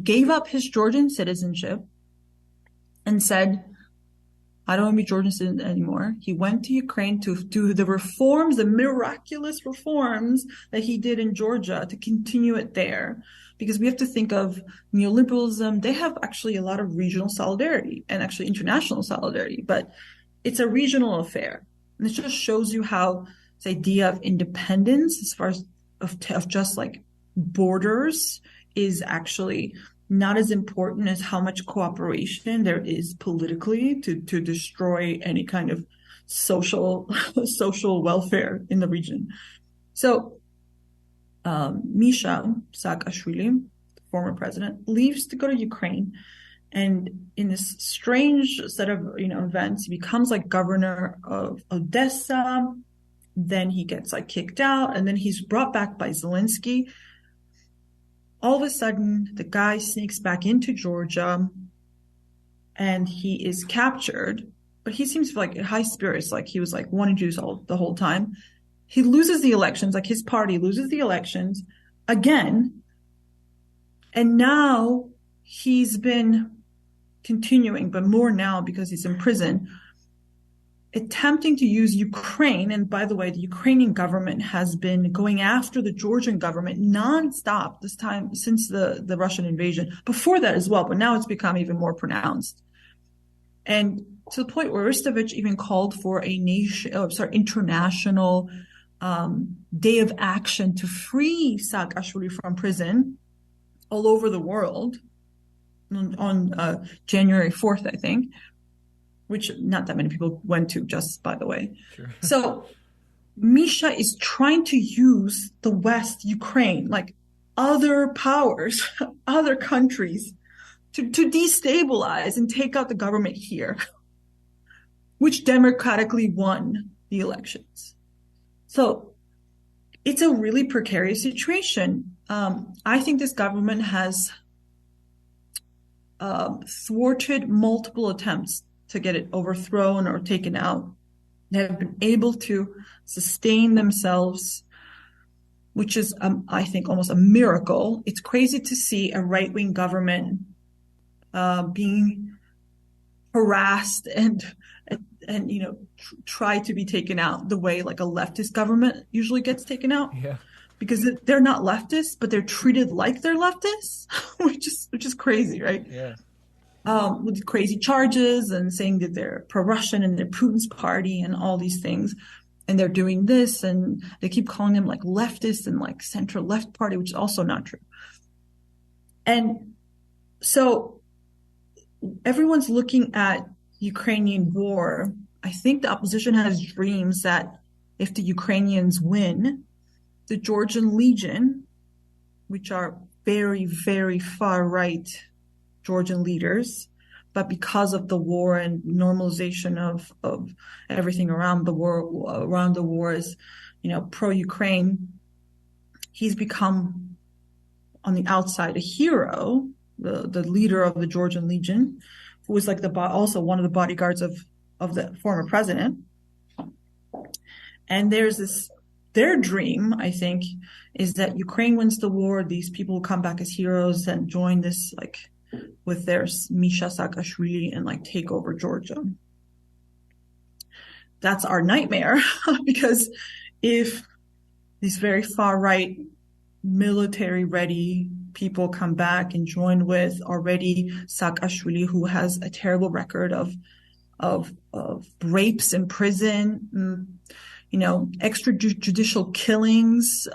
gave up his Georgian citizenship and said, I don't want to be Georgian citizen anymore. He went to Ukraine to do the reforms, the miraculous reforms that he did in Georgia, to continue it there. Because we have to think of neoliberalism. They have actually a lot of regional solidarity and actually international solidarity, but it's a regional affair. And it just shows you how this idea of independence, as far as of just like borders, is actually not as important as how much cooperation there is politically to destroy any kind of social welfare in the region. So Misha Saakashvili, the former president, leaves to go to Ukraine, and in this strange set of events, he becomes like governor of Odessa. Then he gets like kicked out, and then he's brought back by Zelensky. All of a sudden, the guy sneaks back into Georgia, and he is captured. But he seems like in high spirits, like he was like wanting to do this the whole time. He loses the elections, like his party loses the elections again. And now he's been continuing, but more now because he's in prison, attempting to use Ukraine. And by the way, the Ukrainian government has been going after the Georgian government nonstop this time since the Russian invasion. Before that as well, but now it's become even more pronounced. And to the point where Aristovich even called for international day of action to free Saakashvili from prison all over the world on January 4th, I think, which not that many people went to, just by the way. Sure. So Misha is trying to use the West, Ukraine, like other powers, other countries, to destabilize and take out the government here, which democratically won the elections. So it's a really precarious situation. I think this government has thwarted multiple attempts to get it overthrown or taken out. They have been able to sustain themselves, which is, I think, almost a miracle. It's crazy to see a right-wing government being harassed and try to be taken out the way like a leftist government usually gets taken out. Yeah. Because they're not leftists, but they're treated like they're leftists, which is crazy, right? Yeah. With crazy charges and saying that they're pro-Russian and they're Putin's party and all these things. And they're doing this, and they keep calling them like leftists and like central left party, which is also not true. And so everyone's looking at Ukrainian war. I think the opposition has dreams that if the Ukrainians win, the Georgian Legion, which are very, very far right Georgian leaders, but because of the war and normalization of everything around the war is pro-Ukraine, he's become on the outside a hero, the leader of the Georgian Legion, who was like also one of the bodyguards of the former president. And their dream, I think, is that Ukraine wins the war. These people will come back as heroes and join this, with their Misha Saakashvili and take over Georgia. That's our nightmare because if these very far right military ready people come back and join with already Saakashvili, who has a terrible record of rapes in prison, extrajudicial killings,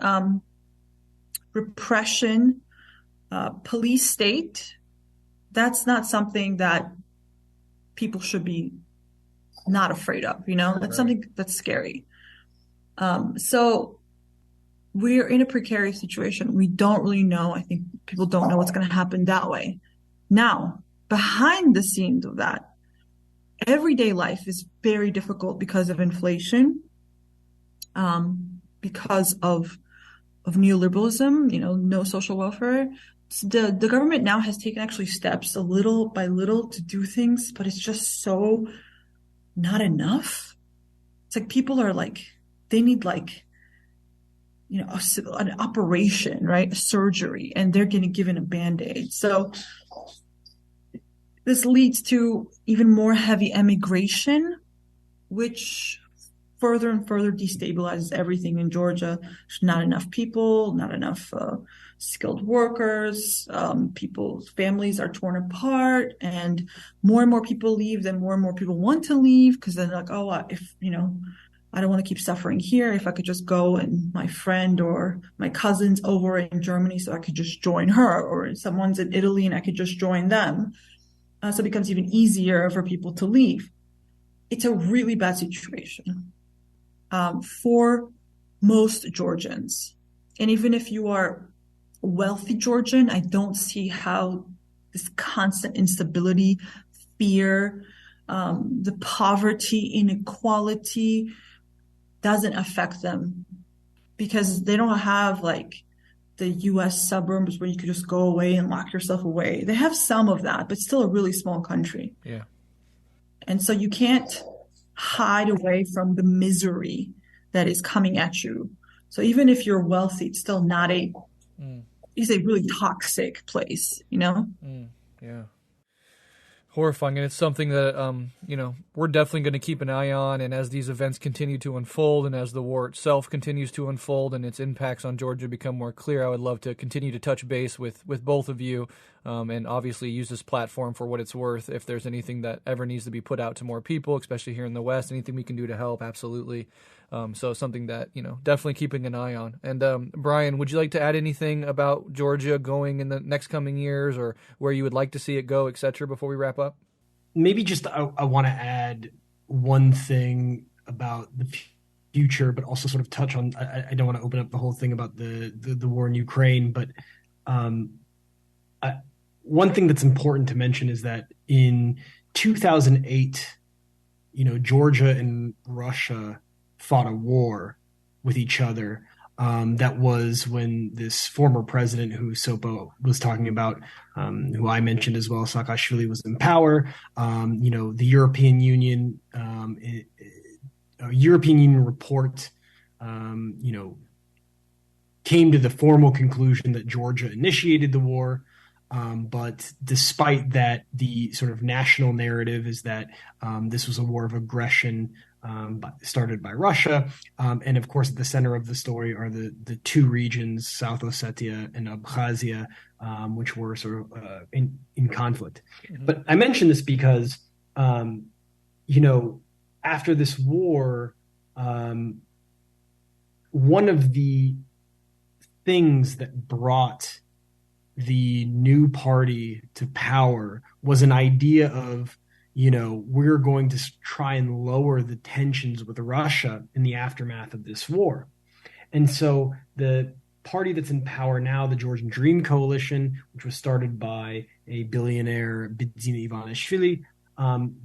repression, police state, that's not something that people should be not afraid of, That's right. Something that's scary. So we're in a precarious situation. We don't really know. I think people don't know what's going to happen that way. Now, behind the scenes of that, everyday life is very difficult because of inflation, because of neoliberalism, no social welfare. The government now has taken actually steps a little by little to do things, but it's just so not enough. It's like people are they need an operation, right? A surgery, and they're getting given a Band-Aid. So this leads to even more heavy emigration, which further and further destabilizes everything in Georgia. There's not enough people, not enough skilled workers. People's families are torn apart, and more people leave, then more and more people want to leave because they're like, if I don't want to keep suffering here. If I could just go and my friend or my cousin's over in Germany, so I could just join her, or someone's in Italy and I could just join them. So it becomes even easier for people to leave. It's a really bad situation for most Georgians. And even if you are a wealthy Georgian, I don't see how this constant instability, fear, the poverty, inequality doesn't affect them, because they don't have the US suburbs where you could just go away and lock yourself away. They have some of that, but still a really small country. Yeah. And so you can't hide away from the misery that is coming at you. So even if you're wealthy, it's still not it's a really toxic place, Yeah. Horrifying, and it's something that we're definitely going to keep an eye on. And as these events continue to unfold, and as the war itself continues to unfold, and its impacts on Georgia become more clear, I would love to continue to touch base with both of you, and obviously use this platform for what it's worth. If there's anything that ever needs to be put out to more people, especially here in the West, anything we can do to help, absolutely. So something that definitely keeping an eye on. And Bryan, would you like to add anything about Georgia going in the next coming years, or where you would like to see it go, etc., before we wrap up? Maybe just I want to add one thing about the future, but also sort of touch on. I don't want to open up the whole thing about the war in Ukraine, but one thing that's important to mention is that in 2008, Georgia and Russia fought a war with each other. That was when this former president, who Sopo was talking about, who I mentioned as well, Saakashvili, was in power. The European Union, European Union report, came to the formal conclusion that Georgia initiated the war. But despite that, the sort of national narrative is that this was a war of aggression started by Russia. And of course, at the center of the story are the two regions, South Ossetia and Abkhazia, which were sort of in conflict. Mm-hmm. But I mention this because, after this war, one of the things that brought the new party to power was an idea of, we're going to try and lower the tensions with Russia in the aftermath of this war. And so the party that's in power now, the Georgian Dream Coalition, which was started by a billionaire, Bidzina Ivanishvili,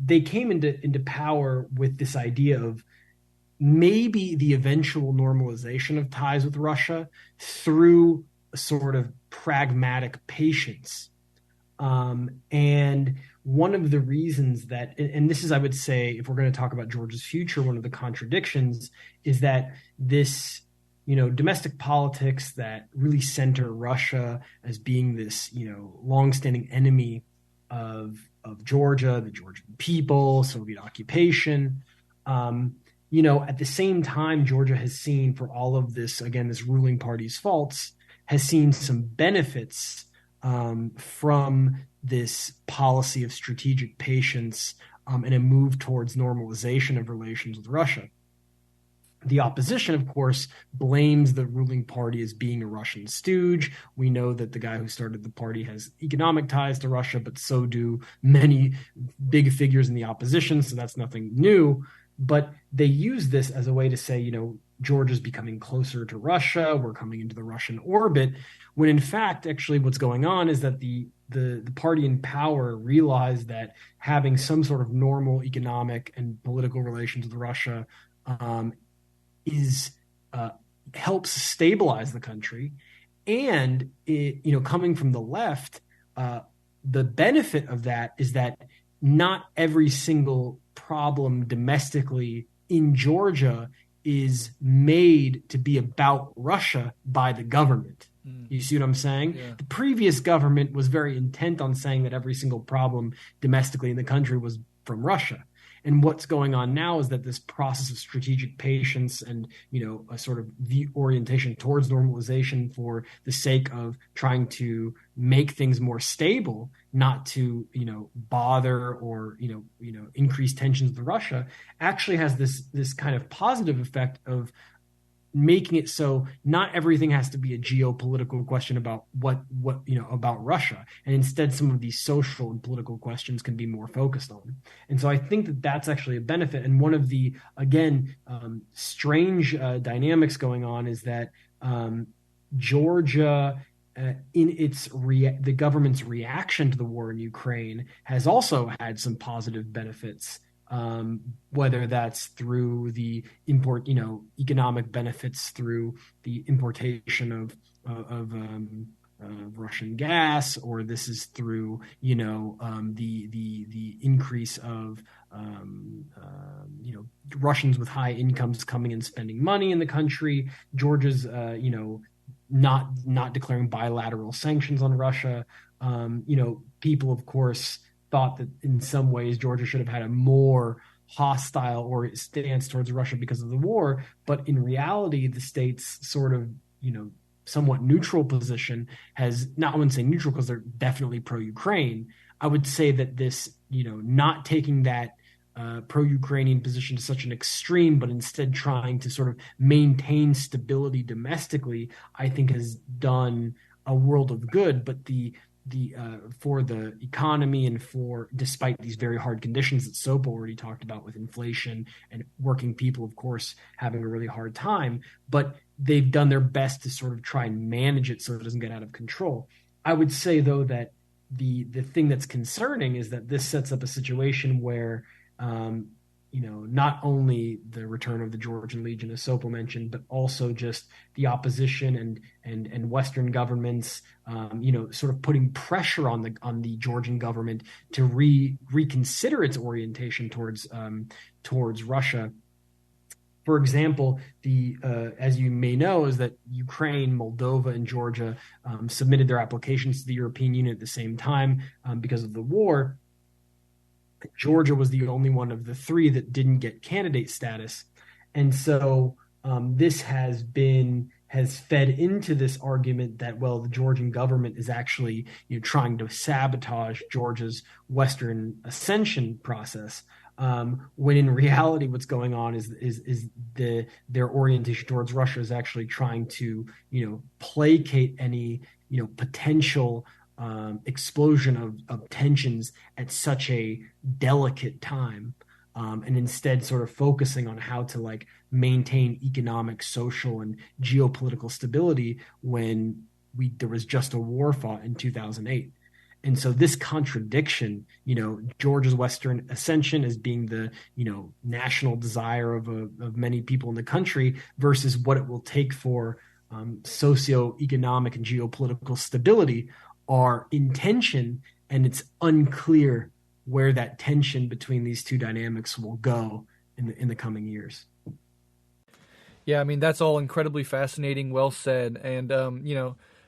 they came into power with this idea of maybe the eventual normalization of ties with Russia through a sort of pragmatic patience. And one of the reasons that, and this is, I would say, if we're going to talk about Georgia's future, one of the contradictions is that this, domestic politics that really center Russia as being this, longstanding enemy of Georgia, the Georgian people, Soviet occupation. At the same time, Georgia has seen, for all of this, again, this ruling party's faults, has seen some benefits from this policy of strategic patience and a move towards normalization of relations with Russia. The opposition, of course, blames the ruling party as being a Russian stooge. We know that the guy who started the party has economic ties to Russia, but so do many big figures in the opposition, so that's nothing new. But they use this as a way to say, Georgia's becoming closer to Russia, we're coming into the Russian orbit, when in fact, actually what's going on is that the party in power realized that having some sort of normal economic and political relations with Russia helps stabilize the country. And coming from the left, the benefit of that is that not every single problem domestically in Georgia is made to be about Russia by the government. You see what I'm saying? Yeah. The previous government was very intent on saying that every single problem domestically in the country was from Russia. And what's going on now is that this process of strategic patience and, a sort of orientation towards normalization for the sake of trying to make things more stable, not to, bother or, increase tensions with Russia, actually has this kind of positive effect of making it so not everything has to be a geopolitical question about what about Russia, and instead some of these social and political questions can be more focused on. And so I think that that's actually a benefit. And one of the strange dynamics going on is that Georgia, in the government's reaction to the war in Ukraine, has also had some positive benefits. Whether that's through the economic benefits through the importation of Russian gas, or this is through the increase of Russians with high incomes coming and spending money in the country. Georgia's not declaring bilateral sanctions on Russia. People, of course, thought that in some ways Georgia should have had a more hostile or stance towards Russia because of the war. But in reality, the state's sort of, somewhat neutral position has, not, I wouldn't say neutral because they're definitely pro-Ukraine. I would say that this, not taking that pro-Ukrainian position to such an extreme, but instead trying to sort of maintain stability domestically, I think has done a world of good. But for the economy and despite these very hard conditions that Sopo already talked about with inflation and working people, of course, having a really hard time, but they've done their best to sort of try and manage it so it doesn't get out of control. I would say, though, that the thing that's concerning is that this sets up a situation where not only the return of the Georgian Legion, as Sopo mentioned, but also just the opposition and Western governments, sort of putting pressure on the Georgian government to reconsider its orientation towards Russia. For example, as you may know, is that Ukraine, Moldova, and Georgia submitted their applications to the European Union at the same time because of the war. Georgia was the only one of the three that didn't get candidate status. And so this has fed into this argument that, well, the Georgian government is actually trying to sabotage Georgia's Western ascension process. When in reality, what's going on is their orientation towards Russia is actually trying to placate any potential explosion of tensions at such a delicate time, and instead sort of focusing on how to maintain economic, social, and geopolitical stability when there was just a war fought in 2008. And so this contradiction, Georgia's Western ascension as being the, national desire of many people in the country versus what it will take for socioeconomic and geopolitical stability are in tension, and it's unclear where that tension between these two dynamics will go in the coming years. Yeah, I mean, that's all incredibly fascinating, well said. And,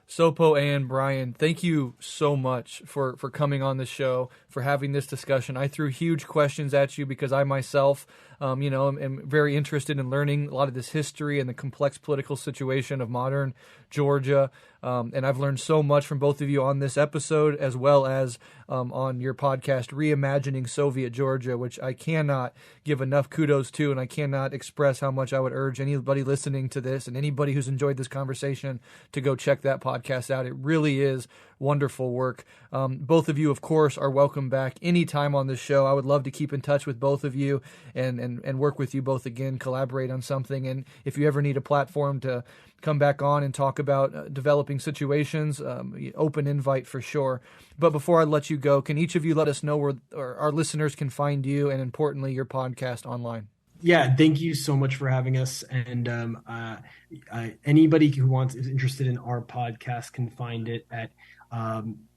Sopo and Bryan, thank you so much for coming on the show, for having this discussion. I threw huge questions at you because I myself, am very interested in learning a lot of this history and the complex political situation of modern Georgia. And I've learned so much from both of you on this episode, as well as on your podcast, Reimagining Soviet Georgia, which I cannot give enough kudos to, and I cannot express how much I would urge anybody listening to this and anybody who's enjoyed this conversation to go check that podcast out. It really is wonderful work. Both of you, of course, are welcome back anytime on this show. I would love to keep in touch with both of you and work with you both again, collaborate on something. And if you ever need a platform to come back on and talk about developing situations, open invite for sure. But before I let you go, can each of you let us know where our listeners can find you and, importantly, your podcast online? Yeah, thank you so much for having us. And anybody who is interested in our podcast can find it at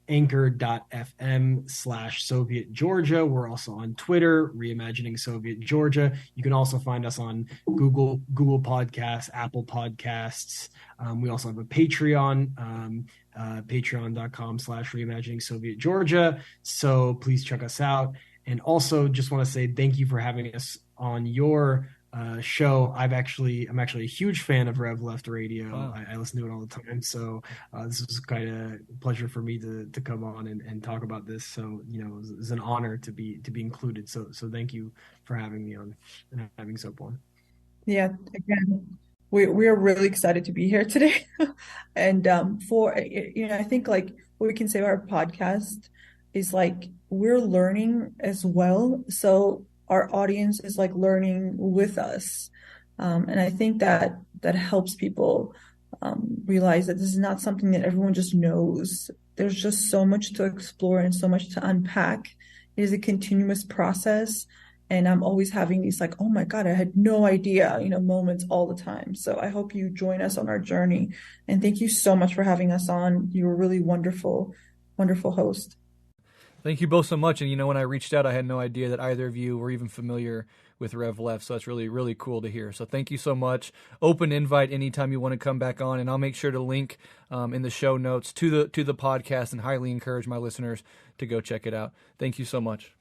anchor.fm/Soviet Georgia. We're also on Twitter, Reimagining Soviet Georgia. You can also find us on Google Podcasts, Apple Podcasts. We also have a Patreon, patreon.com/Reimagining Soviet Georgia. So please check us out. And also just want to say thank you for having us on your show. I'm actually a huge fan of Rev Left Radio. Wow. I listen to it all the time. So this was quite a pleasure for me to come on and talk about this. So, it's an honor to be included. So thank you for having me on and having Soap on. Yeah, again, we are really excited to be here today. And I think like what we can say about our podcast is like we're learning as well. So our audience is like learning with us. And I think that helps people realize that this is not something that everyone just knows. There's just so much to explore and so much to unpack. It is a continuous process. And I'm always having these like, oh my God, I had no idea, moments all the time. So I hope you join us on our journey. And thank you so much for having us on. You were a really wonderful, wonderful host. Thank you both so much. And, when I reached out, I had no idea that either of you were even familiar with Rev Left. So it's really, really cool to hear. So thank you so much. Open invite anytime you want to come back on. And I'll make sure to link in the show notes to the podcast and highly encourage my listeners to go check it out. Thank you so much.